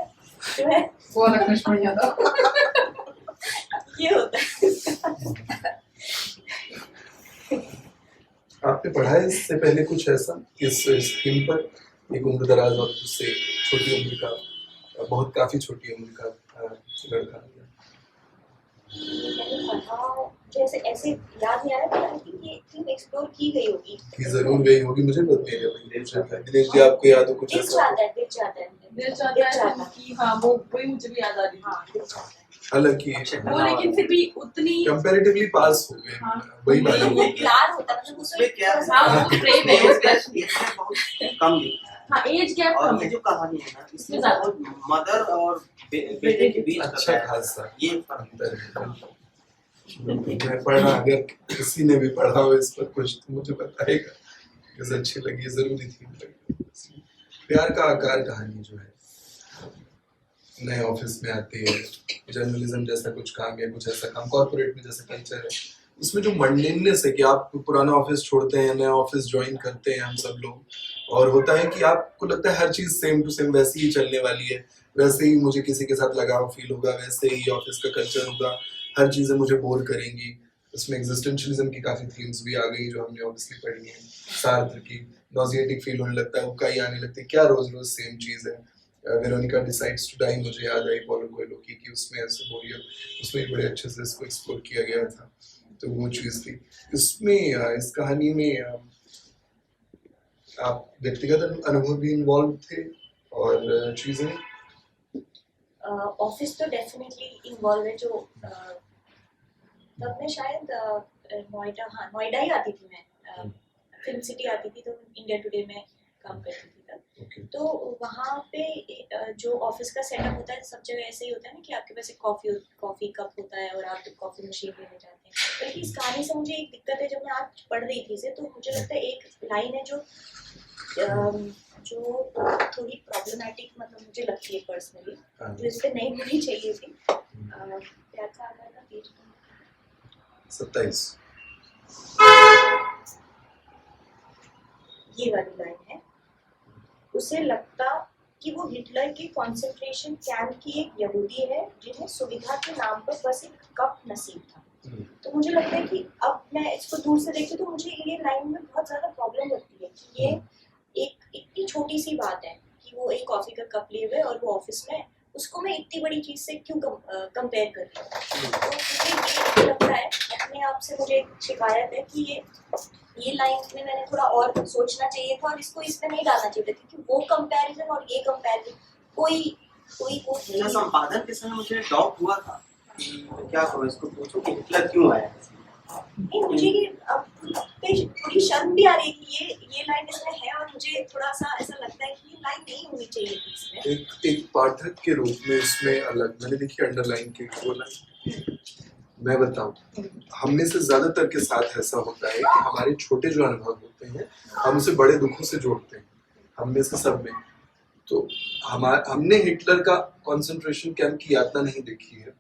जो है वो अलग क्रश बन जाता ये होता है। आपने पढ़ा है इससे पहले कुछ ऐसा इस थीम पर, एक उम्र दराज और उससे छोटी उम्र का, बहुत काफी छोटी उम्र का लड़का? मैंने पढ़ा, जैसे ऐसे याद नहीं आ रहा, पर आई थिंक ये थीम एक्सप्लोर की गई होगी, जरूर गई होगी, मुझे नहीं है। दिनेश जी आपको याद हो कुछ दिल ऐसा? चाहता है, दिल चाहता है, दिल चाहता है कि हाँ वो वही मुझे भी याद आ रही हाँ दिल चाहता है। हालांकि वो, लेकिन फिर भी उतनी कंपैरेटिवली पास हो गए, हाँ। वही बात मतलब वो है। प्यार होता है, मतलब उसमें क्या है? हाँ वो प्रेम है उसका। बहुत कम दिखता है। हाँ एज गैप और कम ये है। जो कहानी है ना, इसमें ज्यादा। बहुत मदर और बेटे के बीच अच्छा का खासा ये फर्क अंतर है। मैं पढ़ा, अगर किसी ने भी पढ़ा हो इस पर कुछ तो मुझे बताएगा, कैसे अच्छी लगी, जरूरी थी। प्यार का आकार कहानी जो है नए ऑफिस में आती है, जर्नलिज्म जैसा कुछ काम या कुछ ऐसा काम, कॉर्पोरेट में जैसा कल्चर है, उसमें जो मंडेननेस है कि आप पुराना ऑफिस छोड़ते हैं, नया ऑफिस ज्वाइन करते हैं हम सब लोग, और होता है कि आपको लगता है हर चीज सेम टू सेम वैसी ही चलने वाली है, वैसे ही मुझे किसी के साथ लगाव फील होगा, वैसे ही ऑफिस का कल्चर होगा, हर चीजें मुझे बोर करेंगी। उसमें एग्जिस्टेंशियलिज्म की काफी थीम्स भी आ गई जो हमने ऑब्वियसली पढ़ी हैं। सार्त्र की नॉजिएटिक फील होने लगता है, उबकाई आने लगती है, क्या रोज रोज सेम चीज है। वेरोनिका डिसाइड्स टू डाई मुझे याद आई पॉलो कोएल्हो की, कि उसमें ऐसे बोरियत, उसमें बड़े अच्छे से इसको एक्सप्लोर किया गया था, तो वो चीज थी इसमें। इस कहानी में आप व्यक्तिगत अनुभव भी इन्वॉल्व थे और चीजें? ऑफिस तो डेफिनेटली इन्वॉल्व है, जो तब मैं शायद नोएडा ही आती थी, मैं फिल्म सिटी आती थी, तो इंडिया टुडे में काम करती थी तब। तो वहाँ पे जो ऑफिस का सेटअप होता है, सब जगह ऐसे ही होता है ना कि आपके पास एक कॉफी कप होता है और आप कॉफी मशीन लेने जाते हैं। बल्कि इस कहानी से मुझे एक दिक्कत है, जब मैं आज पढ़ रही थी इसे, तो मुझे लगता है एक लाइन है जो थोड़ी प्रॉब्लमैटिक, मतलब मुझे लगती है पर्सनली, जो इस पे नहीं होनी चाहिए थी। क्या था पेज 27, ये वाली लाइन है, उसे लगता कि वो हिटलर के कंसंट्रेशन कैंप की एक यहूदी है जिन्हें सुविधा के नाम पर बस एक कप नसीब था। तो मुझे लगता है कि अब मैं इसको दूर से देखती हूँ तो मुझे ये लाइन में बहुत ज्यादा प्रॉब्लम लगती है कि ये एक इतनी छोटी सी बात है कि वो एक कॉफी का कप लिए हुए और वो ऑफिस में, उसको मैं इतनी बड़ी चीज से क्यों कंपेयर कर रही हूँ। तो मुझे ये लगता है, अपने आप से मुझे एक शिकायत है कि ये लाइन में मैंने थोड़ा और सोचना चाहिए था और इसको इसमें नहीं डालना चाहिए था, क्योंकि वो कंपैरिजन और ये कंपैरिजन कोई वो संपादन के समय मुझे डाउट हुआ था कि क्या करूँ, इसको पूछूं कि हिटलर क्यों आया। नहीं, मुझे ये अब थोड़ी शर्म भी आ रही है कि ये लाइन इसमें है और मुझे थोड़ा सा ऐसा लगता है कि ये लाइन नहीं होनी चाहिए थी इसमें। एक पाठक के रूप में इसमें अलग मैंने देखी अंडरलाइन की वो लाइन। मैं बताऊं, हमने से ज्यादातर के साथ ऐसा होता है कि हमारे छोटे जो अनुभव होते हैं हम उसे बड़े दुखों से जोड़ते हैं, हमने से सब में। तो हमने हिटलर का कंसंट्रेशन कैंप की यातना नहीं देखी है,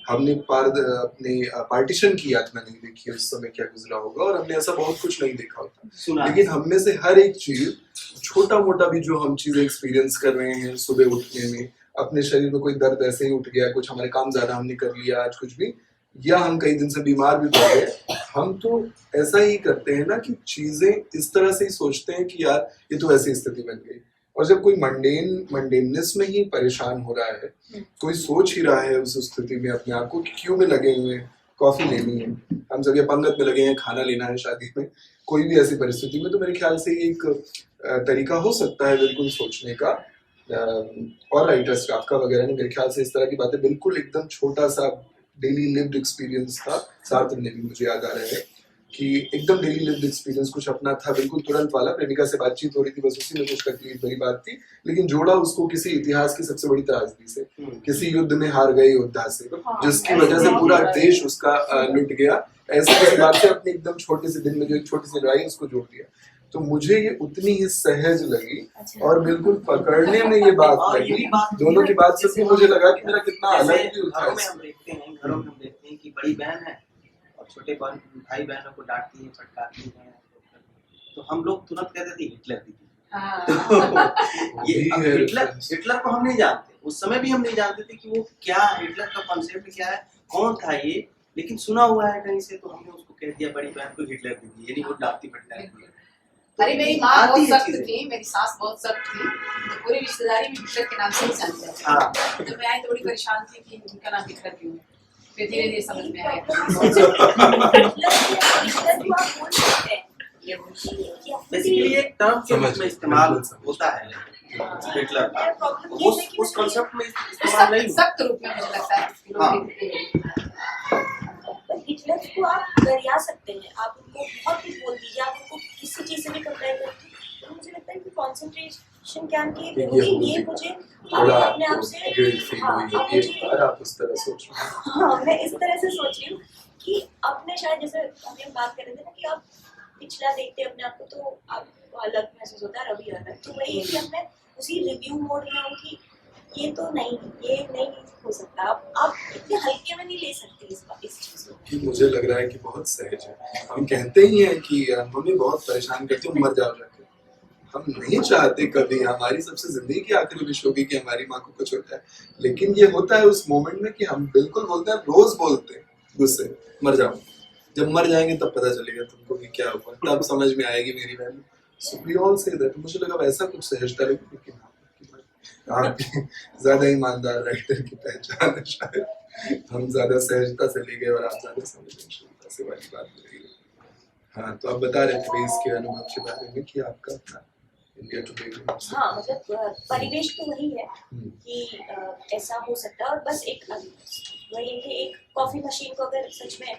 हमने अपने पार्टीशन की यातना नहीं देखी है, उस समय क्या गुजरा होगा, और हमने ऐसा बहुत कुछ नहीं देखा होता। लेकिन हम में से हर एक चीज, छोटा मोटा भी जो हम चीजें एक्सपीरियंस कर रहे हैं, सुबह उठने में अपने शरीर में कोई दर्द ऐसे ही उठ गया, कुछ हमारे काम ज्यादा हमने कर लिया आज, कुछ भी, या हम कई दिन से बीमार भी पड़ गए, हम तो ऐसा ही करते हैं ना कि चीजें इस तरह से ही सोचते हैं कि यार ये तो ऐसी स्थिति बन गई। और जब कोई मंडेननेस में ही परेशान हो रहा है, कोई सोच ही रहा है उस स्थिति में अपने आप को कि क्यों में लगे हुए हैं, कॉफी लेनी है, हम सब ये पंगत में लगे हैं, खाना लेना है शादी में, कोई भी ऐसी परिस्थिति में, तो मेरे ख्याल से ये एक तरीका हो सकता है बिल्कुल सोचने का। और राइटर स्टाफ का वगैरह ने मेरे ख्याल से इस तरह की बातें बिल्कुल एकदम छोटा सा डेली लिव्ड एक्सपीरियंस था। सार्थक ने भी, मुझे याद आ रहा है कि एकदम डेली लिव्ड एक्सपीरियंस कुछ अपना था, बिल्कुल तुरंत वाला। प्रेमिका से बातचीत हो रही थी, बस उसी में कुछ तकलीफ भरी बात थी, लेकिन जोड़ा उसको किसी इतिहास की सबसे बड़ी त्रासदी से, किसी युद्ध में हार गए योद्धा से, जिसकी वजह से पूरा देश उसका लुट गया। ऐसी किसी बात से अपने एकदम छोटे से दिन में जो एक छोटी सी लड़ाई उसको जोड़ दिया। तो मुझे ये उतनी ही सहज लगी और बिल्कुल पकड़ने में ये बात लगी। दोनों की बात सुन के मुझे लगा कि मेरा कितना अलग भी था। घरों में हम देखते हैं कि बड़ी बहन है और छोटे भाई बहनों को डांटती है, फटकारती है, तो हम लोग तुरंत कहते थे हिटलर दीदी। ये हिटलर को हम नहीं जानते, उस समय भी हम नहीं जानते थे कि वो क्या, हिटलर का कॉन्सेप्ट क्या है, कौन था ये, लेकिन सुना हुआ है कहीं से, तो हमने उसको कह दिया बड़ी बहन को हिटलर दीदी, यानी वो डांटती फटकारती है। अरे मेरी माँ बहुत सख्त थी, मेरी सास बहुत सख्त थी, तो पूरी रिश्तेदारी में हिटलर के नाम से ही जानते थे। हाँ। जब मैं आई तो बड़ी परेशान थी कि उनका नाम हिटलर क्यों है, फिर धीरे धीरे समझ में आया। बेसिकली एक टर्म के रूप में इस्तेमाल होता है हिटलर, उस कॉन्सेप्ट में इस्तेमाल नहीं, सख्त रूप में मुझे लगता है। हिटलर को आप गरिया सकते हैं, आप उनको बहुत कुछ बोल दीजिए, आप उनको किसी चीज से भी कंपेयर करके, तो मुझे लगता है कि कंसंट्रेशन कैंप की ये मुझे अपने आप से आप उस तरह सोच रहे हैं। हाँ, मैं इस तरह से सोच रही हूँ कि अपने शायद जैसे हम बात कर रहे थे ना कि आप पिछला देखते हैं अपने आप को तो आपको अलग महसूस होता है, रवि अलग, तो वही है कि अब मैं उसी रिव्यू मोड में हूँ कि ये तो नहीं, ये नहीं हो सकता, आप इतने हल्के में नहीं ले सकते इस चीज को। मुझे लग रहा है कि बहुत सहज है। हम कहते ही हैं कि हमें बहुत परेशान करते हो, मर जाओ जाके। हम नहीं चाहते कभी, हमारी सबसे जिंदगी की आखिरी विश होगी कि हमारी माँ को कुछ होता है, लेकिन ये होता है उस मोमेंट में कि हम बिल्कुल बोलते हैं, रोज बोलते हैं गुस्से, मर जाओ। जब मर जाएंगे तब पता चलेगा तुमको कि क्या हुआ, तब समझ में आएगी मेरी value. So we all say that. मुझे लगा वैसा कुछ सहजता लगी, लेकिन आपकी ज्यादा ईमानदार राइटर की पहचान है शायद। हम ज्यादा सहजता से ले गए और आप ज्यादा संवेदनशीलता से वाली बात ले गए। हाँ, तो आप बता रहे थे इसके अनुभव के बारे में कि आपका अपना इंडिया टुडे। हाँ, मतलब परिवेश तो वही है कि ऐसा हो सकता है, और बस एक वही है कि एक कॉफी मशीन को अगर सच में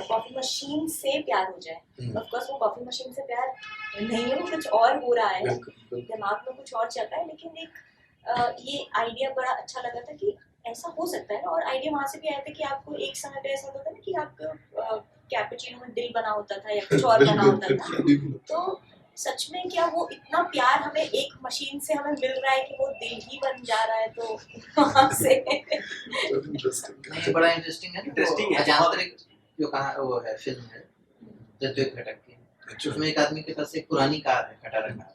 कॉफी मशीन से प्यार हो जाए, ऑफ कोर्स वो कॉफी मशीन से प्यार नहीं है, वो कुछ और हो रहा है, दिमाग में कुछ और चल रहा है, लेकिन एक ये आइडिया बड़ा अच्छा लगा था कि ऐसा हो सकता है ना। और आइडिया वहाँ से भी आया था कि आपको एक समय पे ऐसा होता था ना कि आपको कैपुचिनो में दिल बना होता था या कुछ और बना होता था, तो सच में क्या वो इतना प्यार हमें एक मशीन से हमें मिल रहा है कि वो दिल ही बन जा रहा है, तो वहाँ से बड़ा इंटरेस्टिंग है। अजांतरिक जो कहा वो है फिल्म है जद्दोजहद घटक की, उसमें एक आदमी के पास एक पुरानी कार है, खटारा कार,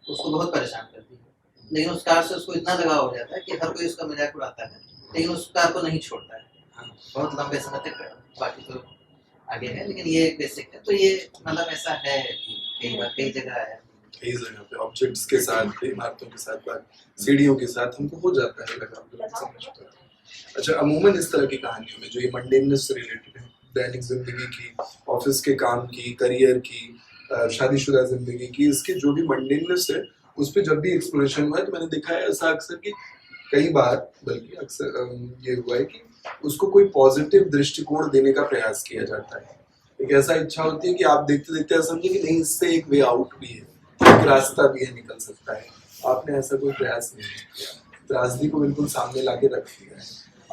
उसको बहुत परेशान करती है, लेकिन उस कार से उसको इतना लगाव हो जाता है कि हर कोई उसका मजाक उड़ाता है, लेकिन उस कार को नहीं छोड़ता है बहुत लंबे समय तक। बाकी तो आगे है, लेकिन ये बेसिक है। तो ये मतलब ऐसा है कि कई जगह है, कई जगह पे ऑब्जेक्ट्स के साथ, इमारतों के साथ, सीढ़ियों के साथ हमको हो जाता है लगाव। अच्छा, अमूमन इस तरह की कहानियों में जो ये मंडेननेस से रिलेटेड है, दैनिक जिंदगी की, ऑफिस के काम की, करियर की, शादीशुदा जिंदगी की, इसके जो भी मंडेननेस है उस पर जब भी एक्सप्लोरेशन हुआ है, तो मैंने देखा है ऐसा अक्सर कि कई बार, बल्कि अक्सर ये हुआ है कि उसको कोई पॉजिटिव दृष्टिकोण देने का प्रयास किया जाता है। एक ऐसा इच्छा होती है कि आप देखते देखते समझे कि नहीं, इससे एक वे आउट भी है, एक रास्ता भी है, निकल सकता है। आपने ऐसा कोई प्रयास नहीं किया, त्रासदी को बिल्कुल सामने लाके रख दिया है।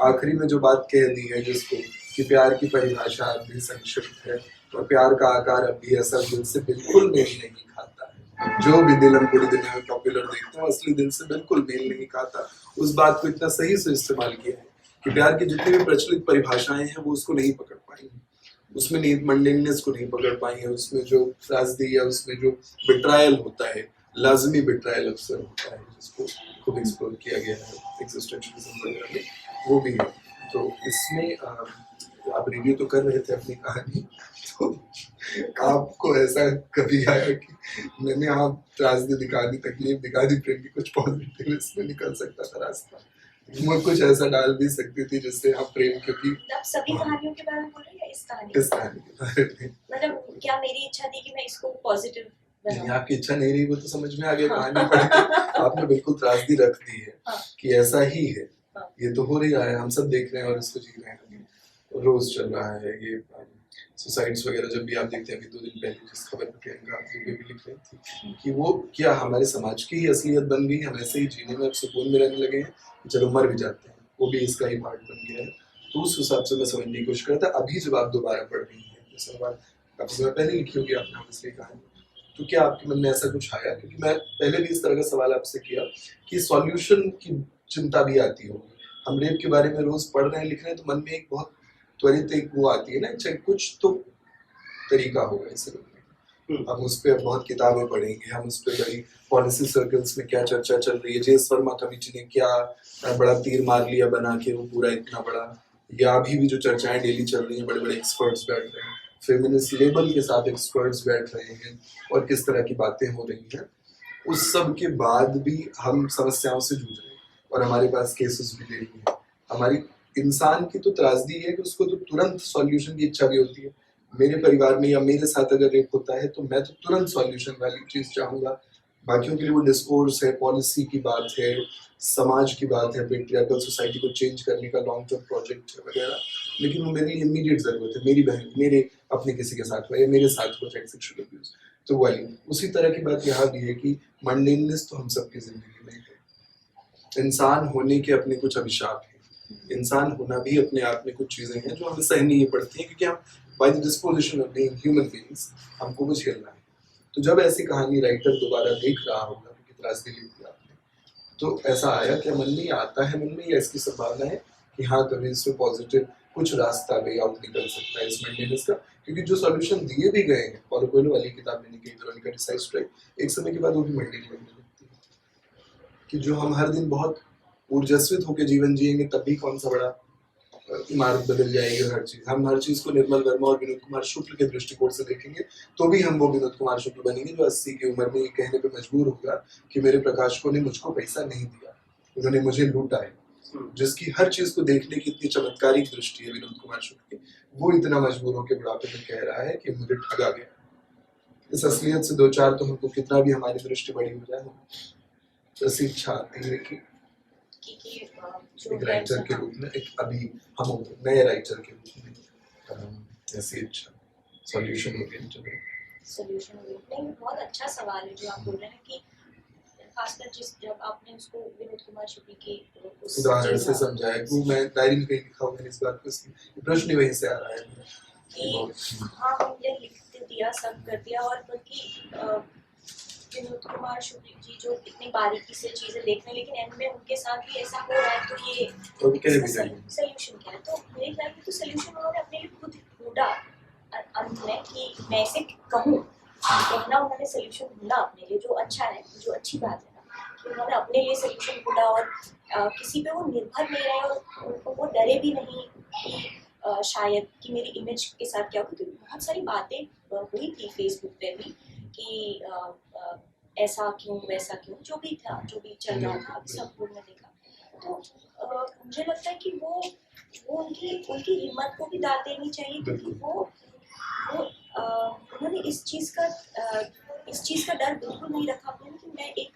आखिरी में जो बात कह दी है जिसको कि प्यार की परिभाषा अब भी संक्षिप्त है और प्यार का आकार अब भी असल दिल से बिल्कुल मेल नहीं खाता है। जो भी दिल हम पूरी दुनिया में पॉपुलर देखते हैं असली दिल से बिल्कुल मेल नहीं खाता। उस बात को इतना सही से इस्तेमाल किया है कि प्यार की जितनी भी प्रचलित परिभाषाएं हैं वो उसको नहीं पकड़ पाई, उसमें मंडेननेस को नहीं पकड़ पाई है, उसमें जो त्रासदी है, उसमें जो बिट्रायल होता है, लाजमी बिट्रायल अक्सर होता है जिसको खूब एक्सप्लोर किया गया है एग्जिस्टेंशियलिज्म वगैरह में, वो भी है। तो इसमें आप रिव्यू तो कर रहे थे अपनी कहानी, तो आपको ऐसा कभी आया कि मैंने आप त्रासदी दिखा दी, तकलीफ दिखा दी, प्रेम की कुछ पॉजिटिव इसमें निकल सकता था रास्ता, मैं कुछ ऐसा डाल भी सकती थी जिससे आप प्रेम, क्योंकि आप सभी कहानियों के बारे में बोल रहे हैं या इस कहानी इस कहानी के बारे में मतलब क्या मेरी इच्छा थी कि मैं इसको पॉजिटिव नहीं, आपकी इच्छा नहीं रही वो तो समझ में आ गया, कहानी पढ़ के आपने बिल्कुल त्रासदी रख दी है कि ऐसा ही है, ये तो हो रही है, हम सब देख रहे हैं और इसको जी रहे हैं, रोज चल रहा है ये सुसाइड्स वगैरह। जब भी आप देखते हैं, अभी 2 दिन पहले जिस खबर पर प्रियंका आप भी लिख रही थी कि वो क्या हमारे समाज की ही असलियत बन गई, हम ऐसे ही जीने में अब सुकून में रहने लगे हैं, चलो मर भी जाते हैं, वो भी इसका ही पार्ट बन गया है। तो उस हिसाब से मैं समझने की कोशिश करता। अभी जब आप दोबारा पढ़ रही हैं, जैसे काफी समय पहले लिखी होगी आपने इसलिए कहानी, तो क्या आपके मन में ऐसा कुछ आया, क्योंकि मैं पहले भी इस तरह का सवाल आपसे किया कि सॉल्यूशन की चिंता भी आती होगी, हम रेप के बारे में रोज पढ़ रहे हैं, लिख रहे हैं, तो मन में एक बहुत त्वरित एक वो आती है ना, चाहे कुछ तो तरीका होगा इसे रोकने का। हम उस पर बहुत किताबें पढ़ेंगे, हम उस पर बड़ी पॉलिसी सर्कल्स में क्या चर्चा चल रही है, जेस वर्मा कमेटी ने क्या बड़ा तीर मार लिया बना के वो पूरा इतना बड़ा, या अभी भी जो चर्चाएं डेली चल रही हैं, बड़े बड़े एक्सपर्ट्स बैठ रहे हैं, फेमिनिस्ट लेबल के साथ एक्सपर्ट्स बैठ रहे हैं और किस तरह की बातें हो रही हैं, उस सब के बाद भी हम समस्याओं से जूझ रहे हैं और हमारे पास केसेस भी डेली हैं। हमारी इंसान की तो त्रासदी है कि उसको तो तुरंत सॉल्यूशन की इच्छा भी होती है। मेरे परिवार में या मेरे साथ अगर रेप होता है तो मैं तो तुरंत सॉल्यूशन वाली चीज चाहूंगा, बाकियों के लिए वो डिस्कोर्स है, पॉलिसी की बात है, समाज की बात है, पेट्रियार्कल सोसाइटी को चेंज करने का लॉन्ग टर्म प्रोजेक्ट है वगैरह, लेकिन वो मेरे लिए इमीडिएट जरूरत है, मेरी बहन मेरे अपने किसी के साथ हुआ या मेरे साथ हुआ सेक्सुअल अब्यूज, तो वही उसी तरह की बात यहाँ भी है कि मंडेननेस तो हम सबकी जिंदगी में है, इंसान होने के अपने कुछ अभिशाप हैं, इंसान होना भी अपने आप में कुछ चीजें हैं जो हमें सहनी पड़ती हैं, क्योंकि हम by the disposition of being human beings हमको कुछ झेलना है। तो जब ऐसी कहानी राइटर दोबारा देख रहा होगा, क्योंकि त्रासदी लिख दिया आपने, तो ऐसा आया क्या मन में, आता है मन में, या इसकी संभावना है कि हाँ कभी इसमें पॉजिटिव कुछ रास्ता वे आउट निकल सकता है इस मेंटेनेंस का, क्योंकि जो सॉल्यूशन दिए भी गए हैं, paulo coelho वाली किताब मैंने कही, वेरोनिका डिसाइड स्ट्राइक, एक समय के बाद वो भी मंडेन लगने लगती है कि जो हम हर दिन बहुत ऊर्जस्वित होकर जीवन जिएंगे तब भी कौन सा बड़ा इमारत बदल जाएगी, और हर चीज हम हर चीज को निर्मल वर्मा और विनोद कुमार शुक्ल के दृष्टिकोण से देखेंगे तो भी हम वो विनोद कुमार शुक्ल बनेंगे जो 80 की उम्र में ये कहने पे मजबूर होगा कि मेरे प्रकाशकों ने मुझको पैसा नहीं दिया, उन्होंने मुझे लूटा है। जिसकी हर चीज को देखने की इतनी चमत्कारिक दृष्टि है विनोद कुमार शुक्ल की, वो इतना मजबूर होकर बुढ़ापे में कह रहा है कि मुझे ठगा गया। इस असलियत से 2-4 तो हमको कितना भी हमारी दृष्टि बड़ी हो जाए, ऐसी इच्छा आती है कि एक राइटर के रूप में, एक अभी हम नए राइटर के रूप में ऐसी इच्छा सॉल्यूशन ओरिएंटेड सॉल्यूशन नहीं, बहुत अच्छा सवाल है जो आप बोल रहे हैं कि खासकर जब आपने उसको विनोद कुमार शुक्ल के उस उदाहरण से समझाया कि मैं डायरी में कहीं लिखा हुआ है इस बात को, प्रश्न वहीं से आ रहा है कि हाँ हमने लिख दिया, सब कर दिया, और बल्कि विनोद कुमार शुक्ल जी जो इतनी बारीकी से चीजें देख रहे हैं, लेकिन एंड में उनके साथ भी ऐसा हो रहा है, तो ये सॉल्यूशन क्या है? तो मेरे ख्याल में तो सॉल्यूशन उन्होंने अपने लिए खुद ढूंढा अंत में कि मैं इसे कहूँ, कहना उन्होंने सॉल्यूशन ढूंढा अपने लिए, जो अच्छा है, जो अच्छी बात है ना, कि उन्होंने अपने लिए सॉल्यूशन ढूंढा और किसी पे वो निर्भर नहीं रहे और उनको वो डरे भी नहीं कि शायद कि मेरी इमेज के साथ क्या होगी। बहुत सारी बातें हुई थी फेसबुक पे भी कि ऐसा क्यों वैसा क्यों, जो भी था, जो भी चल रहा था, अभी सब लोग ने देखा। तो मुझे लगता है कि वो उनकी हिम्मत को भी दाद देनी चाहिए, क्योंकि वो उन्होंने इस चीज़ का डर बिल्कुल नहीं रखा अपने, कि मैं एक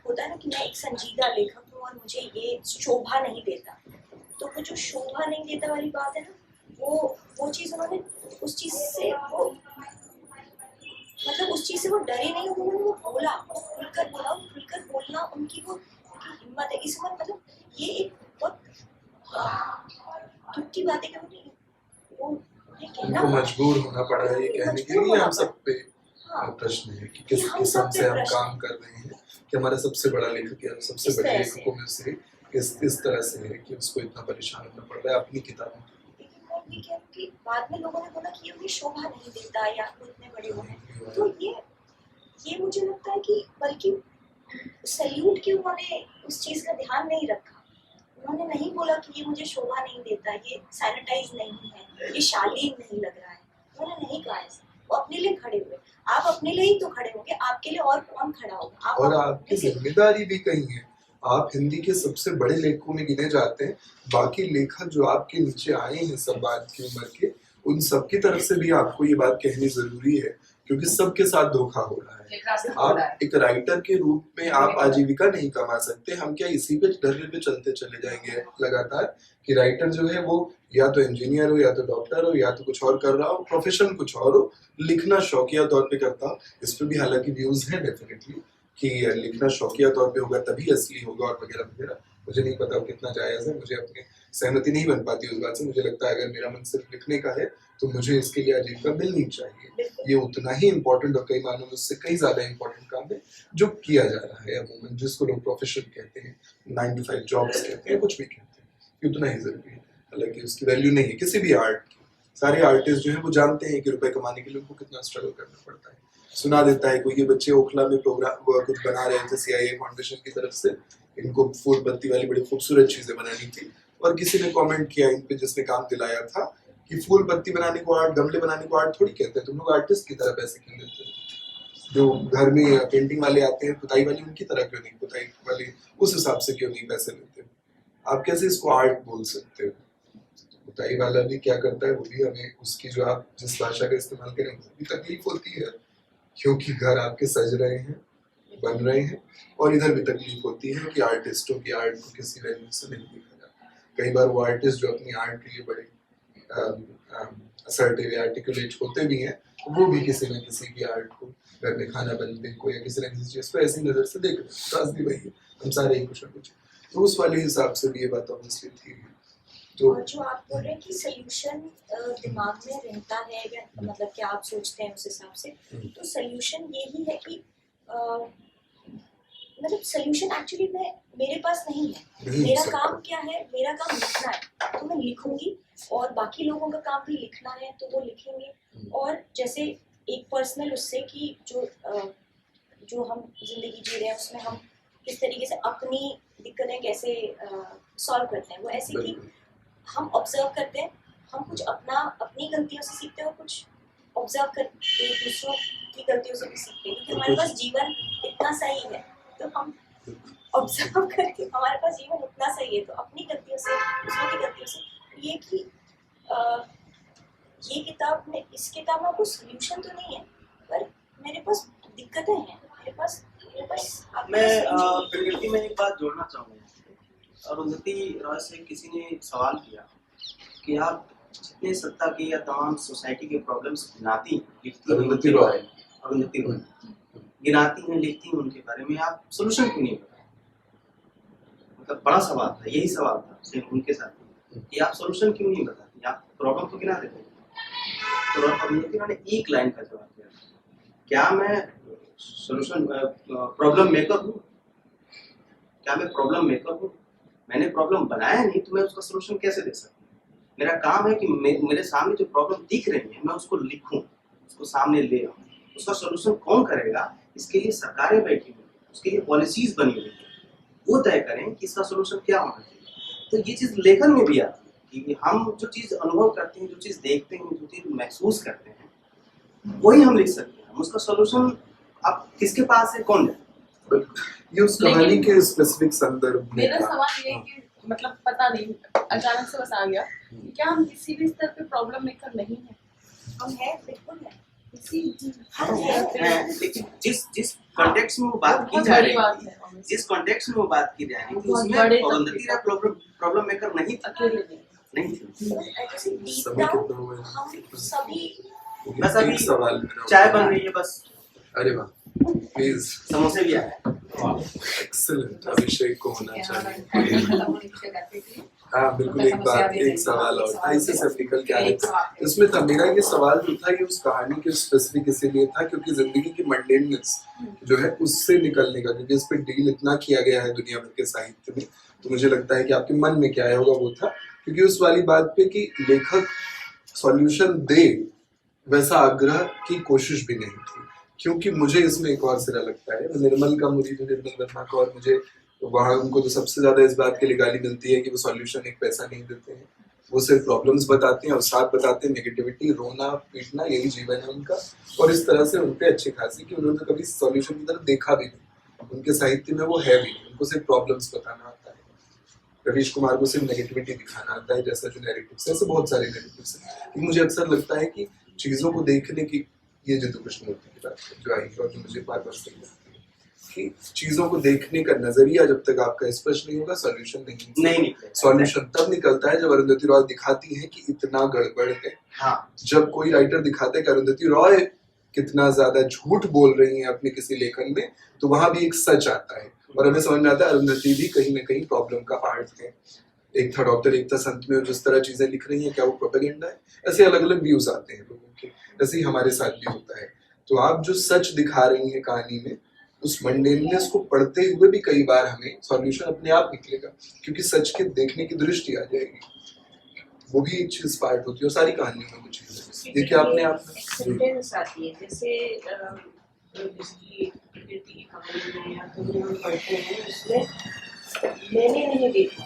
होता है ना कि मैं एक संजीदा लेखक हूँ और मुझे ये शोभा नहीं देता, तो वो जो शोभा नहीं देता वाली बात है ना, वो चीज़ उन्होंने उस चीज़ से उस चीज़ से वो डरे नहीं, उन्होंने वो बोला, खुलकर बोलना उनकी हिम्मत है। इस उम्र ये एक बहुत दुख की बात है कि उनको मजबूर होना पड़ा है ये कहने के लिए। हम सब पे प्रश्न है कि किस किस्म से हम काम कर रहे हैं, कि हमारा सबसे बड़ा लेखक या सबसे बड़े लेखकों में से इस तरह से है कि उसको इतना परेशान होना पड़ रहा है अपनी किताबों के। कि बाद में लोगों ने बोला कि ये शोभा नहीं देता या इतने बड़े हो हैं, तो ये मुझे लगता है कि बल्कि सैल्यूट कि उन्होंने उस चीज़ का ध्यान नहीं रखा, उन्होंने नहीं बोला कि ये मुझे शोभा नहीं देता, ये सैनिटाइज नहीं है, ये शालीन नहीं लग रहा है, उन्होंने नहीं कहा ऐसा। वो अपने लिए खड़े हुए। आप अपने लिए ही तो खड़े होंगे, आपके लिए और कौन खड़ा होगा? आप और अपने आपकी लिए- जिम्मेदारी भी कहीं है। आप हिंदी के सबसे बड़े लेखकों में गिने जाते हैं। बाकी लेखक जो आपके नीचे आए हैं सब बात की उम्र के, उन सबकी तरफ से भी आपको ये बात कहनी जरूरी है, क्योंकि सबके साथ धोखा हो रहा है। एक रास्ता हो रहा है। आप एक राइटर के रूप में आप आजीविका नहीं कमा सकते। हम क्या इसी पे ढर्रे पे चलते चले जाएंगे लगातार कि राइटर जो है वो या तो इंजीनियर हो, या तो डॉक्टर हो, या तो कुछ और कर रहा हो, प्रोफेशन कुछ और हो, लिखना शौकिया तौर पे करता हो। इस पे भी हालांकि व्यूज हैं डेफिनेटली कि लिखना शौकिया तौर पे होगा तभी असली होगा और वगैरह वगैरह। मुझे नहीं पता वो कितना जायज है, मुझे अपनी सहमति नहीं बन पाती उस बात से। मुझे लगता है अगर मेरा मन सिर्फ लिखने का है तो मुझे इसके लिए आजीविका मिलनी चाहिए। ये उतना ही इम्पोर्टेंट और कई मानों में उससे कई ज्यादा इम्पोर्टेंट काम है जो किया जा रहा है अमूमन, जिसको लोग प्रोफेशन कहते हैं, 9 to 5 जॉब्स कहते हैं, कुछ भी कहते हैं, ये उतना ही जरूरी है। हालांकि उसकी वैल्यू नहीं है किसी भी आर्ट की। सारे आर्टिस्ट जो है वो जानते हैं कि रुपए कमाने के लिए उनको कितना स्ट्रगल करना पड़ता है। सुना देता है कोई, ये बच्चे ओखला में प्रोग्राम कुछ बना रहे थे CIA फाउंडेशन की तरफ से, इनको फूल बत्ती वाली बड़ी खूबसूरत चीजें बनानी थी, और किसी ने कमेंट किया इन पे जिसने काम दिलाया था कि फूल बत्ती बनाने को आर्ट, गमले बनाने को आर्ट थोड़ी कहते हैं, तुम लोग आर्टिस्ट की तरह पैसे क्यों देते हो? जो घर में पेंटिंग वाले आते हैं, पुताई वाली, उनकी तरह क्यों नहीं, पुताई वाली उस हिसाब से क्यों नहीं पैसे लेते हो? आप कैसे इसको आर्ट बोल सकते हो? पुताई वाला भी क्या करता है, वो भी हमें उसकी जो आप जिस भाषा का इस्तेमाल करें वो भी तकलीफ होती है, क्योंकि घर आपके सज रहे हैं, बन रहे हैं, और इधर भी तकलीफ होती है कि आर्टिस्टों की आर्ट को किसी वैल्यू से नहीं देखा जाता। कई बार वो आर्टिस्ट जो अपनी आर्ट के लिए बड़े असर्टिव या आर्टिकुलेट होते भी हैं, वो भी किसी न किसी की आर्ट को, घर में खाना बनने को या किसी न किसी चीज़ को ऐसी नज़र से देख रहे हैं। राजनी भाई हम सारे ही कुछ न कुछ, तो उस वाले हिसाब से भी ये बात ऑब्वियसली थी। तो और जो आप बोल रहे हैं कि सोल्यूशन दिमाग में रहता है, या मतलब क्या आप सोचते हैं उस हिसाब से, तो सोल्यूशन यही है कि मतलब सोल्यूशन एक्चुअली मेरे पास नहीं है। मेरा काम क्या है? मेरा काम लिखना है, तो मैं लिखूंगी, और बाकी लोगों का काम भी लिखना है तो वो लिखेंगे। और जैसे एक पर्सनल उससे कि जो हम जिंदगी जी रहे हैं उसमें हम किस तरीके से अपनी दिक्कतें कैसे सॉल्व करते हैं, वो ऐसे कि हम ऑब्जर्व करते हैं, हम कुछ अपनी गलतियों से सीखते हैं और कुछ ऑब्जर्व करके दूसरों की गलतियों से भी सीखते हैं, क्योंकि हमारे पास जीवन इतना सही है, तो हम ऑब्जर्व करके हमारे पास जीवन इतना सही है, तो अपनी गलतियों से, दूसरों की गलतियों से, ये कि ये किताब में, इस किताब में कोई सोल्यूशन तो नहीं है, पर मेरे पास दिक्कतें हैं, मेरे पास मैं प्रकृति में एक बात जोड़ना चाहूँगा। अरुंधति रॉय से किसी ने सवाल किया कि आप जितने सत्ता के या तमाम सोसाइटी के प्रॉब्लम्स गिनाती अरुंधति रॉय गिनाती हैं, लिखती हैं, उनके बारे में आप सोल्यूशन क्यों नहीं बताते? मतलब बड़ा सवाल था, यही सवाल था सिर्फ उनके साथ कि आप सोल्यूशन क्यों नहीं बताते, आप प्रॉब्लम तो गिना देते। तो अरुंधति रॉय ने एक लाइन का जवाब दिया, क्या मैं सोल्यूशन प्रॉब्लम मेकर हूँ? क्या मैं प्रॉब्लम मेकर हूँ? मैंने प्रॉब्लम बनाया नहीं तो मैं उसका सोल्यूशन कैसे दे सकता हूँ? मेरा काम है कि मेरे सामने जो प्रॉब्लम दिख रही है मैं उसको लिखूं, उसको सामने ले आऊं। उसका सोल्यूशन कौन करेगा? इसके लिए सरकारें बैठी हुई, उसके लिए पॉलिसीज बनी हुई है, वो तय करें कि इसका सोल्यूशन क्या होना चाहिए। तो ये चीज़ लेखन में भी आती है कि हम जो चीज़ अनुभव करते हैं, जो चीज़ देखते हैं, जो चीज़ महसूस करते हैं, वही हम लिख सकते हैं। उसका सोल्यूशन अब किसके पास है, कौन है? ये उस कहानी के स्पेसिफिक संदर्भ में मेरा सवाल ये है कि मतलब पता नहीं, अचानक से बस आ गया, क्या हम किसी भी स्तर पे प्रॉब्लम मेकर नहीं है? हम हैं, बिल्कुल है। लेकिन जिस कॉन्टेक्स्ट में वो बात की जा रही है, जिस कॉन्टेक्स्ट में वो बात की जा रही है, उसमें अरुंधति राय प्रॉब्लम मेकर नहीं थी। हम सभी बस अभी सवाल चाय बन रही है, बस अरे वाह, प्लीज समोसे भी आए। एक्सीलेंट, अभिषेक को होना चाहिए। हाँ बिल्कुल, एक सवाल और था, इसी से निकल के आए थे। इसमें था मेरा ये सवाल जो था कि उस कहानी के स्पेसिफिक इसीलिए था क्योंकि जिंदगी की मंडेननेस जो है उससे निकलने का, क्योंकि इस पे डील इतना किया गया है दुनिया भर के साहित्य में, तो मुझे लगता है कि आपके मन में क्या आया होगा वो था, क्योंकि उस वाली बात पे कि लेखक सॉल्यूशन दे वैसा आग्रह की कोशिश भी नहीं थी। क्योंकि मुझे इसमें एक और सिरा लगता है, निर्मल का मुझे निर्मल वर्मा का और मुझे तो वहाँ उनको तो सबसे ज्यादा इस बात के लिए गाली मिलती है कि वो सॉल्यूशन एक पैसा नहीं देते हैं, वो सिर्फ प्रॉब्लम्स बताते हैं और साथ बताते हैं नेगेटिविटी, रोना पीटना, यही जीवन है उनका। और इस तरह से उनपे अच्छी खासी कि उन्होंने कभी सॉल्यूशन की तरफ देखा भी नहीं, उनके साहित्य में वो है भी नहीं, उनको सिर्फ प्रॉब्लम्स बताना आता है। रवीश कुमार को सिर्फ नेगेटिविटी दिखाना आता है, जैसा जो नैरेटिव्स है, ऐसे बहुत सारे नैरेटिव्स हैं। मुझे अक्सर लगता है कि चीज़ों को देखने की, ये जितु कृष्णमूर्ति की बात जो आई और जो मुझे बार बार सही लगती है कि चीज़ों को देखने का नजरिया जब तक आपका स्पष्ट नहीं होगा, सॉल्यूशन नहीं। सॉल्यूशन तब निकलता है जब अरुंधति रॉय दिखाती है कि इतना गड़बड़ है। हाँ। जब कोई राइटर दिखाता है कि अरुंधति रॉय कितना ज्यादा झूठ बोल रही है अपने किसी लेखन में, तो वहां भी एक सच आता है और हमें समझ में आता है अरुंधति भी कहीं ना कहीं प्रॉब्लम का पार्ट है। एक था डॉक्टर, एक था संत में जिस तरह चीजें लिख रही हैं, क्या वो प्रोपेगेंडा है? ऐसे अलग अलग व्यूज आते हैं लोगों के, ऐसे ही हमारे साथ भी होता है। तो आप जो सच दिखा रही हैं कहानी में, उस मंडेननेस को पढ़ते हुए भी कई बार हमें सॉल्यूशन अपने आप निकलेगा, क्योंकि सच के देखने की दृष्टि आ जाएगी। वो भी एक चीज पार्ट होती है और सारी कहानियों में कुछ चीजें देखिए अपने आप में एक्सेप्टेंस आती है। जैसे जिसकी प्रकृति की कहानी में या कभी हम पढ़ते हैं, उसमें मैंने नहीं देखा,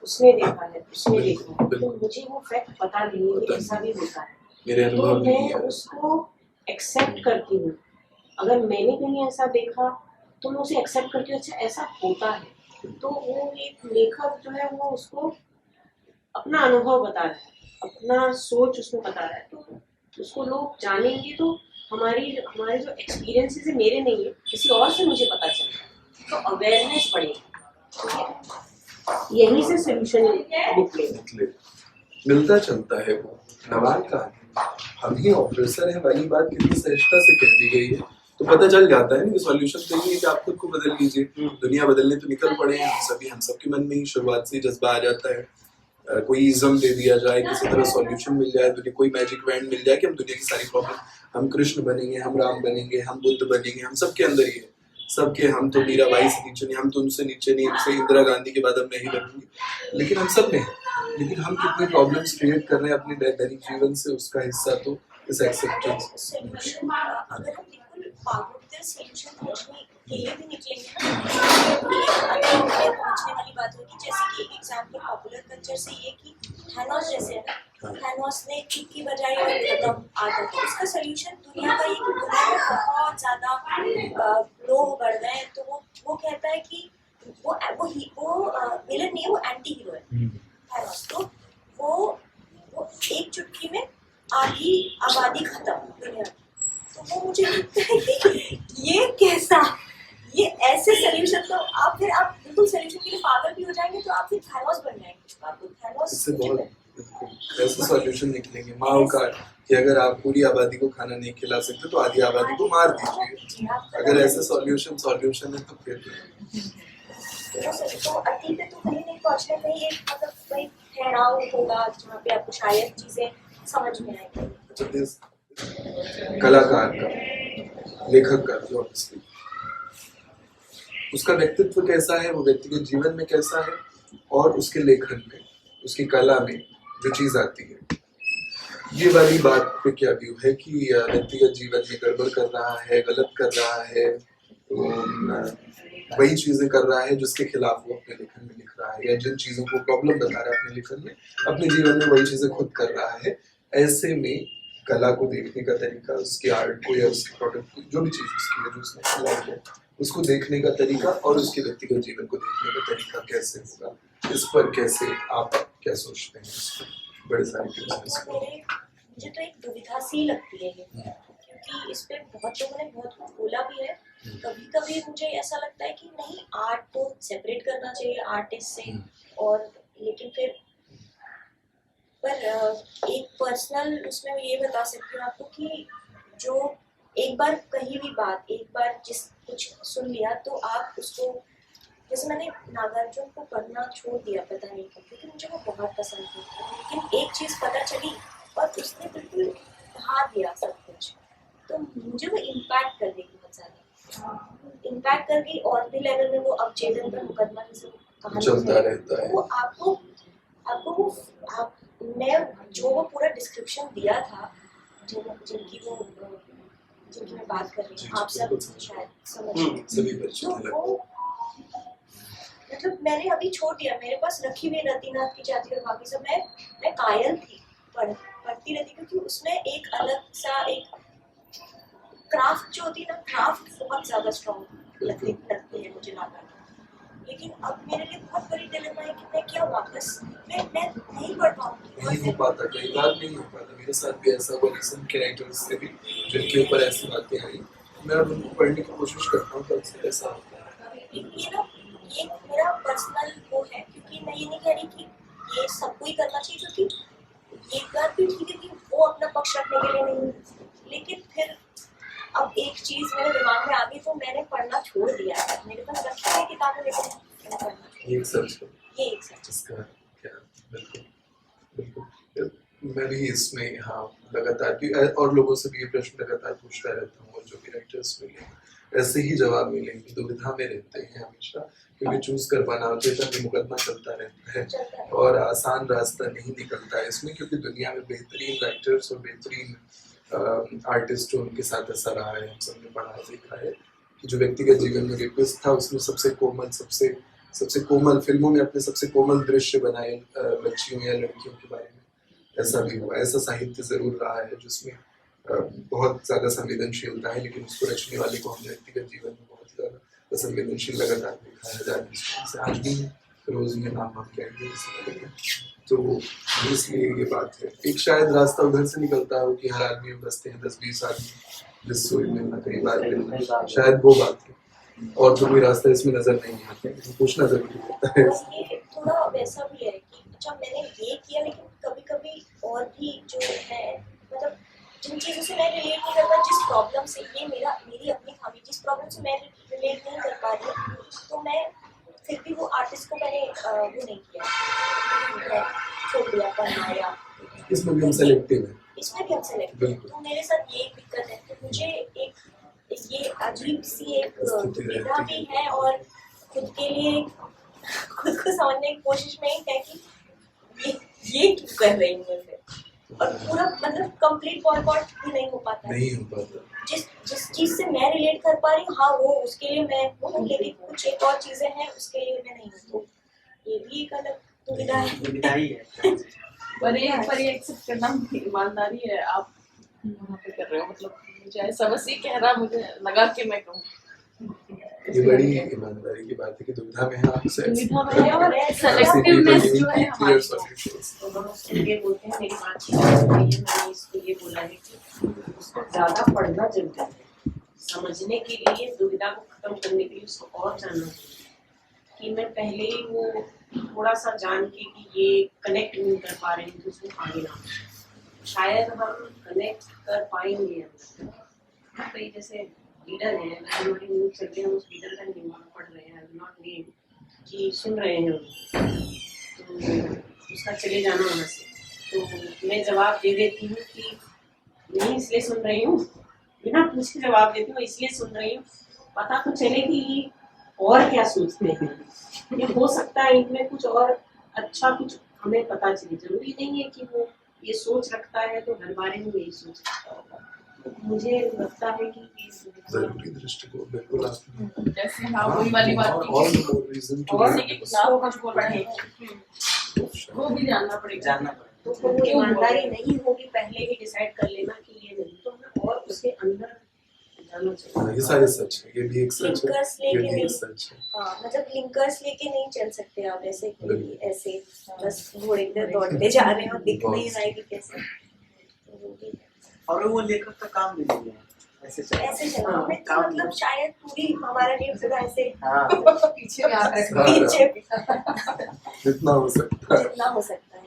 उसने देखा है, उसने देखा है, तो मुझे वो फैक्ट पता नहीं है कि ऐसा भी होता है, मेरे तो अनुभव मैं उसको एक्सेप्ट करती हूँ। अगर मैंने कहीं ऐसा देखा तो मैं उसे एक्सेप्ट करती हूँ, अच्छा ऐसा होता है। तो वो एक लेखक जो है वो उसको अपना अनुभव बता रहा है, अपना सोच उसमें बता रहा है, तो उसको लोग जानेंगे तो हमारे जो एक्सपीरियंसेस है, मेरे नहीं है, किसी और से मुझे पता चलेगा, तो अवेयरनेस बढ़ेगी, यहीं से सोल्यूशन निकले। मिलता चलता है वो नवाल कहानी। हम ही ऑफिसर हैं वाली बात कितनी सहजता से कह दी गई है, तो पता चल जाता है ना कि सॉल्यूशन तो ये है कि आप खुद को बदल लीजिए। दुनिया बदलने तो निकल पड़े हैं हम सबके मन में ही शुरुआत से जज्बा आ जाता है। कोई इज्म दे दिया जाए, किसी तरह सॉल्यूशन मिल जाए, कोई मैजिक बैंड मिल जाए कि हम दुनिया की सारी प्रॉब्लम, हम कृष्ण बनेंगे, हम राम बनेंगे, हम बुद्ध बनेंगे, हम सबके अंदर ही है, सबके, हम तो मीराबाई से नीचे नहीं, हम तो उनसे नीचे नहीं, हमसे इंदिरा गांधी के बाद हम नहीं बनूंगी, लेकिन हम सब में है। लेकिन हम कितनी प्रॉब्लम्स क्रिएट कर रहे हैं अपने दैनिक जीवन से, उसका हिस्सा तो इस एक्सेप्टेंस। सोल्यूशन अगर हम बिल्कुल पागल सोल्यूशन खोजने के लिए भी निकलेंगे ना, पहुंचने वाली बात होगी। जैसे कि एक एग्जांपल पॉपुलर कल्चर से ये कि थैनोस जैसे है ना, थैनोस ने किक की बजाय और खत्म आता है, तो इसका सोल्यूशन दुनिया का ये कि दुनिया में बहुत ज्यादा लोग बढ़ गए हैं, तो वो कहता है कि वो विलन नहीं है, वो एंटी हीरो है थैनोस। तो वो एक चुटकी में आधी आबादी खत्म दुनिया की। तो वो मुझे लगता है कि ये कैसा, ये ऐसे सोल्यूशन, तो आप बिल्कुल सोल्यूशन के लिए पागल भी हो जाएंगे, तो आप फिर थैनोस बन जाएंगे। आपको थैनोस इससे बहुत ऐसे सॉल्यूशन निकलेंगे माओ का कि अगर आप पूरी आबादी को खाना नहीं खिला सकते तो आधी आबादी को मार दीजिए। अगर ऐसे सॉल्यूशन है तो फिर तो अति पे तो कहीं नहीं पहुंचना, कहीं एक मतलब कोई ठहराव होगा जहाँ पे आपको शायद चीजें समझ में आएंगी। कलाकार का, लेखक का जो उसका व्यक्तित्व कैसा है, वो व्यक्तिगत जीवन में कैसा है, और उसके लेखन में, उसकी कला में जो चीज आती है, ये वाली बात पे क्या व्यू है कि व्यक्तिगत जीवन में गड़बड़ कर रहा है, गलत कर रहा है, तो वही चीजें कर रहा है जिसके खिलाफ वो अपने लेखन में लिख रहा है, या जिन चीजों को प्रॉब्लम बता रहा है अपने लेखन में, अपने जीवन में वही चीजें खुद कर रहा है। ऐसे में कला को देखने का तरीका, उसके आर्ट को या उसके प्रोडक्ट को, जो भी चीज उसकी है जो उसने खिलाई है, उसको देखने का तरीका और उसके व्यक्तिगत जीवन को देखने का तरीका कैसे होगा, इस पर कैसे आप क्या सोचते हैं? बड़े सारे मुझे तो एक दुविधा सी लगती है ये, क्योंकि इस पे बहुत लोगों ने बहुत कुछ बोला भी है। कभी कभी मुझे ऐसा लगता है कि नहीं, आर्ट को सेपरेट करना चाहिए आर्टिस्ट से, और लेकिन फिर पर एक पर्सनल उसमें मैं ये बता सकती हूँ आपको कि जो एक बार कही हुई बात, एक बार जिस कुछ सुन लिया, तो आप उसको, जैसे मैंने नागार्जुन को पढ़ना छोड़ दिया पता नहीं कब, लेकिन मुझे वो बहुत पसंद था, लेकिन एक चीज़ पता चली और उसने बिल्कुल ढा दिया सब कुछ, तो मुझे वो इम्पैक्ट कर गई बहुत ज़्यादा, इम्पैक्ट कर गई। और भी लेवल में वो अब चेतन पर मुकदमा जैसे कहानी चलता रहता है, वो आपको मैं जो वो पूरा डिस्क्रिप्शन दिया था, जिनकी मैं बात कर रही हूँ, आप सब शायद समझ, तो मतलब मैंने अभी छोड़ दिया, मेरे पास रखी हुई रतिनाथ की जाति और बाकी सब मैं कायल थी, पढ़ती रहती, क्योंकि उसमें एक अलग सा एक क्राफ्ट जो होती है ना, क्राफ्ट बहुत ज्यादा स्ट्रॉन्ग लगती है मुझे लगा। लेकिन अब मेरे लिए बहुत बड़ी डिलेमा है कि मैं क्या वापस मैं नहीं पढ़ पाऊंगी। नहीं हो पाता, कई बार नहीं हो पाता। मेरे साथ भी ऐसा हुआ, रिसेंट के राइटर्स से भी जिनके ऊपर ऐसी बातें आई, मैं अब उनको पढ़ने की कोशिश करता हूँ, तब से ऐसा होता है। ये ना, ये मेरा पर्सनल वो है, क्योंकि मैं ये नहीं कह रही कि ये सबको ही करना चाहिए, क्योंकि एक बात भी ठीक है कि वो अपना पक्ष रखने के लिए नहीं, लेकिन फिर अब एक चीज मेरे दिमाग में आ गई तो मैंने पढ़ना छोड़ दिया है। मेरे पास रखी है किताबें, लेकिन मैंने पढ़ना छोड़ दिया। ये एक सच है, ये एक सच इसका क्या, बिल्कुल बिल्कुल। मैं भी इसमें हाँ लगातार भी और लोगों से भी ये प्रश्न लगातार पूछता रहता हूँ, और जो भी राइटर्स मिले ऐसे ही जवाब मिलेंगे, दुविधा में रहते हैं हमेशा, क्योंकि चूज कर पाना चेतन में मुकदमा चलता रहता है और आसान रास्ता नहीं निकलता है इसमें, क्योंकि दुनिया में बेहतरीन राइटर्स और बेहतरीन आर्टिस्ट उनके साथ ऐसा रहा है, हम सबने पढ़ा देखा है कि जो व्यक्तिगत जीवन में रेपिस्ट था उसने सबसे कोमल फिल्मों में अपने सबसे कोमल दृश्य बनाए बच्चियों या लड़कियों के बारे में। ऐसा भी हुआ, ऐसा साहित्य जरूर रहा है जिसमें बहुत ज्यादा संवेदनशीलता है, लेकिन उसको रचने वाले को हम व्यक्तिगत जीवन में बहुत ज्यादा संवेदनशील लगातार देखा है जाने आज भी रोज में नाम हम कहेंगे। तो इसलिए ये बात है, एक शायद रास्ता उधर से निकलता हो कि हर आदमी में बसते हैं 10-20 आदमी जिससे मिलना कई बार मिलना, शायद वो बात है, और तो कोई रास्ता इसमें नजर नहीं आता, लेकिन पूछना जरूरी होता है। ये थोड़ा वैसा भी है कि अच्छा मैंने ये किया, लेकिन कभी कभी और भी जो है, मतलब जिन चीज़ों से मैं रिलेट नहीं कर पा, जिस प्रॉब्लम से ये मेरी अपनी खामी, जिस प्रॉब्लम से मैं रिलेट नहीं कर पा रही, तो मैं फिर भी वो आर्टिस्ट को मैंने वो नहीं किया, छोड़ दिया पढ़ना। या इसमें भी हम सेलेक्टिव हैं, इसमें भी हम सेलेक्टिव हैं। तो मेरे साथ ये दिक्कत है कि मुझे एक ये अजीब सी एक दुविधा भी है, और खुद के लिए खुद को समझने की कोशिश में ही है कि ये क्यों कर रही हूँ मैं फिर, और पूरा मतलब कंप्लीट बॉयकॉट भी नहीं हो पाता। जिस चीज से मैं रिलेट कर पा रही हूँ, हाँ वो उसके लिए मैं हूँ, लेकिन कुछ एक और चीजें हैं उसके लिए मैं नहीं हूँ, तो ये भी एक अलग दुविधा है। पर ये एक्सेप्ट करना ईमानदारी है, आप वहाँ पे कर रहे हो, मतलब मुझे ऐसा बस ये कह रहा, मुझे लगा कि मैं कहूँ ये बड़ी ईमानदारी की बात है कि दुविधा में है, आपसे दुविधा में है, और सेलेक्टिवनेस जो है हमारी, ये बोलते हैं मेरी बात की मैंने इसको ये बोला है कि उसको ज्यादा पढ़ना जरूरी है, समझने के लिए, दुविधा को खत्म करने के लिए उसको और जानना चाहिए। कि मैं पहले ही वो थोड़ा सा जान के कि ये कनेक्ट नहीं कर पा रहे हैं तो उसमें आगे ना, शायद हम कनेक्ट कर पाएंगे। तो ये जैसे लीडर है, हमारी न्यूज चल रही है, हम उस लीडर का नाम पढ़ रहे हैं, नॉट नेम, कि सुन रहे हैं तो उसका चले जाना वहाँ से, तो मैं जवाब दे देती हूँ कि नहीं इसलिए सुन रही हूँ, बिना पूछे जवाब देती हूँ, इसलिए सुन रही हूँ, पता तो चले कि और क्या सोचते हैं, ये हो सकता है इनमें कुछ और अच्छा कुछ हमें पता चले। जरूरी नहीं है कि वो ये सोच रखता है तो हर बारे में यही सोच रखता होगा। मुझे लगता है कि जरूरी दृष्टिकोण बिल्कुल आपने जैसे हाँ वही वाली बात और रीजन टू और वो भी जानना पड़ेगा, तो वो ईमानदारी नहीं होगी, पहले ही डिसाइड कर लेना कि ये नहीं, तो हमें और उसके अंदर जाना चाहिए। ये सारे सच है, ये भी एक सच है, लिंकर्स ये लेके भी नहीं, एक सच है। हाँ मतलब लिंकर्स लेके नहीं चल सकते आप ऐसे कि ऐसे बस घोड़े पे दौड़ते जा रहे हैं और दिख नहीं रहा है कि कैसे, और वो लेखक का काम भी नहीं है ऐसे चला हमें तो मतलब शायद पूरी हमारा लिए पूरा ऐसे पीछे में आ रहा है, पीछे जितना हो सकता है, जितना हो सकता है।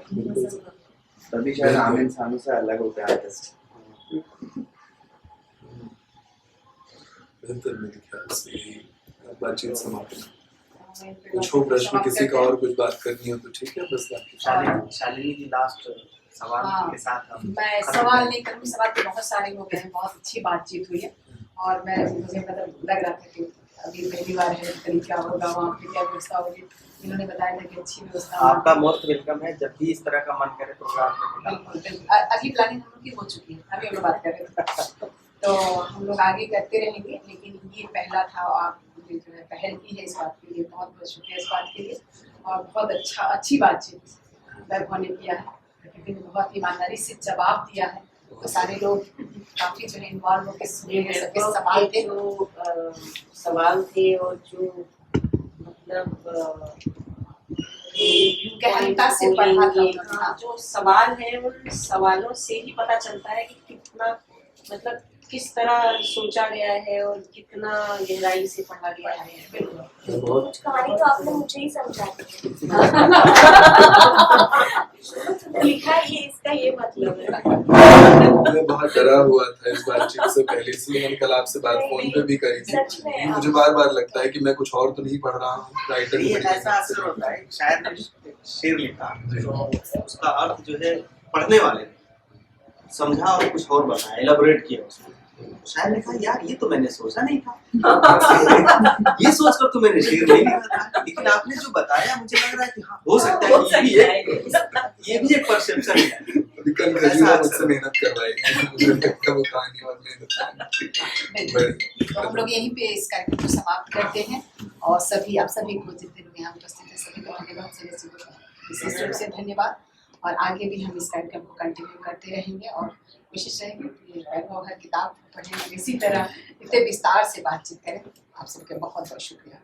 तभी शायद आम इंसानों से अलग होते हैं आर्टिस्ट। बेहतर मेरे ख्याल से बातचीत समाप्त। कुछ हो प्रश्न किसी का और कुछ बात करनी हो तो ठीक है, बस शालिनी जी लास्ट सवाल के साथ हम मैं सवाल नहीं करूँगी, सवाल तो बहुत सारे हो गए हैं, बहुत अच्छी बातचीत हुई है, और मुझे मतलब लग रहा था कि अभी पहली बार है, करीब क्या होगा, वहाँ पे क्या व्यवस्था होगी, इन्होंने बताया था कि अच्छी व्यवस्था। आपका मोस्ट वेलकम है, जब भी इस तरह का मन करे प्रोग्राम में। बिल्कुल, अगली प्लानिंग हम लोग की हो चुकी है, अभी हम लोग बात कर रहे थे, तो हम लोग आगे करते रहेंगे, लेकिन ये पहला था, आप ने जो है पहल की है इस बात के लिए बहुत बहुत शुक्रिया इस बात के लिए। और बहुत अच्छी बातचीत वैभव ने किया है, प्रकृति ने बहुत ईमानदारी से जवाब दिया है। तो सारे लोग काफी जो है इन्वॉल्व होकर सुने हैं, सबके सवाल थे जो सवाल थे और जो मतलब गहनता से पढ़ा था। हाँ, जो सवाल है उन सवालों से ही पता चलता है कि कितना मतलब किस तरह सोचा गया है और कितना गहराई से पढ़ा गया है। कुछ कहानी तो आपने मुझे ही समझा दी। लिखा ये इसका ये मतलब है। मैं बहुत डरा हुआ था इस बातचीत से पहले, इसलिए मैंने कल आपसे बात फोन पे भी करी थी। सच में मुझे बार बार लगता है कि मैं कुछ और तो नहीं पढ़ रहा हूँ। राइटर ये ऐसा असर होता है, शायद ने शेर लिखा तो उसका अर्थ जो है पढ़ने वाले ने समझा और कुछ और बताया, एलाबोरेट किया उसने। शायद ने कहा यार ये तो मैंने सोचा नहीं था, ये सोचकर तो मैंने शेर नहीं लिखा था, लेकिन आपने जो बताया मुझे लग रहा है कि हाँ हो सकता है कि ये भी एक परसेप्शन है। कल गजीला मुझसे मेहनत करवाएगी, मुझे लगता वो कहानी और तो हम लोग यहीं पे इस कार्यक्रम को समाप्त करते हैं। और सभी आप सभी को जितने लोग यहाँ उपस्थित हैं सभी को धन्यवाद, विशेष रूप से धन्यवाद। और आगे भी हम इस कार्यक्रम को कंटिन्यू करते रहेंगे और कोशिश रहेगी कि वैभव हर किताब पढ़ें, इसी तरह इतने विस्तार से बातचीत करें। आप सबके बहुत बहुत शुक्रिया।